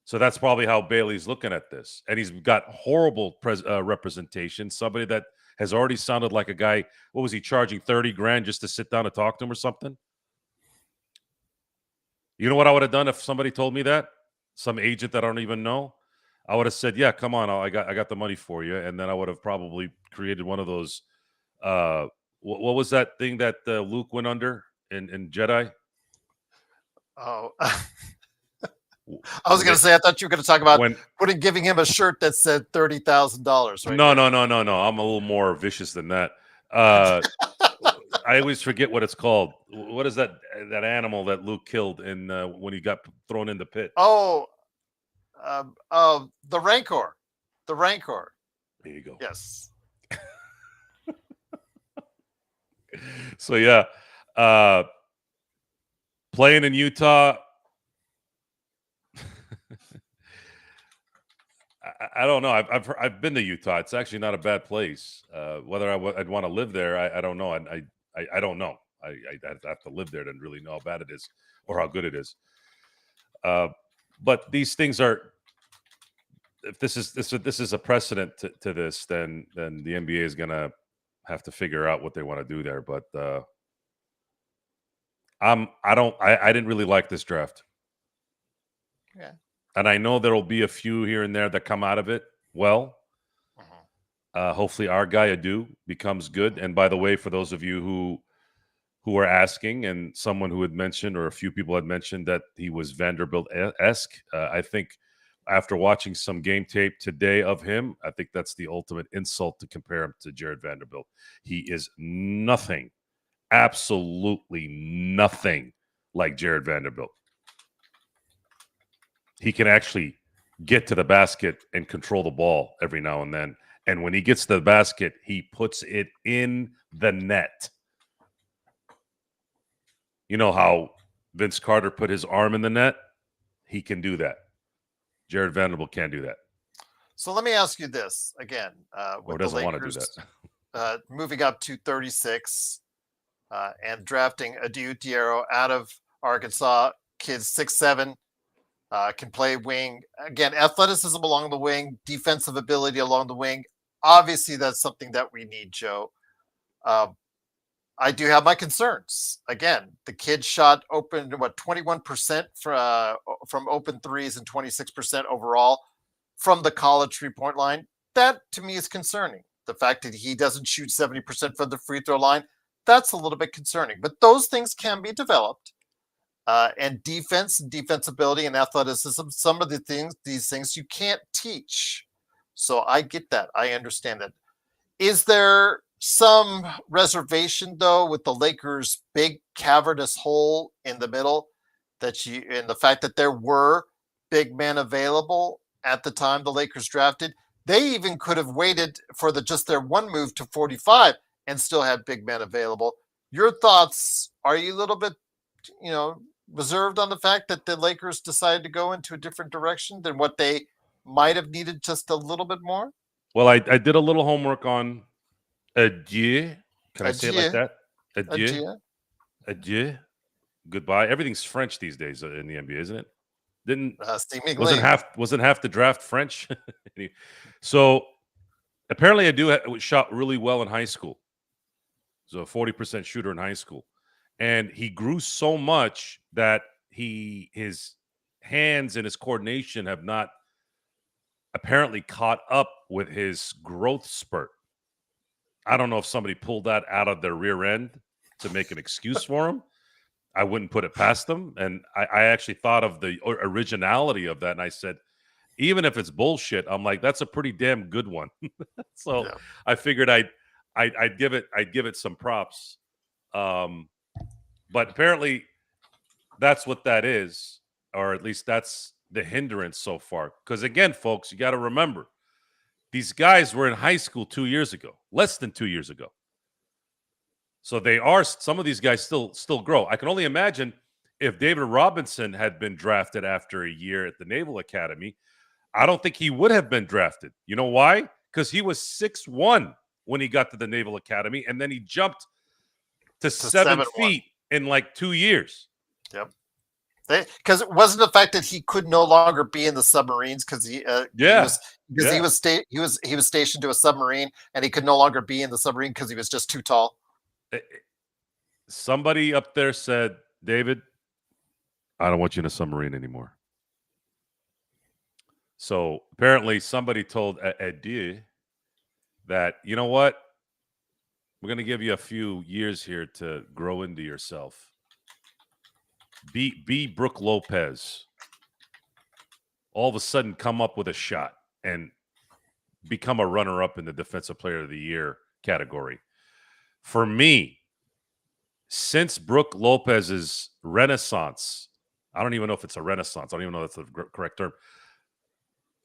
So that's probably how Bailey's looking at this, and he's got horrible representation. Somebody that has already sounded like a guy. What was he charging $30,000 just to sit down and talk to him or something? You know what I would have done if somebody told me that? Some agent that I don't even know. I would have said, "Yeah, come on, I got the money for you," and then I would have probably created one of those. What was that thing that Luke went under in Jedi? Oh, W- I was when going they- to say, I thought you were going to talk about when giving him a shirt that said $30,000. Right? no, there. no. I'm a little more vicious than that. I always forget what it's called. What is that animal that Luke killed in when he got thrown in the pit? Oh, the Rancor. The Rancor. There you go. Yes. So yeah, playing in Utah. I don't know. I've been to Utah. It's actually not a bad place. Whether I'd want to live there, I don't know. I don't know. I'd have to live there to really know how bad it is or how good it is. But these things are. If this is a precedent to this, then the NBA is gonna have to figure out what they want to do there. But I didn't really like this draft. Yeah. And I know there'll be a few here and there that come out of it well. Mhm. Hopefully our guy Adu becomes good. And by the way, for those of you who are asking, and someone who had mentioned, or a few people had mentioned that he was Vanderbilt-esque, I think after watching some game tape today of him, I think that's the ultimate insult to compare him to Jared Vanderbilt. He is nothing, absolutely nothing like Jared Vanderbilt. He can actually get to the basket and control the ball every now and then. And when he gets to the basket, he puts it in the net. You know how Vince Carter put his arm in the net? He can do that. Jared Vanderbilt can't do that. So let me ask you this again. Or With doesn't the want to do Lakers that. moving up to 36 and drafting Adiu Diarra out of Arkansas, kids 6'7", can play wing. Again, athleticism along the wing, defensive ability along the wing. Obviously, that's something that we need, Joe. I do have my concerns. Again, the kid shot open, 21% from open threes and 26% overall from the college 3-point line. That to me is concerning. The fact that he doesn't shoot 70% from the free throw line, that's a little bit concerning. But those things can be developed. And defense and defensibility and athleticism, some of these things you can't teach. So I get that. I understand that. Is there some reservation though with the Lakers' big cavernous hole in the middle and the fact that there were big men available at the time the Lakers drafted? They even could have waited for just their one move to 45 and still had big men available. Your thoughts? Are you a little bit, reserved on the fact that the Lakers decided to go into a different direction than what they might have needed just a little bit more? Well, I did a little homework on adieu. Can I say it like Adieu. that? Adieu. Adieu. Adieu. Goodbye. Everything's French these days in the NBA, isn't it? Seemingly. Wasn't half the draft French? So apparently Adieu shot really well in high school. So a 40% shooter in high school. And he grew so much that his hands and his coordination have not apparently caught up with his growth spurt. I don't know if somebody pulled that out of their rear end to make an excuse for him. I wouldn't put it past them. And I actually thought of the originality of that. And I said, even if it's bullshit, I'm like, that's a pretty damn good one. So yeah. I figured I'd give it some props. But apparently that's what that is, or at least that's the hindrance so far. Because again, folks, you got to remember, these guys were in high school 2 years ago, less than 2 years ago. So some of these guys still grow. I can only imagine if David Robinson had been drafted after a year at the Naval Academy, I don't think he would have been drafted. You know why? Because he was 6'1" when he got to the Naval Academy, and then he jumped to 7 feet in like 2 years. Yep. Because it wasn't the fact that he could no longer be in the submarines because he was stationed to a submarine and he could no longer be in the submarine because he was just too tall. Somebody up there said, David, I don't want you in a submarine anymore. So apparently somebody told Adieu that, you know what? We're going to give you a few years here to grow into yourself. Be Brooke Lopez. All of a sudden come up with a shot and become a runner-up in the Defensive Player of the Year category. For me, since Brooke Lopez's renaissance, I don't even know if it's a renaissance. I don't even know if that's the correct term.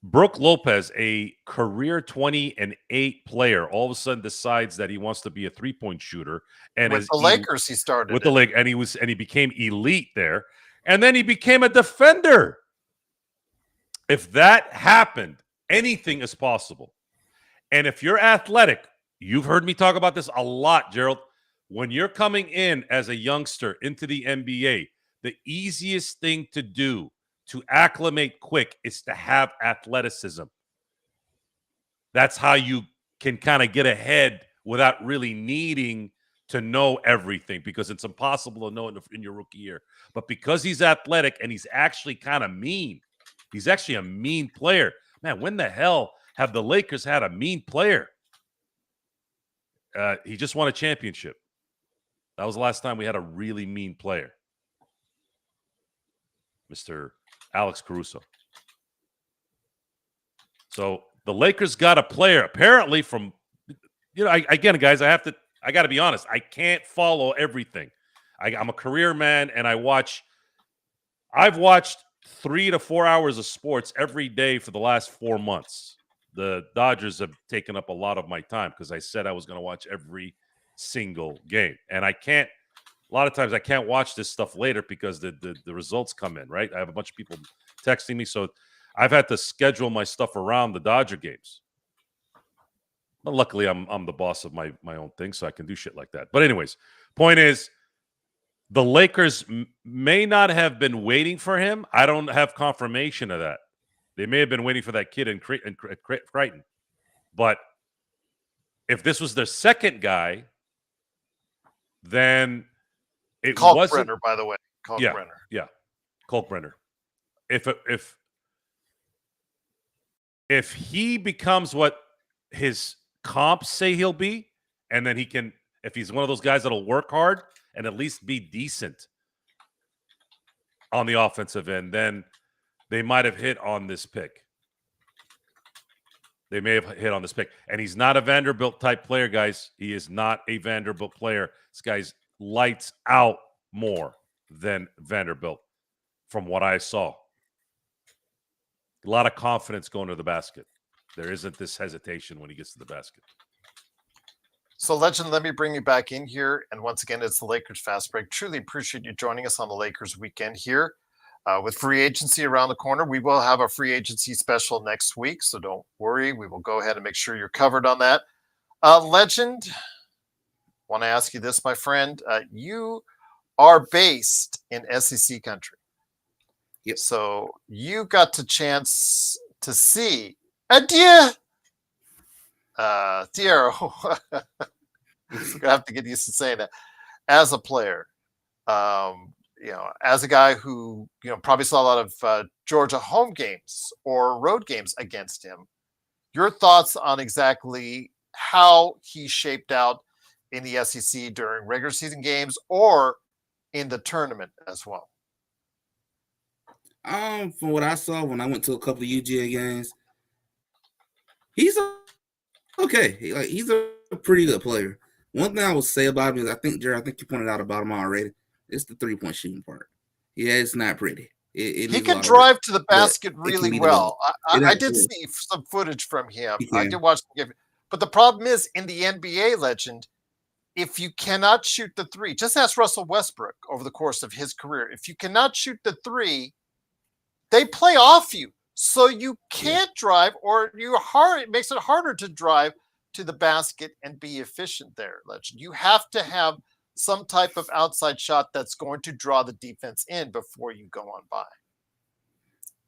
Brooke Lopez, a career 20-8 player, all of a sudden decides that he wants to be a three-point shooter, and with the Lakers, he started with the league, and he became elite there, and then he became a defender. If that happened, anything is possible. And if you're athletic, you've heard me talk about this a lot, Gerald. When you're coming in as a youngster into the NBA, the easiest thing to do to acclimate quick is to have athleticism. That's how you can kind of get ahead without really needing to know everything, because it's impossible to know in your rookie year. But because he's athletic and he's actually kind of mean, he's actually a mean player. Man, when the hell have the Lakers had a mean player? He just won a championship. That was the last time we had a really mean player. Mr. Alex Caruso. So the Lakers got a player apparently from, again, guys, I got to be honest. I can't follow everything. I'm a career man, and I've watched 3 to 4 hours of sports every day for the last 4 months. The Dodgers have taken up a lot of my time because I said I was going to watch every single game. And a lot of times I can't watch this stuff later because the results come in, right? I have a bunch of people texting me. So I've had to schedule my stuff around the Dodger games. But luckily, I'm the boss of my own thing, so I can do shit like that. But anyways, point is, the Lakers may not have been waiting for him. I don't have confirmation of that. They may have been waiting for that kid in Crichton. But if this was their second guy, then it wasn't. Kalkbrenner, by the way. Kalkbrenner. Yeah. Kalkbrenner. If he becomes what his comps say he'll be, and then if he's one of those guys that'll work hard and at least be decent on the offensive end, then they might have hit on this pick. They may have hit on this pick. And he's not a Vanderbilt type player, guys. He is not a Vanderbilt player. This guy's lights out more than Vanderbilt from what I saw. A lot of confidence going to the basket. There isn't this hesitation when he gets to the basket. So, Legend, let me bring you back in here. And once again, it's the Lakers Fast Break. Truly appreciate you joining us on the Lakers weekend here. With free agency around the corner, we will have a free agency special next week. So don't worry. We will go ahead and make sure you're covered on that. Legend, want to ask you this, my friend. You are based in SEC country. Yep. So you got the chance to see Adieu. Thiero. I have to get used to saying that. As a player, as a guy who, probably saw a lot of Georgia home games or road games against him, your thoughts on exactly how he shaped out in the SEC during regular season games or in the tournament as well? From what I saw when I went to a couple of UGA games, he's okay. He's a pretty good player. One thing I would say about him is, Jared, I think you pointed out about him already. It's the 3-point shooting part. Yeah, it's not pretty. He can drive to the basket really well. I did see some footage from him. I did watch the game. But the problem is, in the NBA, Legend, if you cannot shoot the three, just ask Russell Westbrook over the course of his career. If you cannot shoot the three, they play off you. So you can't drive, or it makes it harder to drive to the basket and be efficient there, Legend. You have to have some type of outside shot that's going to draw the defense in before you go on by.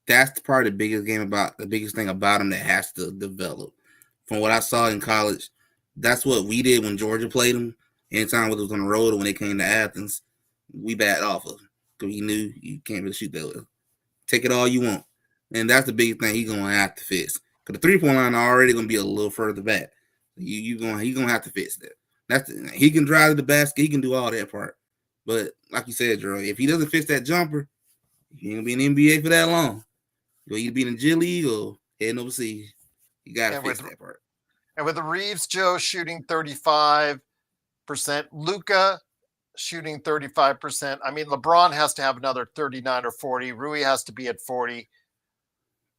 That's probably the biggest thing about him that has to develop. From what I saw in college, that's what we did when Georgia played him. Anytime whether it was on the road or when they came to Athens, we backed off of him because he knew you can't really shoot that well. Take it all you want. And that's the big thing he's going to have to fix. Because the 3-point line are already going to be a little further back. He's going to have to fix that. He can drive to the basket. He can do all that part. But like you said, Drew, if he doesn't fix that jumper, he ain't going to be in the NBA for that long. You'll either be in the G League or heading overseas. You got to fix that part. And with the Reeves, Joe shooting 35%, Luka shooting 35%. I mean, LeBron has to have another 39 or 40. Rui has to be at 40.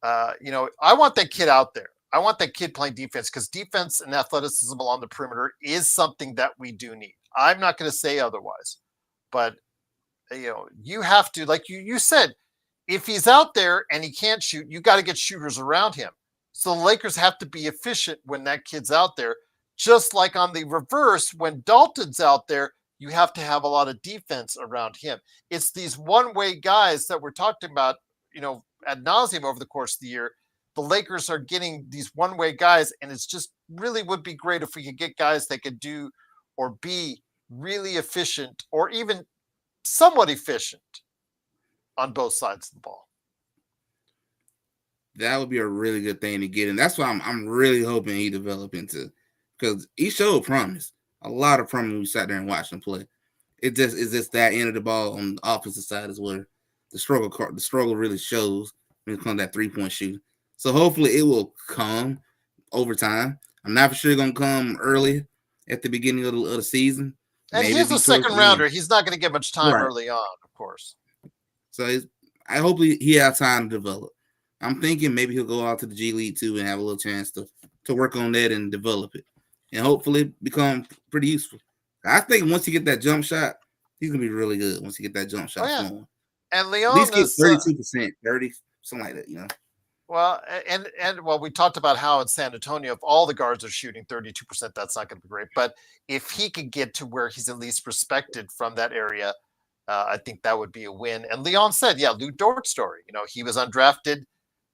I want that kid out there. I want that kid playing defense because defense and athleticism along the perimeter is something that we do need. I'm not going to say otherwise, but you have to, like you said, if he's out there and he can't shoot, you got to get shooters around him. So the Lakers have to be efficient when that kid's out there. Just like on the reverse, when Dalton's out there, you have to have a lot of defense around him. It's these one-way guys that we're talking about, ad nauseum over the course of the year. The Lakers are getting these one-way guys, and it's just really would be great if we could get guys that could do or be really efficient or even somewhat efficient on both sides of the ball. That would be a really good thing to get, and that's why I'm really hoping he develop into, because he showed promise, a lot of promise when we sat there and watched him play. It's just that end of the ball on the opposite side is where the struggle really shows when it comes to that 3-point shooting. So hopefully it will come over time. I'm not for sure going to come early at the beginning of the season. And he's a second rounder. He's not going to get much time early on, of course. So I hope he has time to develop. I'm thinking maybe he'll go out to the G League too and have a little chance to work on that and develop it. And hopefully become pretty useful. I think once he get that jump shot, he's going to be really good once he get that jump shot going. And Leon at least get 32%, 30, something like that, Well, and we talked about how in San Antonio, if all the guards are shooting 32%, that's not going to be great. But if he could get to where he's at least respected from that area, I think that would be a win. And Leon said, Lou Dort story. He was undrafted,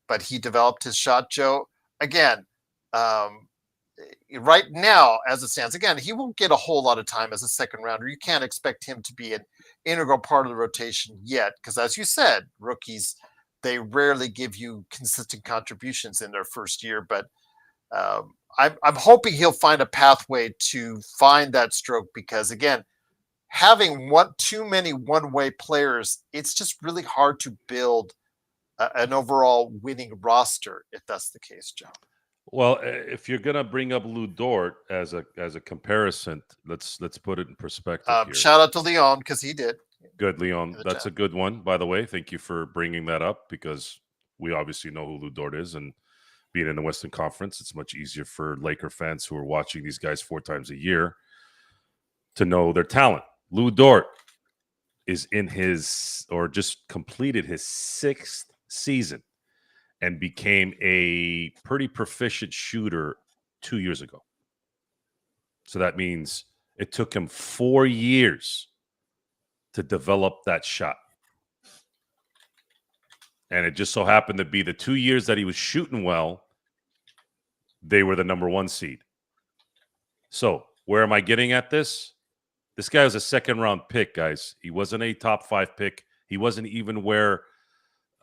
but he developed his shot, Joe. Again, right now, as it stands, again, he won't get a whole lot of time as a second rounder. You can't expect him to be an integral part of the rotation yet, because as you said, rookies, they rarely give you consistent contributions in their first year. But I'm hoping he'll find a pathway to find that stroke, because again, having too many one-way players, it's just really hard to build an overall winning roster if that's the case, John. Well, if you're gonna bring up Lou Dort as a comparison, let's put it in perspective here. Shout out to Leon because he did. Good, Leon. That's a good one, by the way. Thank you for bringing that up, because we obviously know who Lou Dort is, and being in the Western Conference, it's much easier for Laker fans who are watching these guys 4 times a year to know their talent. Lou Dort is just completed his 6th season and became a pretty proficient shooter 2 years ago. So that means it took him 4 years to develop that shot. And it just so happened to be the 2 years that he was shooting well, they were the number 1 seed. So where am I getting at this? This guy was a 2nd-round pick, guys. He wasn't a top 5 pick. He wasn't even where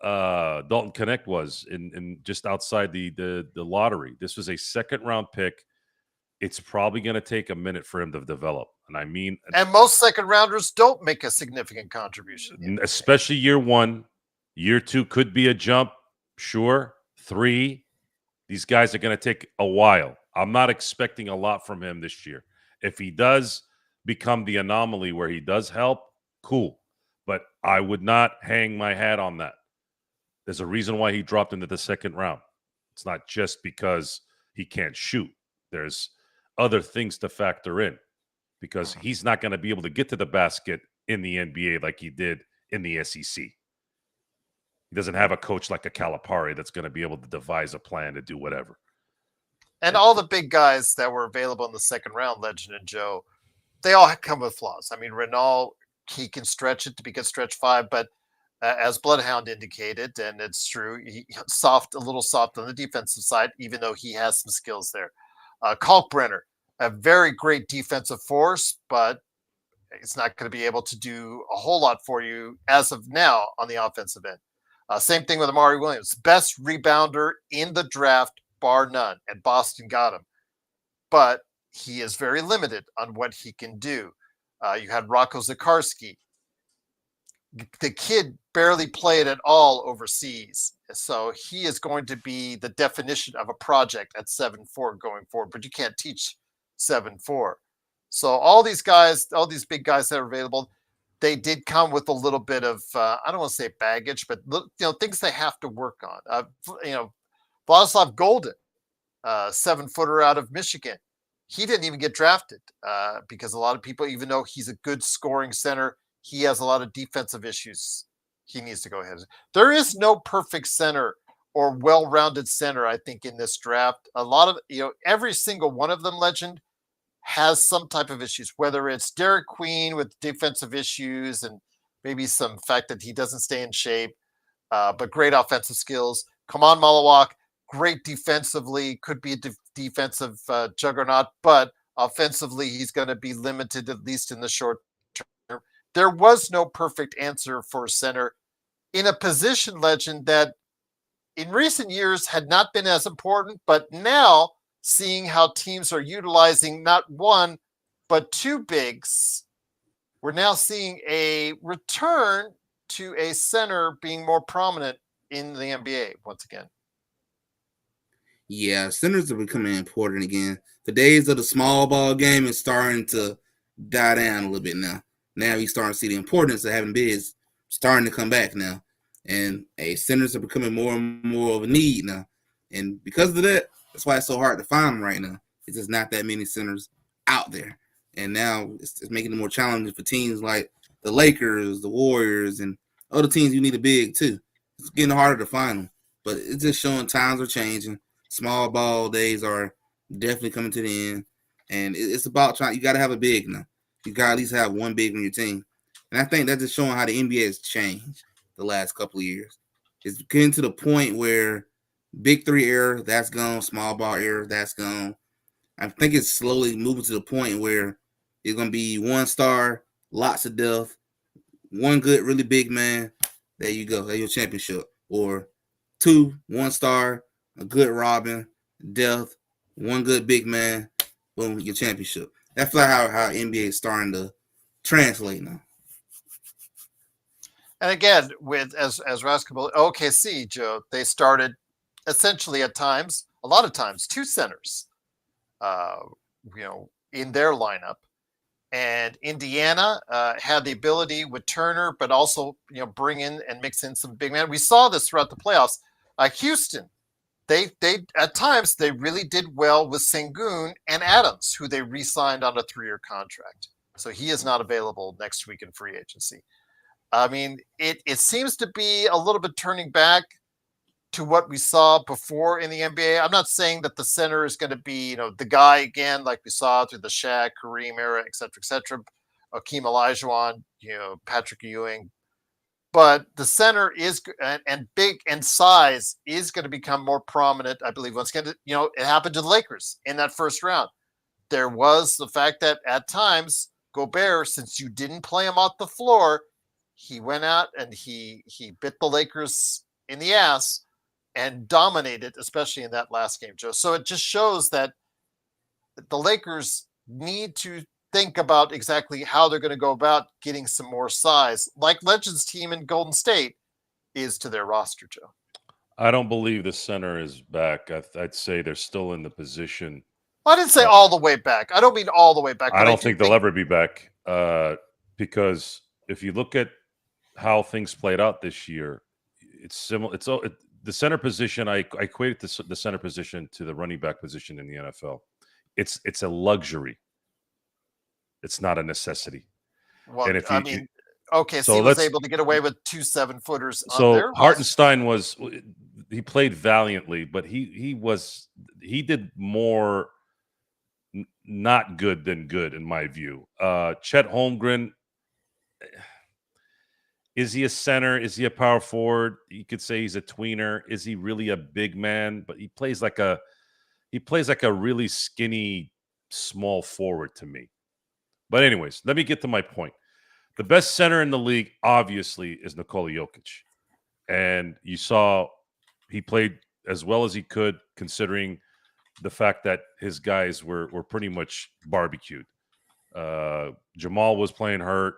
Dalton Connect was in just outside the lottery. This was a 2nd-round pick. It's probably going to take a minute for him to develop. And most 2nd-rounders don't make a significant contribution. Especially year 1. Year 2 could be a jump. Sure. 3. These guys are going to take a while. I'm not expecting a lot from him this year. If he does become the anomaly where he does help, cool. But I would not hang my hat on that. There's a reason why he dropped into the 2nd round. It's not just because he can't shoot. There's other things to factor in, because he's not going to be able to get to the basket in the NBA like he did in the SEC. He doesn't have a coach like a Calipari that's going to be able to devise a plan to do whatever. And all the big guys that were available in the 2nd round, Legend and Joe, they all come with flaws. I mean, Renal, he can stretch it to be good stretch 5, but as Bloodhound indicated, and it's true, a little soft on the defensive side, even though he has some skills there. Kalkbrenner, a very great defensive force, but It's not going to be able to do a whole lot for you as of now on the offensive end. Same thing with Amari Williams, best rebounder in the draft, bar none, and Boston got him. But he is very limited on what he can do. You had Rocco Zakarski. The kid barely played at all overseas. So he is going to be the definition of a project at 7'4" going forward, but you can't teach 7'4". So all these guys, all these big guys that are available, they did come with a little bit of, I don't want to say baggage, but things they have to work on. Vladislav Golden, 7-footer out of Michigan. He didn't even get drafted because a lot of people, even though he's a good scoring center, he has a lot of defensive issues. He needs to go ahead. There is no perfect center or well-rounded center, I think, in this draft. A lot of, every single one of them, Legend, has some type of issues, whether it's Derek Queen with defensive issues and maybe some fact that he doesn't stay in shape, but great offensive skills. Kaman Malawak, great defensively, could be a defensive juggernaut, but offensively, he's going to be limited, at least in the short term. There was no perfect answer for center in a position, Legend, that in recent years had not been as important, but now seeing how teams are utilizing not one, but two bigs, we're now seeing a return to a center being more prominent in the NBA once again. Yeah, centers are becoming important again. The days of the small ball game is starting to die down a little bit now. Now you starting to see the importance of having bigs starting to come back now. And centers are becoming more and more of a need now. And because of that, that's why it's so hard to find them right now. It's just not that many centers out there. And now it's making it more challenging for teams like the Lakers, the Warriors, and other teams you need a big too. It's getting harder to find them. But it's just showing times are changing. Small ball days are definitely coming to the end. And it's about trying. You got to have a big now. You got to at least have one big on your team. And I think that's just showing how the NBA has changed the last couple of years. It's getting to the point where big three era, that's gone. Small ball era, that's gone. I think it's slowly moving to the point where it's going to be one star, lots of depth, one good, really big man. There you go. That's your championship. Or two, one star, a good Robin, depth, one good big man, boom, your championship. That's like how NBA is starting to translate now. And again, with as Raskable OKC, Joe, they started essentially a lot of times, two centers, in their lineup. And Indiana had the ability with Turner, but also, bring in and mix in some big men. We saw this throughout the playoffs. Houston, they at times they really did well with Sengun and Adams, who they re-signed on a 3-year contract. So he is not available next week in free agency. I mean, it seems to be a little bit turning back to what we saw before in the NBA. I'm not saying that the center is going to be, the guy again, like we saw through the Shaq, Kareem era, et cetera, Akeem Olajuwon, Patrick Ewing. But the center is, and big and size is going to become more prominent, I believe. Once again, it happened to the Lakers in that first round. There was the fact that at times, Gobert, since you didn't play him off the floor, he went out and he bit the Lakers in the ass and dominated, especially in that last game, Joe. So it just shows that the Lakers need to think about exactly how they're going to go about getting some more size, like Legends team in Golden State is to their roster, Joe. I don't believe the center is back. I'd say they're still in the position. Well, I didn't say all the way back. I don't mean all the way back. I don't think they'll ever be back because if you look at how things played out this year, it's similar. The center position, I equated the center position to the running back position in the NFL. It's a luxury. It's not a necessity. Well, and if you, OKC was able to get away with 2 7-footers. So Hartenstein he played valiantly, but he did more not good than good in my view. Chet Holmgren, is he a center? Is he a power forward? You could say he's a tweener. Is he really a big man? But he plays like a really skinny small forward to me. But anyways, let me get to my point. The best center in the league, obviously, is Nikola Jokic. And you saw he played as well as he could, considering the fact that his guys were pretty much barbecued. Jamal was playing hurt.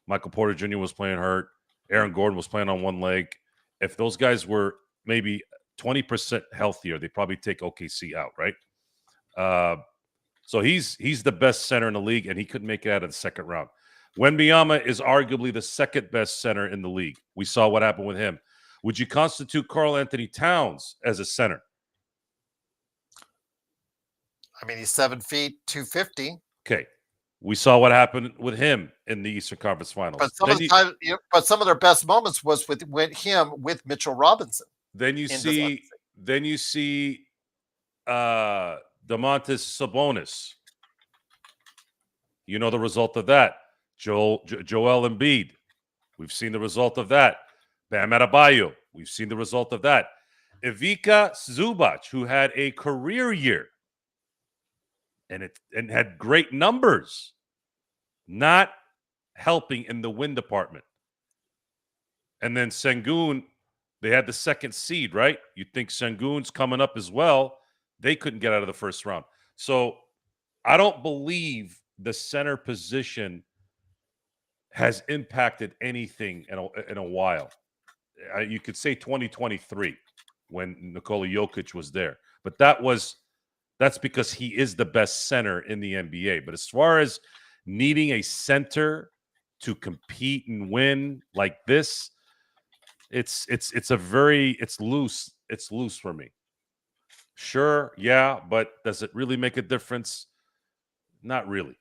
Michael Porter Jr. was playing hurt. Aaron Gordon was playing on one leg. If those guys were maybe 20% healthier, they probably take OKC out, right? So he's the best center in the league, and he couldn't make it out of the second round. Wembanyama is arguably the second best center in the league. We saw what happened with him. Would you constitute Karl Anthony Towns as a center? I mean, he's 7 feet, 250. Okay. We saw what happened with him in the Eastern Conference Finals. But some of their best moments was with him with Mitchell Robinson. Then you see Domantas Sabonis. You know the result of that. Joel Embiid. We've seen the result of that. Bam Adebayo. We've seen the result of that. Ivica Zubac, who had a career year and had great numbers, not helping in the win department. And then Sengun, they had the second seed, right? You think Sengun's coming up as well. They couldn't get out of the first round. So I don't believe the center position has impacted anything in a while. You could say 2023 when Nikola Jokic was there. But that's because he is the best center in the NBA. But as far as needing a center to compete and win like this, it's loose. It's loose for me. Sure, yeah, but does it really make a difference? Not really.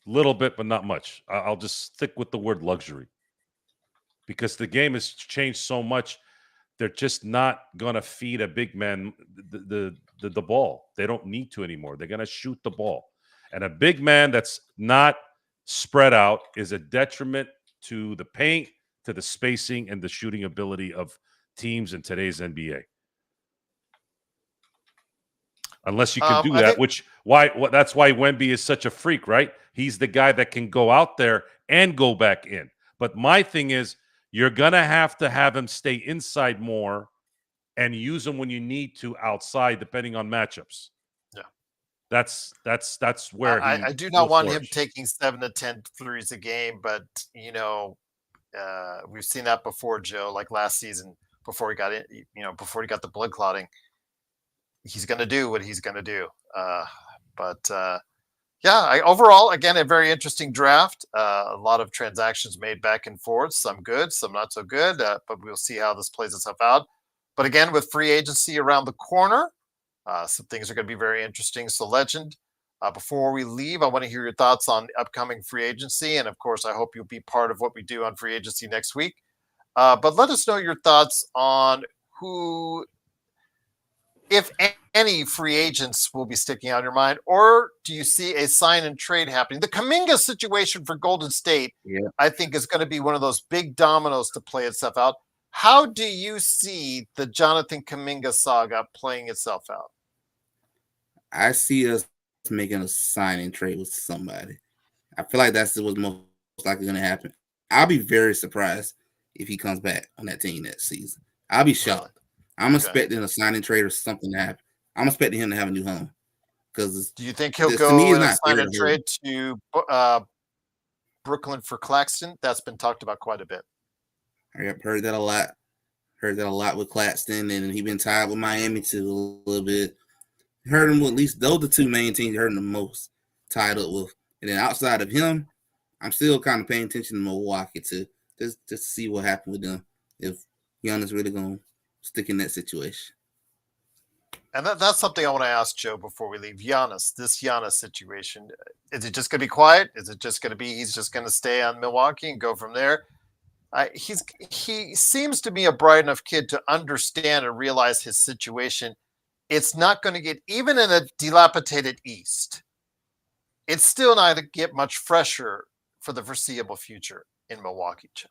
Little bit, but not much. I'll just stick with the word luxury because the game has changed so much. They're just not gonna feed a big man the ball. They don't need to anymore. They're gonna shoot the ball, and a big man that's not spread out is a detriment to the paint, to the spacing, and the shooting ability of teams in today's NBA. Unless you can do that, that's why Wemby is such a freak, right? He's the guy that can go out there and go back in. But my thing is, you're gonna have to have him stay inside more and use him when you need to outside, depending on matchups. Yeah, that's where I do not want him taking 7 to 10 threes a game, but we've seen that before, Joe. Like last season, before he got in, before he got the blood clotting. He's going to do what he's going to do. Overall, again, a very interesting draft. A lot of transactions made back and forth, some good, some not so good, but we'll see how this plays itself out. But again, with free agency around the corner, some things are going to be very interesting. So, Legend, before we leave, I want to hear your thoughts on upcoming free agency. And, of course, I hope you'll be part of what we do on free agency next week. But let us know your thoughts on who, if any free agents will be sticking out in your mind, or do you see a sign and trade happening? The Kuminga situation for Golden State, I think, is going to be one of those big dominoes to play itself out. How do you see the Jonathan Kuminga saga playing itself out? I see us making a sign and trade with somebody. I feel like that's what's most likely going to happen. I'll be very surprised if he comes back on that team next season. I'll be shocked. I'm expecting a signing trade or something to happen. I'm expecting him to have a new home. Because do you think he'll go and sign a trade to Brooklyn for Claxton? That's been talked about quite a bit. I've heard that a lot. Heard that a lot with Claxton, and he's been tied with Miami too a little bit. Heard him with at least those the two main teams heard him the most tied up with. And then outside of him, I'm still kind of paying attention to Milwaukee too, just to see what happened with them. If Giannis really gonna stick in that situation. And that's something I want to ask Joe before we leave. This Giannis situation, is it just going to be quiet? Is it just going to be he's just going to stay on Milwaukee and go from there? He seems to be a bright enough kid to understand and realize his situation. It's not going to get, even in a dilapidated East, it's still not going to get much fresher for the foreseeable future in Milwaukee, Joe.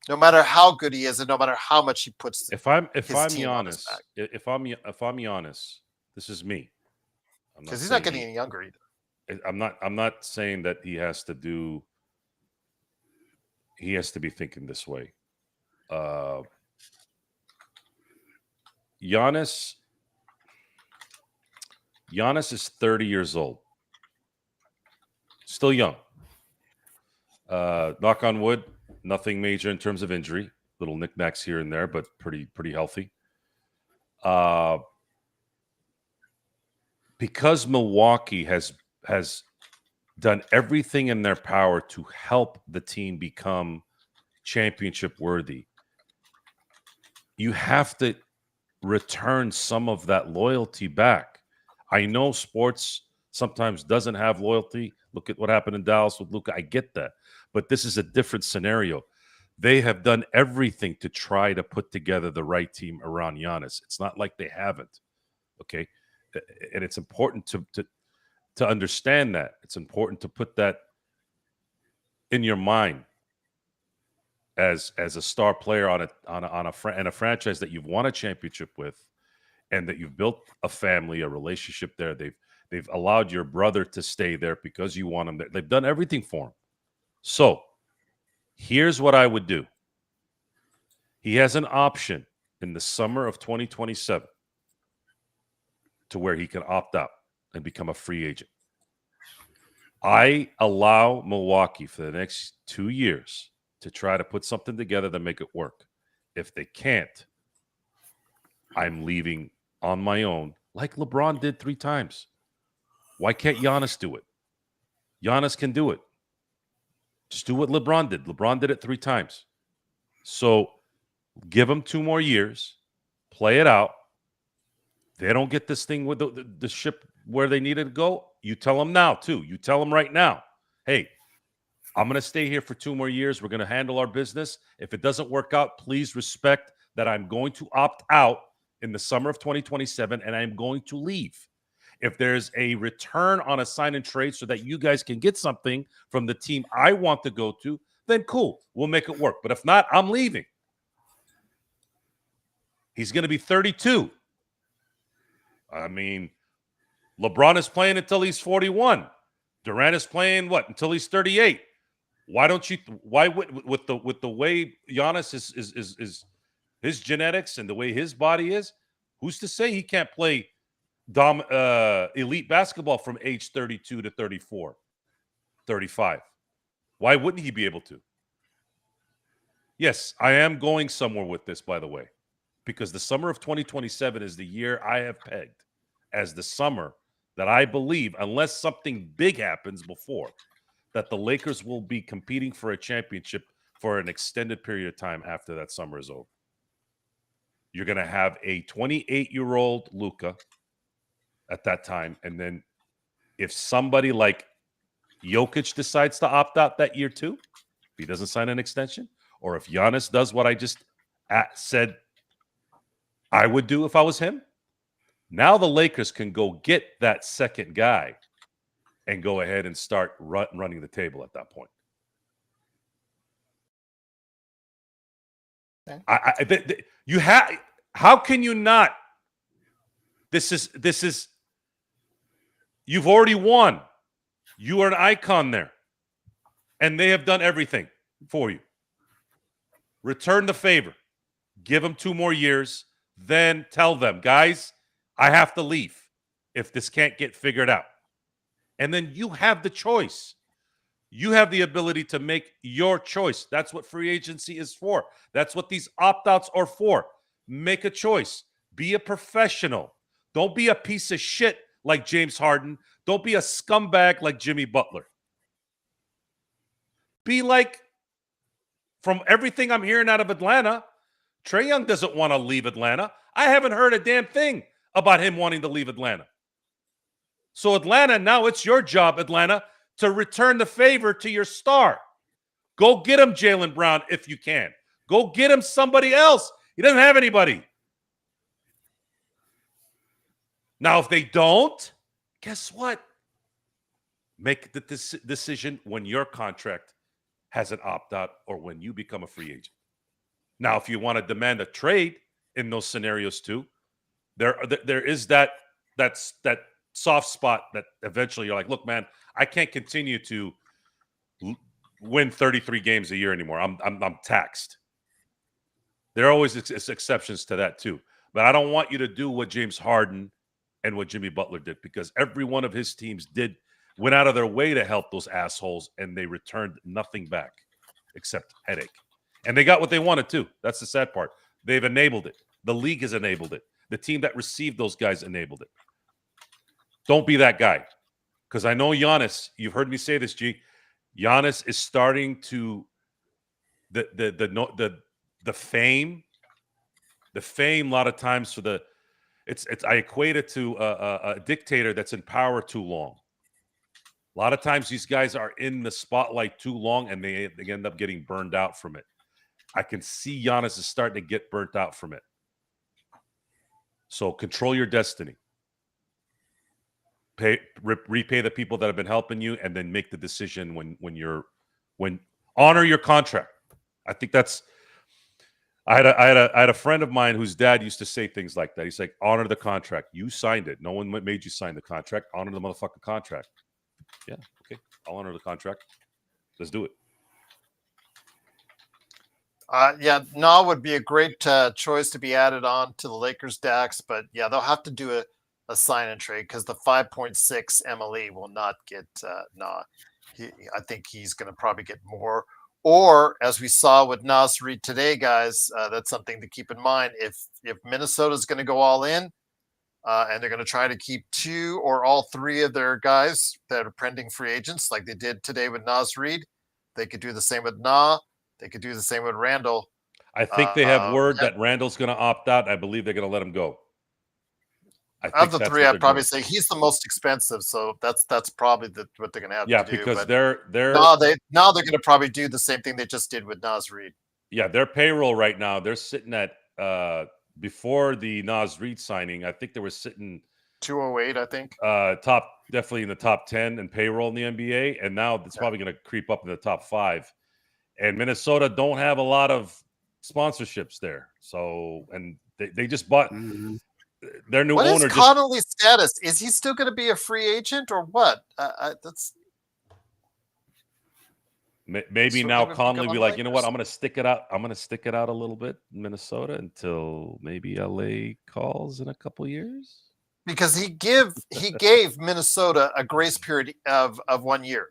No matter how good he is, and no matter how much he puts. If I'm Giannis, if I'm Giannis, this is me. Because he's not getting any younger either. I'm not saying that he has to be thinking this way. Giannis is 30 years old. Still young. Knock on wood, nothing major in terms of injury. Little knickknacks here and there, but pretty healthy. Because Milwaukee has done everything in their power to help the team become championship worthy, you have to return some of that loyalty back. I know sports sometimes doesn't have loyalty. Look at what happened in Dallas with Luka. I get that. But this is a different scenario. They have done everything to try to put together the right team around Giannis. It's not like they haven't. Okay. And it's important to understand that. It's important to put that in your mind as a star player on a franchise that you've won a championship with, and that you've built a family, a relationship there. They've allowed your brother to stay there because you want him there. They've done everything for him. So here's what I would do. He has an option in the summer of 2027 to where he can opt out and become a free agent. I allow Milwaukee for the next 2 years to try to put something together to make it work. If they can't, I'm leaving on my own, like LeBron did 3 times. Why can't Giannis do it? Giannis can do it. Just do what LeBron did. LeBron did it 3 times. So give him 2 more years, play it out. They don't get this thing with the ship where they need it to go. You tell them now, too. You tell them right now, hey, I'm going to stay here for 2 more years. We're going to handle our business. If it doesn't work out, please respect that I'm going to opt out in the summer of 2027, and I'm going to leave. If there's a return on a sign and trade so that you guys can get something from the team I want to go to, then cool. We'll make it work. But if not, I'm leaving. He's going to be 32. I mean, LeBron is playing until he's 41. Durant is playing until he's 38. Why don't you? Why would with the way Giannis is his genetics and the way his body is? Who's to say he can't play elite basketball from age 32 to 34, 35? Why wouldn't he be able to? Yes, I am going somewhere with this, by the way, because the summer of 2027 is the year I have pegged as the summer that I believe, unless something big happens before, that the Lakers will be competing for a championship for an extended period of time after that summer is over. You're going to have a 28-year-old Luka at that time. And then if somebody like Jokic decides to opt out that year too, if he doesn't sign an extension, or if Giannis does what I just said I would do if I was him, now the Lakers can go get that second guy and go ahead and start running the table at that point. Okay. You have. How can you not? This is. You've already won. You are an icon there, and they have done everything for you. Return the favor. Give them 2 more years. Then tell them, guys, I have to leave if this can't get figured out. And then you have the choice. You have the ability to make your choice. That's what free agency is for. That's what these opt-outs are for. Make a choice. Be a professional. Don't be a piece of shit like James Harden. Don't be a scumbag like Jimmy Butler. Be like, from everything I'm hearing out of Atlanta, Trae Young doesn't want to leave Atlanta. I haven't heard a damn thing about him wanting to leave Atlanta. So Atlanta, now it's your job, Atlanta, to return the favor to your star. Go get him Jaylen Brown if you can. Go get him somebody else. He doesn't have anybody. Now, if they don't, guess what? Make the decision when your contract has an opt-out or when you become a free agent. Now, if you want to demand a trade in those scenarios too, there is that soft spot that eventually you're like, look, man, I can't continue to win 33 games a year anymore. I'm taxed. There are always exceptions to that too. But I don't want you to do what James Harden and what Jimmy Butler did, because every one of his teams went out of their way to help those assholes, and they returned nothing back except headache. And they got what they wanted too. That's the sad part. They've enabled it. The league has enabled it. The team that received those guys enabled it. Don't be that guy. Because I know Giannis, you've heard me say this, G. Giannis is starting to the fame a lot of times for the it's I equate it to a dictator that's in power too long. A lot of times these guys are in the spotlight too long, and they end up getting burned out from it. I can see Giannis is starting to get burnt out from it. So control your destiny. Repay the people that have been helping you, and then make the decision when honor your contract. I think that's. I had a friend of mine whose dad used to say things like that. He's like, honor the contract. You signed it. No one made you sign the contract. Honor the motherfucking contract. Yeah, okay. I'll honor the contract. Let's do it. Yeah, Na would be a great choice to be added on to the Lakers Dax, but yeah, they'll have to do a sign and trade, because the 5.6 MLE will not get Na. I think he's going to probably get more. Or, as we saw with Naz Reid today, guys, that's something to keep in mind. If Minnesota is going to go all in, and they're going to try to keep 2 or all 3 of their guys that are pending free agents, like they did today with Naz Reid, they could do the same with Na. They could do the same with Randall. I think they have word that Randall's going to opt out. I believe they're going to let him go. Of the 3, I'd probably say he's the most expensive, so that's probably what they're going to have to do. Yeah, because they're now they're going to probably do the same thing they just did with Naz Reid. Yeah, their payroll right now, they're sitting at before the Naz Reid signing, I think they were sitting 208, I think. Definitely in the top 10 in payroll in the NBA, and now it's probably going to creep up in the top 5. And Minnesota don't have a lot of sponsorships there, so and they just bought their new owner. What is Connolly's status? Is he still going to be a free agent or what? That's maybe now Conley be like, you know what? I'm going to stick it out. I'm going to stick it out a little bit in Minnesota until maybe LA calls in a couple years. Because he gave Minnesota a grace period of 1 year.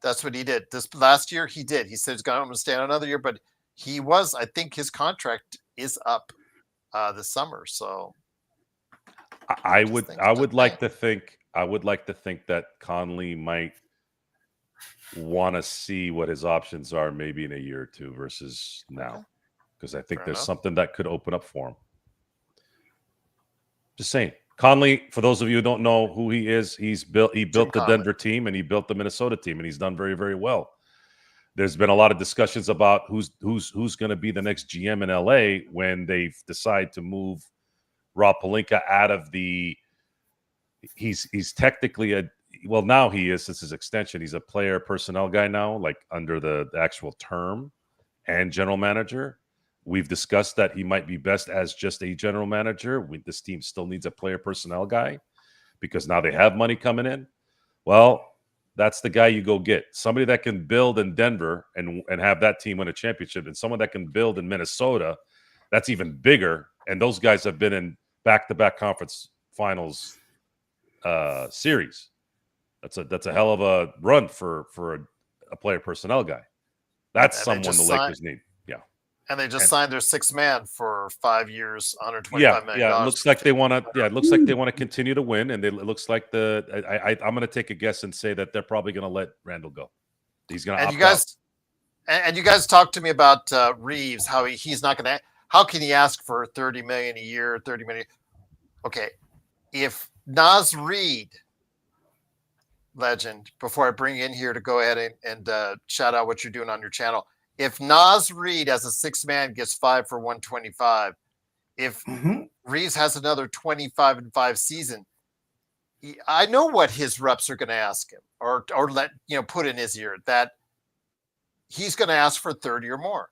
That's what he did. This last year he did. He said he's going to stay on another year, but I think his contract is up this summer. So I would like to think that Conley might want to see what his options are maybe in a year or 2 versus now, because I think there's something that could open up for him. Just saying. Conley, for those of you who don't know who he is, he built the Denver team and he built the Minnesota team, and he's done very, very well. There's been a lot of discussions about who's going to be the next GM in LA when they decide to move Rob Pelinka out of the. He's technically now he is, since his extension. He's a player personnel guy now, like under the actual term, and general manager. We've discussed that he might be best as just a general manager. This team still needs a player personnel guy because now they have money coming in. Well, that's the guy you go get. Somebody that can build in Denver and have that team win a championship, and someone that can build in Minnesota, that's even bigger. And those guys have been in back-to-back conference finals series. That's a hell of a run for a player personnel guy. That's someone the Lakers need. And they just signed their 6th man for 5 years, $125 million. Yeah, it looks like they want to. Yeah, it looks like they want to continue to win, and it looks like I'm going to take a guess and say that they're probably going to let Randall go. He's going to. And you guys talked to me about Reeves, how he's not going to. How can he ask for $30 million a year? $30 million. Okay, if Naz Reid, legend, before I bring you in here to go ahead and shout out what you're doing on your channel. If Naz Reid as a 6th man gets 5 for 125, if Reeves has another 25-5 season, I know what his reps are going to ask him or let put in his ear, that he's going to ask for 30 or more,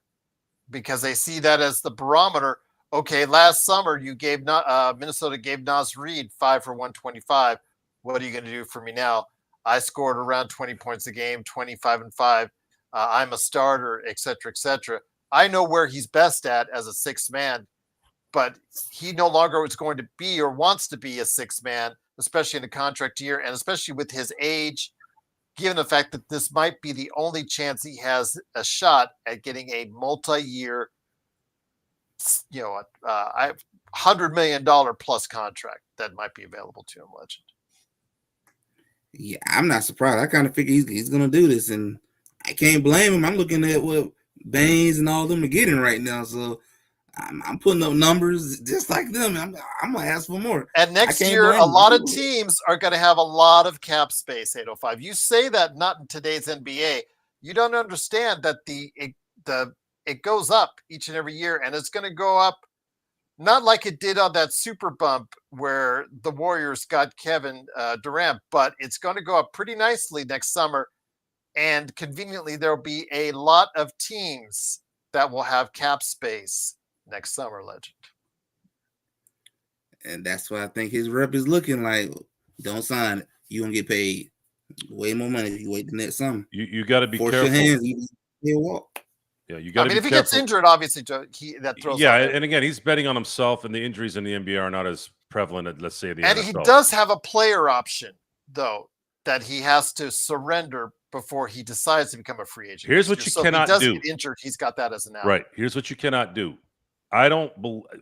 because they see that as the barometer. Okay, last summer you gave Minnesota gave Naz Reid 5 for 125. What are you going to do for me now? I scored around 20 points a game, 25-5. I'm a starter, et cetera, et cetera. I know where he's best at as a sixth man, but he no longer is going to be or wants to be a sixth man, especially in a contract year, and especially with his age, given the fact that this might be the only chance he has a shot at getting a multi-year, $100 million plus contract that might be available to him, Legend. Yeah, I'm not surprised. I kind of figure he's going to do this, and I can't blame him. I'm looking at what Baines and all them are getting right now, so I'm putting up numbers just like them. I'm going to ask for more. And next year, a lot of teams are going to have a lot of cap space, 805. You say that not in today's NBA. You don't understand that it goes up each and every year, and it's going to go up not like it did on that super bump where the Warriors got Kevin Durant, but it's going to go up pretty nicely next summer. And conveniently, there'll be a lot of teams that will have cap space next summer, Legend. And that's why I think his rep is looking like, don't sign it. You're going to get paid way more money if you wait the next summer. You got to be Force careful. your hands, he'll walk. Yeah, you got to be careful. If he gets injured, obviously, that throws. Yeah, and again, he's betting on himself, and the injuries in the NBA are not as prevalent as, let's say, the and NFL. He does have a player option, though, that he has to surrender before he decides to become a free agent. Here's what you cannot if he does do. Get injured, he's got that as an out. Right. Here's what you cannot do.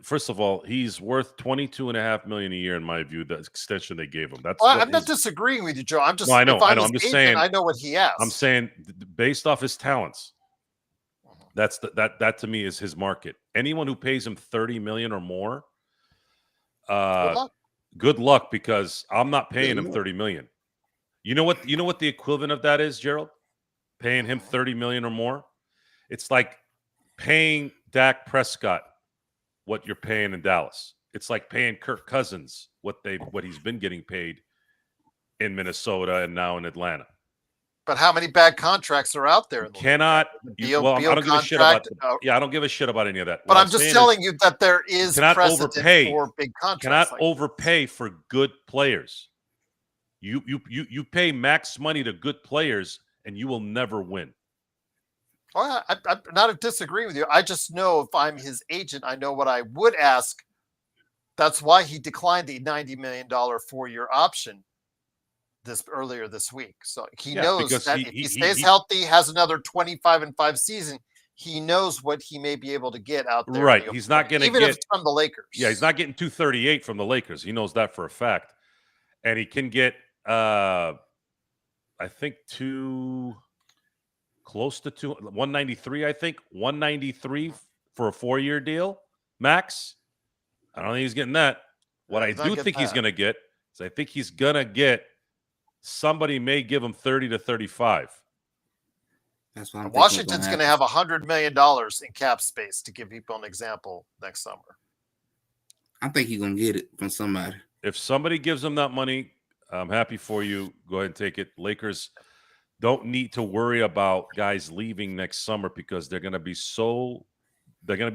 First of all, he's worth $22.5 million a year in my view. The extension they gave him. I'm not disagreeing with you, Joe. I'm just. No, I know. I'm just saying. I know what he has. I'm saying based off his talents. That to me is his market. Anyone who pays him $30 million or more, good luck, because I'm not paying him $30 million. You know what the equivalent of that is, Gerald? Paying him $30 million or more. It's like paying Dak Prescott what you're paying in Dallas. It's like paying Kirk Cousins what he's been getting paid in Minnesota and now in Atlanta. But how many bad contracts are out there? I don't give a shit about. I don't give a shit about any of that. But I'm just telling you that there is precedent for big contracts. Cannot overpay for good players. You pay max money to good players, and you will never win. Well, I'm not disagreeing with you. I just know if I'm his agent, I know what I would ask. That's why he declined the $90 million 4-year option earlier this week. So he knows that if he stays healthy, has another 25-5 season, he knows what he may be able to get out there. Right. He's not going to get, even if it's from the Lakers. Yeah, he's not getting 238 from the Lakers. He knows that for a fact. And he can get, I think, close to 193, I think. 193 for a 4-year deal, max. I don't think he's getting that. What I do think he's going to get is I think he's going to get somebody may give him 30 to 35. That's what Washington's going to have $100 million in cap space, to give people an example, next summer. I think he's going to get it from somebody. If somebody gives him that money, I'm happy for you. Go ahead and take it. Lakers don't need to worry about guys leaving next summer because they're going to be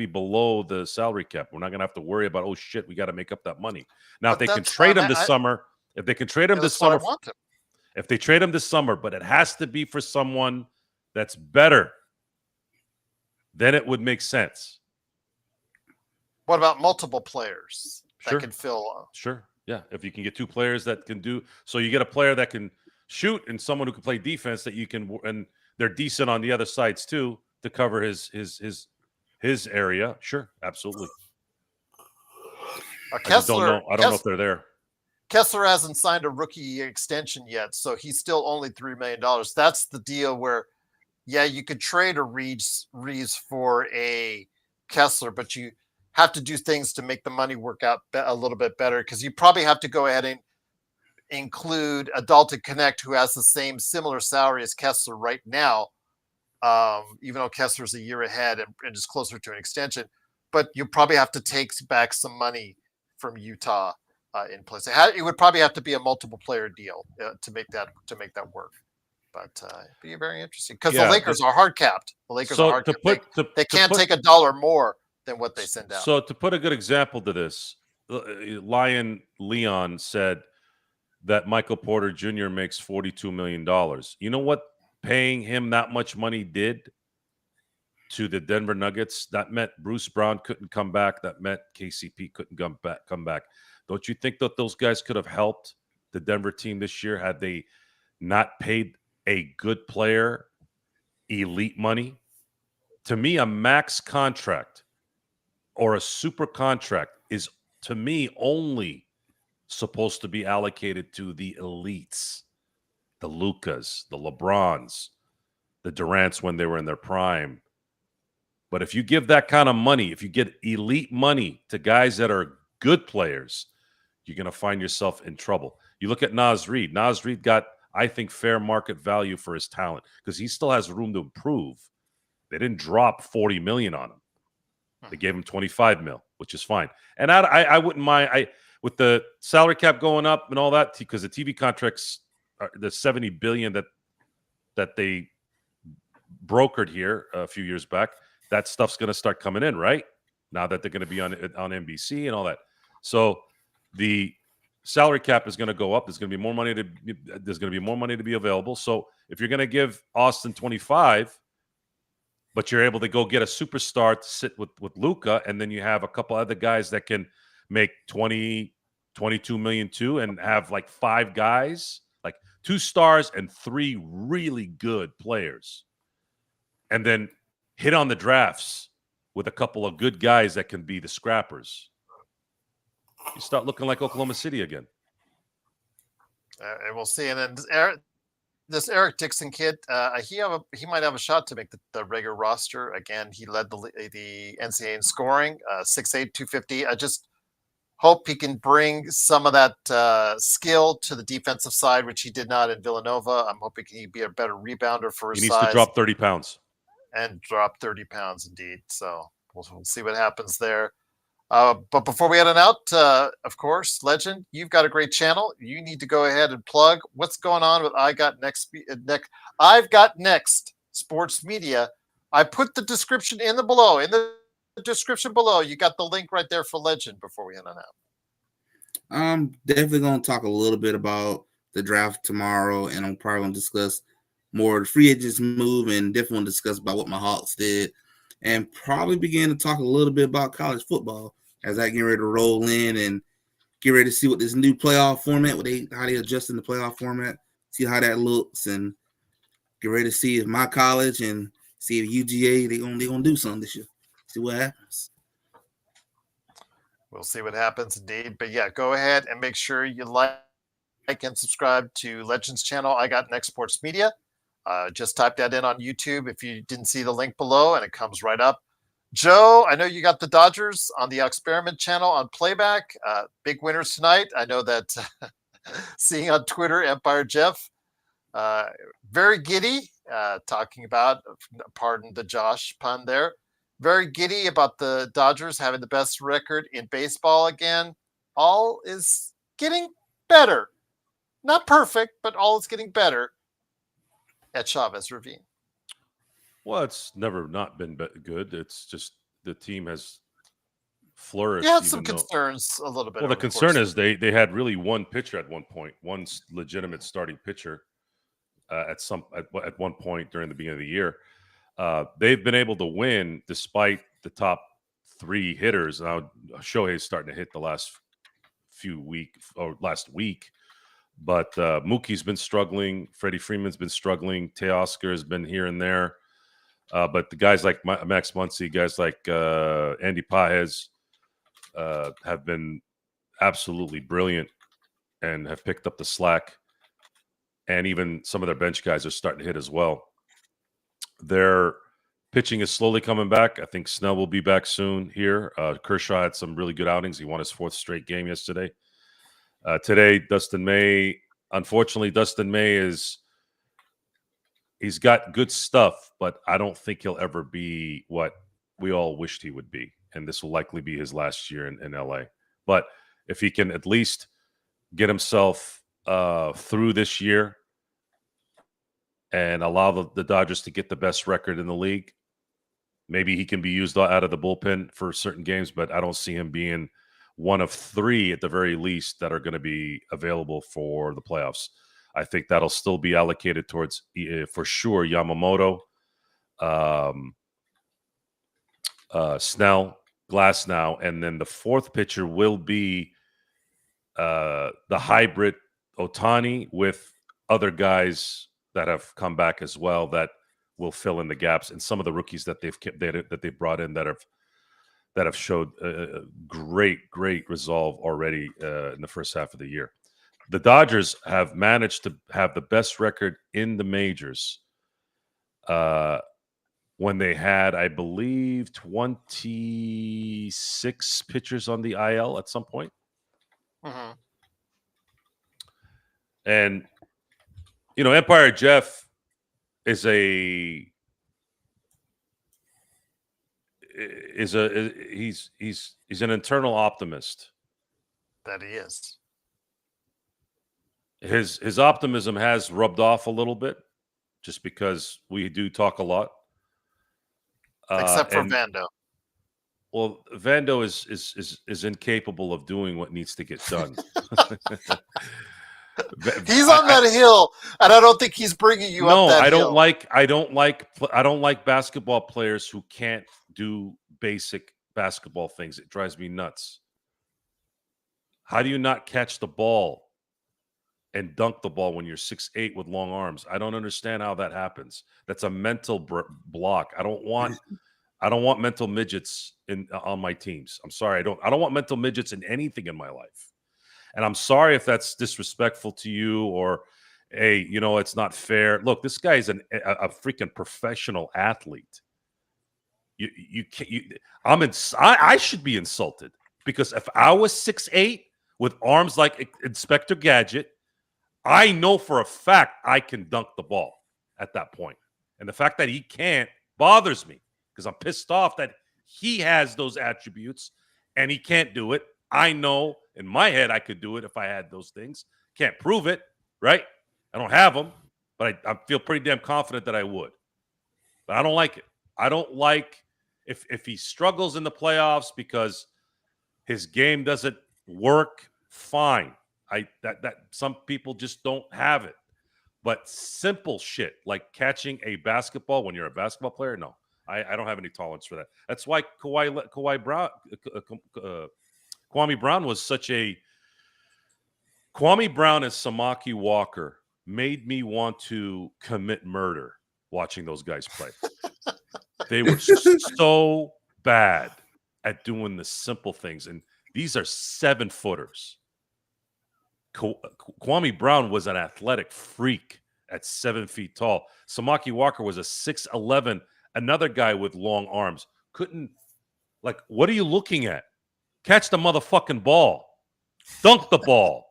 below the salary cap. We're not going to have to worry about, oh shit, we got to make up that money. Now, if they can trade him this summer, if they trade him this summer, but it has to be for someone that's better, then it would make sense. What about multiple players that can fill? Sure. Yeah. If you can get 2 players that can do, so you get a player that can shoot and someone who can play defense that you can, and they're decent on the other sides too, to cover his area. Sure. Absolutely. I don't know if they're there. Kessler hasn't signed a rookie extension yet, so he's still only $3 million. That's the deal where, yeah, you could trade a Reeves for a Kessler, but you have to do things to make the money work out a little bit better, because you probably have to go ahead and include a Dalton Connect, who has the similar salary as Kessler right now, even though Kessler's a year ahead and is closer to an extension. But you probably have to take back some money from Utah in place. It would probably have to be a multiple player deal to make that work. But it'd be very interesting, because the Lakers are hard capped. The Lakers are hard capped. They can't take $1 more than what they send out. So to put a good example to this, Lion Leon said, that Michael Porter Jr. makes $42 million. You know what paying him that much money did to the Denver Nuggets? That meant Bruce Brown couldn't come back. That meant KCP couldn't come back. Don't you think that those guys could have helped the Denver team this year had they not paid a good player elite money? To me, a max contract or a super contract is, to me, only supposed to be allocated to the elites, the Lucas, the LeBrons, the Durants when they were in their prime. But if you give that kind of money, if you get elite money to guys that are good players, you're going to find yourself in trouble. You look at Naz Reid. Naz Reid got, I think, fair market value for his talent because he still has room to improve. They didn't drop $40 million on him. They gave him $25 million, which is fine. And I wouldn't mind with the salary cap going up and all that, because the TV contracts, the $70 billion that they brokered here a few years back, that stuff's going to start coming in, right? Now that they're going to be on NBC and all that. So the salary cap is going to go up. There's going to be more money to be available. So if you're going to give Austin 25, but you're able to go get a superstar to sit with Luka, and then you have a couple other guys that can make 20, 22 million too, and have like 5 guys, like 2 stars and 3 really good players, and then hit on the drafts with a couple of good guys that can be the scrappers. You start looking like Oklahoma City again. And we'll see. And then this Eric Dixon kid, he might have a shot to make the regular roster. Again, he led the NCAA in scoring, 6'8", 250. I just hope he can bring some of that skill to the defensive side, which he did not in Villanova. I'm hoping he can be a better rebounder for his size. He needs to drop 30 pounds. And drop 30 pounds indeed. So we'll see what happens there. But before we head on out, of course, Legend, you've got a great channel. You need to go ahead and plug what's going on with I've Got Next Sports Media. I put the description in the description below. You got the link right there for Legend before we head on out. I'm definitely going to talk a little bit about the draft tomorrow, and I'm probably going to discuss more of the free agents move, and definitely want to discuss about what my Hawks did, and probably begin to talk a little bit about college football as I get ready to roll in and get ready to see what this new playoff format, how they adjust in the playoff format, see how that looks, and get ready to see if my college and see if UGA they gonna do something this year. See what happens. We'll see what happens indeed. But yeah, go ahead and make sure you like and subscribe to Legends channel. I Got Next Sports Media. Just type that in on YouTube if you didn't see the link below, and it comes right up. Joe, I know you got the Dodgers on the Experiment channel on playback. Big winners tonight. I know that seeing on Twitter, Empire Jeff, very giddy, talking about, pardon the Josh pun there, very giddy about the Dodgers having the best record in baseball again. All is getting better. Not perfect, but all is getting better at Chavez Ravine. Well, it's never not been good. It's just the team has flourished. You had some concerns a little bit. Well, the concern is they had really one pitcher at one point, one legitimate starting pitcher at one point during the beginning of the year. They've been able to win despite the top 3 hitters. Now Shohei's starting to hit the last week. But Mookie's been struggling. Freddie Freeman's been struggling. Teoscar has been here and there. But the guys like Max Muncy, guys like Andy Pages have been absolutely brilliant and have picked up the slack. And even some of their bench guys are starting to hit as well. Their pitching is slowly coming back. I think Snell will be back soon here. Kershaw had some really good outings. He won his 4th straight game yesterday. Today, Dustin May. Unfortunately, Dustin May he's got good stuff, but I don't think he'll ever be what we all wished he would be. And this will likely be his last year in LA. But if he can at least get himself through this year and allow the Dodgers to get the best record in the league, maybe he can be used out of the bullpen for certain games, but I don't see him being one of 3 at the very least that are going to be available for the playoffs. I think that'll still be allocated towards, for sure, Yamamoto, Snell, Glasnow, and then the 4th pitcher will be the hybrid Otani with other guys that have come back as well that will fill in the gaps, and some of the rookies that they've brought in that have showed great resolve already in the first half of the year. The Dodgers have managed to have the best record in the majors when they had, I believe, 26 pitchers on the IL at some point. Mm-hmm. And, Empire Jeff is he's an internal optimist. That he is. His optimism has rubbed off a little bit, just because we do talk a lot. Except for Vando. Well, Vando is incapable of doing what needs to get done. He's on that hill, and I don't think he's bringing you up that hill. I don't like basketball players who can't do basic basketball things. It drives me nuts. How do you not catch the ball and dunk the ball when you're 6'8" with long arms? I don't understand how that happens. That's a mental block. I don't want mental midgets on my teams. I'm sorry. I don't want mental midgets in anything in my life. And I'm sorry if that's disrespectful to you, or, hey, it's not fair. Look, this guy is a freaking professional athlete. You can't. I should be insulted, because if I was 6'8" with arms like Inspector Gadget, I know for a fact I can dunk the ball at that point. And the fact that he can't bothers me, because I'm pissed off that he has those attributes and he can't do it. I know in my head I could do it if I had those things. Can't prove it, right? I don't have them, but I feel pretty damn confident that I would. But I don't like it. I don't like if he struggles in the playoffs because his game doesn't work, fine. That some people just don't have it. But simple shit like catching a basketball when you're a basketball player, no. I don't have any tolerance for that. That's why Kwame Brown was such a... Kwame Brown and Samaki Walker made me want to commit murder watching those guys play. They were so bad at doing the simple things. And these are 7-footers. Kwame Brown was an athletic freak at 7 feet tall. Samaki Walker was a 6'11", another guy with long arms. Couldn't, what are you looking at? Catch the motherfucking ball. Dunk the ball.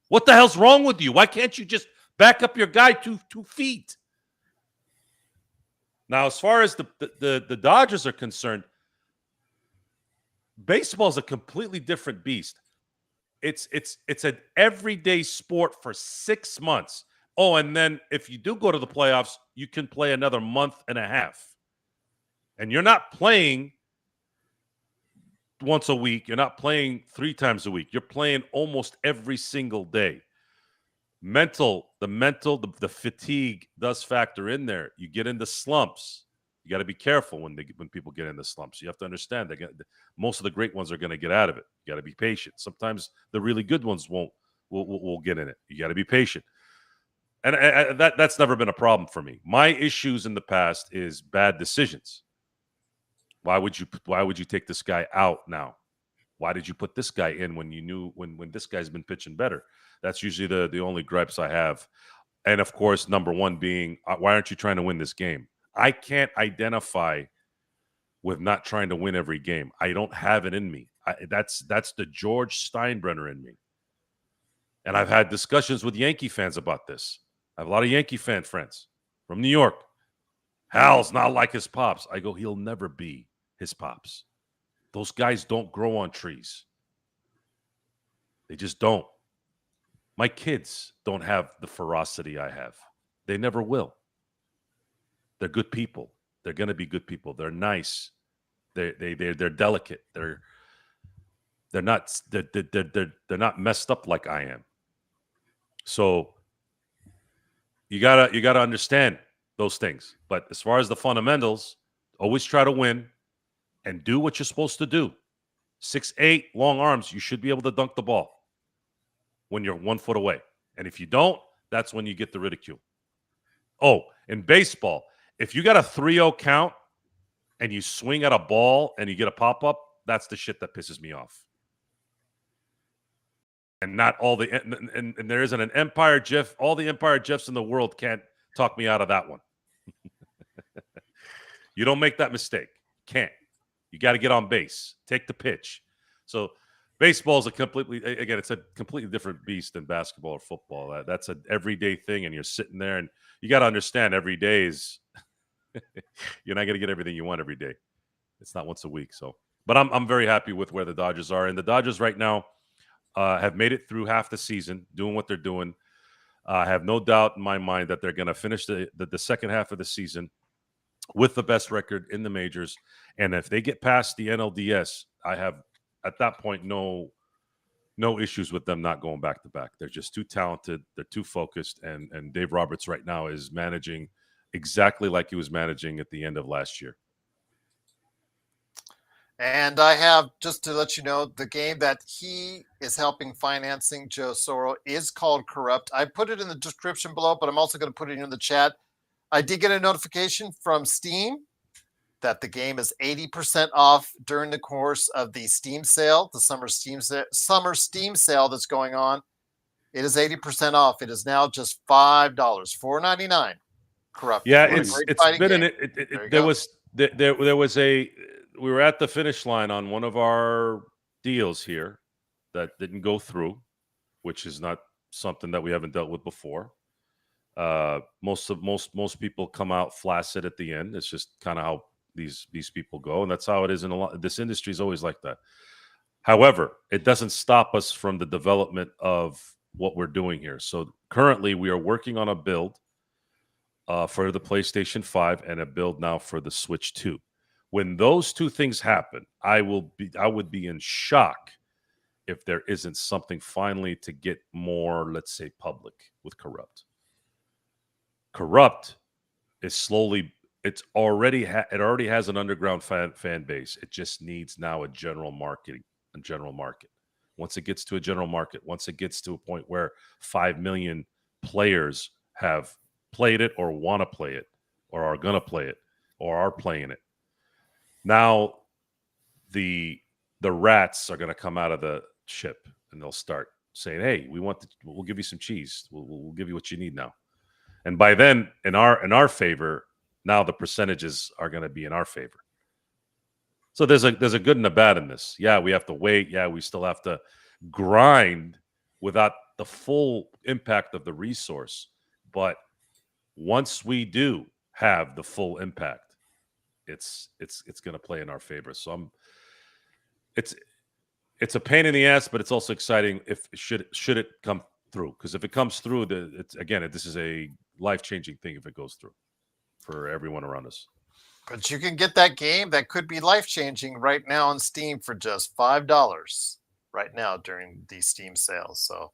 What the hell's wrong with you? Why can't you just back up your guy 2 feet? Now, as far as the Dodgers are concerned, baseball is a completely different beast. It's an everyday sport for 6 months. Oh, and then if you do go to the playoffs, you can play another month and a half. And you're not playing once a week. You're not playing 3 times a week. You're playing almost every single day. The fatigue does factor in there. You get into slumps. You got to be careful when people get into slumps. You have to understand that most of the great ones are going to get out of it. You got to be patient. Sometimes the really good ones will get in it. You got to be patient. And that's never been a problem for me. My issues in the past is bad decisions. Why would you take this guy out now? Why did you put this guy in when you knew when this guy's been pitching better? That's usually the only gripes I have. And of course, number one being, why aren't you trying to win this game? I can't identify with not trying to win every game. I don't have it in me. That's the George Steinbrenner in me. And I've had discussions with Yankee fans about this. I have a lot of Yankee fan friends from New York. Hal's not like his pops. I go, he'll never be his pops. Those guys don't grow on trees. They just don't. My kids don't have the ferocity I have. They never will. They're good people. They're going to be good people. They're nice. They're delicate. They're not they're not messed up like I am. So you gotta understand those things. But as far as the fundamentals, always try to win and do what you're supposed to do. 6'8", long arms, you should be able to dunk the ball when you're 1 foot away. And if you don't, that's when you get the ridicule. Oh, in baseball, if you got a 3-0 count and you swing at a ball and you get a pop-up, that's the shit that pisses me off. And not all the and there isn't an Empire Jeff. All the Empire Jeffs in the world can't talk me out of that one. You don't make that mistake. Can't. You got to get on base. Take the pitch. So baseball is it's a completely different beast than basketball or football. That's an everyday thing, and you're sitting there, and you got to understand every day is you're not going to get everything you want every day. It's not once a week. So, but I'm very happy with where the Dodgers are, and the Dodgers right now have made it through half the season, doing what they're doing. I have no doubt in my mind that they're going to finish the second half of the season with the best record in the majors. And if they get past the NLDS, I have at that point no issues with them not going back to back. They're just too talented. They're too focused. And Dave Roberts right now is managing exactly like he was managing at the end of last year. And I have, just to let you know, the game that he is helping financing, Joe Soro, is called Corrupt. I put it in the description below, but I'm also going to put it in the chat. I did get a notification from Steam that the game is 80% off during the course of the Steam sale, the summer Steam sale that's going on. It is 80% off. It is now just $5, $4.99. Corrupt. Yeah, it's been there was a. We were at the finish line on one of our deals here that didn't go through, which is not something that we haven't dealt with before. Most people come out flaccid at the end. It's just kind of how these people go, and that's how it is in a lot. This industry is always like that. However, it doesn't stop us from the development of what we're doing here. So currently, we are working on a build for the PlayStation 5 and a build now for the Switch 2. When those two things happen, I would be in shock if there isn't something finally to get more, let's say, public with Corrupt. Corrupt is slowly. It already has an underground fan base. It just needs now a general market. Once it gets to a general market, once it gets to a point where 5 million players have played it or want to play it or are going to play it or are playing it, now the rats are going to come out of the ship and they'll start saying, "Hey, we'll give you some cheese. We'll give you what you need now." And by then, in our favor, now the percentages are going to be in our favor. So there's a good and a bad in this. Yeah, we have to wait. Yeah, we still have to grind without the full impact of the resource. But once we do have the full impact, it's going to play in our favor. So it's a pain in the ass, but it's also exciting if should it come through. Because if it comes through, this is a life-changing thing if it goes through for everyone around us. But you can get that game that could be life-changing right now on Steam for just $5 right now during these Steam sales. So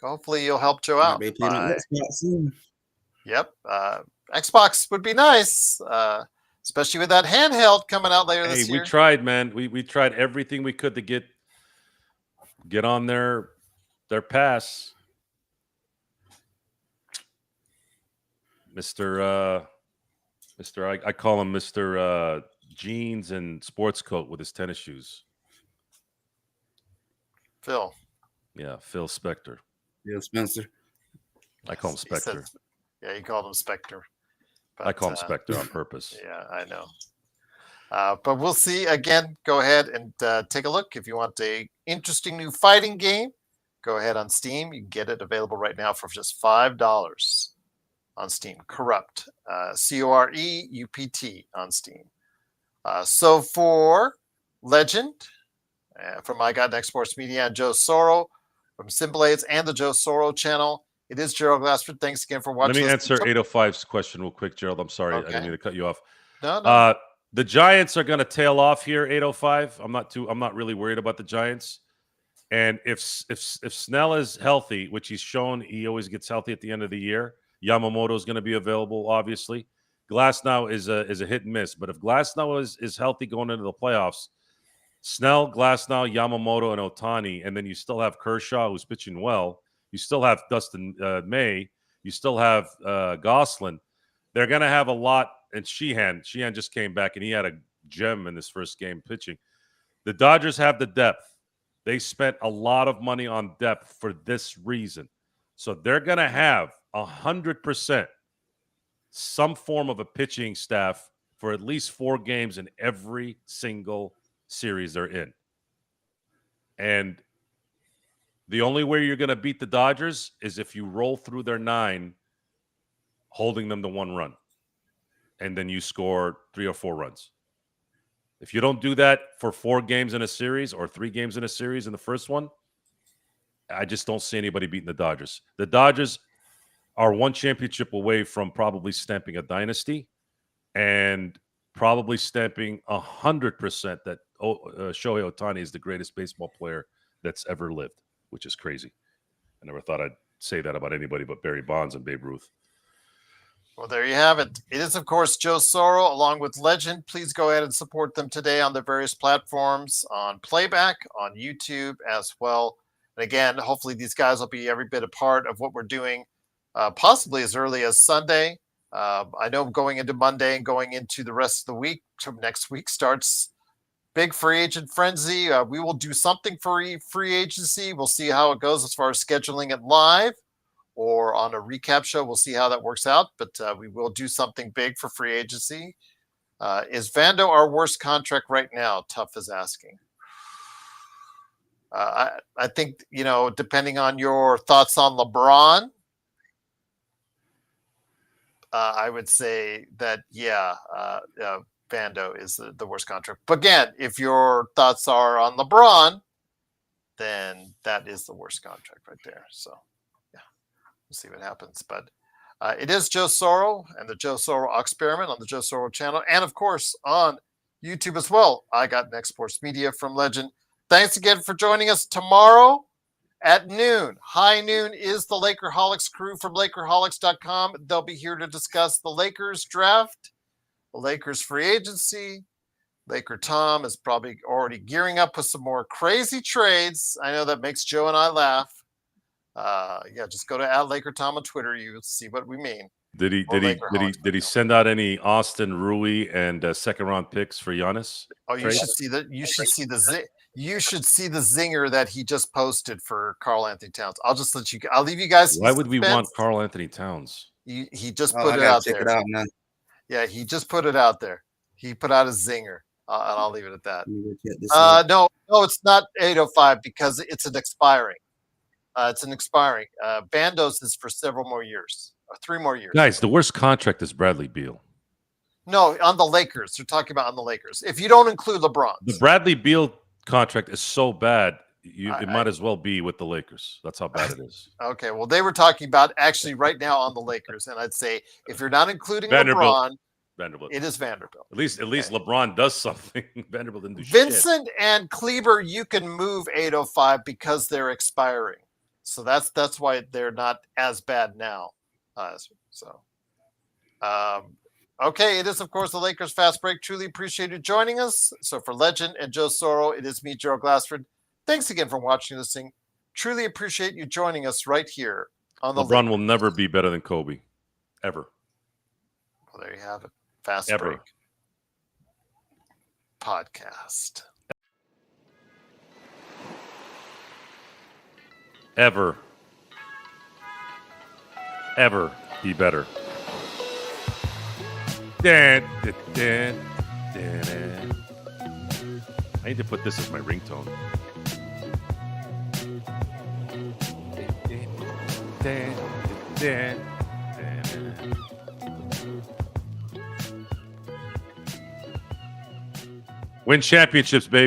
hopefully you'll help Joe out. Yep. Xbox would be nice, especially with that handheld coming out later this year. We tried, man. We tried everything we could to get on their pass. I call him Mr. Jeans and sports coat with his tennis shoes. Phil. Yeah, Phil Spector. Yeah, Spencer. I call him Spector. Yeah, you called him Spector. But, I call him Spector on purpose. Yeah, I know. But we'll see. Again, go ahead and take a look. If you want a interesting new fighting game, go ahead on Steam. You can get it available right now for just $5 on Steam. Corrupt. Coreupt on Steam. So for Legend, from My God Next Sports Media and Joe Soro, from Simblades and the Joe Soro channel, it is Gerald Glassford. Thanks again for watching. Let me answer 805's question real quick, Gerald. I'm sorry. Okay. I didn't mean to cut you off. No. The Giants are going to tail off here, 805. I'm not really worried about the Giants. And if Snell is healthy, which he's shown he always gets healthy at the end of the year, Yamamoto is going to be available, obviously. Glasnow is a hit and miss. But if Glasnow is healthy going into the playoffs, Snell, Glasnow, Yamamoto, and Ohtani, and then you still have Kershaw, who's pitching well. You still have Dustin May. You still have Gosselin. They're going to have a lot. And Sheehan just came back, and he had a gem in his first game pitching. The Dodgers have the depth. They spent a lot of money on depth for this reason. So they're going to have 100% some form of a pitching staff for at least 4 games in every single series they're in. And the only way you're going to beat the Dodgers is if you roll through their 9, holding them to 1 run, and then you score 3 or 4 runs. If you don't do that for 4 games in a series or 3 games in a series in the first one, I just don't see anybody beating the Dodgers. The Dodgers are 1 championship away from probably stamping a dynasty and probably stamping 100% that Shohei Ohtani is the greatest baseball player that's ever lived, which is crazy. I never thought I'd say that about anybody but Barry Bonds and Babe Ruth. Well, there you have it. It is, of course, Joe Soro along with Legend. Please go ahead and support them today on their various platforms, on Playback, on YouTube as well. And again, hopefully these guys will be every bit a part of what we're doing, possibly as early as Sunday. I know going into Monday and going into the rest of the week, from next week starts big free agent frenzy. We will do something for free agency. We'll see how it goes as far as scheduling it live or on a recap show. We'll see how that works out, but we will do something big for free agency. Is Vando our worst contract right now? Tough is asking. I think, depending on your thoughts on LeBron, I would say that, Vando is the worst contract. But again, if your thoughts are on LeBron, then that is the worst contract right there. So, yeah, we'll see what happens. But it is Joe Soro and the Joe Soro Experiment on the Joe Soro channel. And, of course, on YouTube as well. I got Next Sports Media from Legend. Thanks again for joining us tomorrow at noon. High noon is the Lakerholics crew from Lakerholics.com. They'll be here to discuss the Lakers draft, the Lakers free agency. Laker Tom is probably already gearing up with some more crazy trades. I know that makes Joe and I laugh. Just go to @Laker Tom on Twitter. You'll see what we mean. Did he send out any Austin, Rui, and second round picks for Giannis? Oh, you should see the zinger that he just posted for Karl Anthony Towns. I'll leave you guys. Why would we want Karl Anthony Towns? He just put it out there. Check it out, man. Yeah, he just put it out there. He put out a zinger, and I'll leave it at that. No, it's not 805 because it's an expiring. Bandos is for several more years, 3 more years. Guys, the worst contract is Bradley Beal. No, on the Lakers. They're talking about on the Lakers. If you don't include LeBron, the Bradley Beal contract is so bad, it might as well be with the Lakers. That's how bad it is. Okay, well, they were talking about actually right now on the Lakers, and I'd say if you're not including LeBron, Vanderbilt. It is Vanderbilt. At least LeBron does something. Vanderbilt didn't do Vincent shit. and Kleber, you can move 805 because they're expiring. So that's why they're not as bad now. Okay, it is, of course, the Lakers Fast Break. Truly appreciate you joining us. So for Legend and Joe Soro, it is me, Gerald Glassford. Thanks again for watching this thing. Truly appreciate you joining us right here on the LeBron will never be better than Kobe. Ever. Well, there you have it. Fast Ever. Break podcast. Ever be better. I need to put this as my ringtone. Win championships, baby.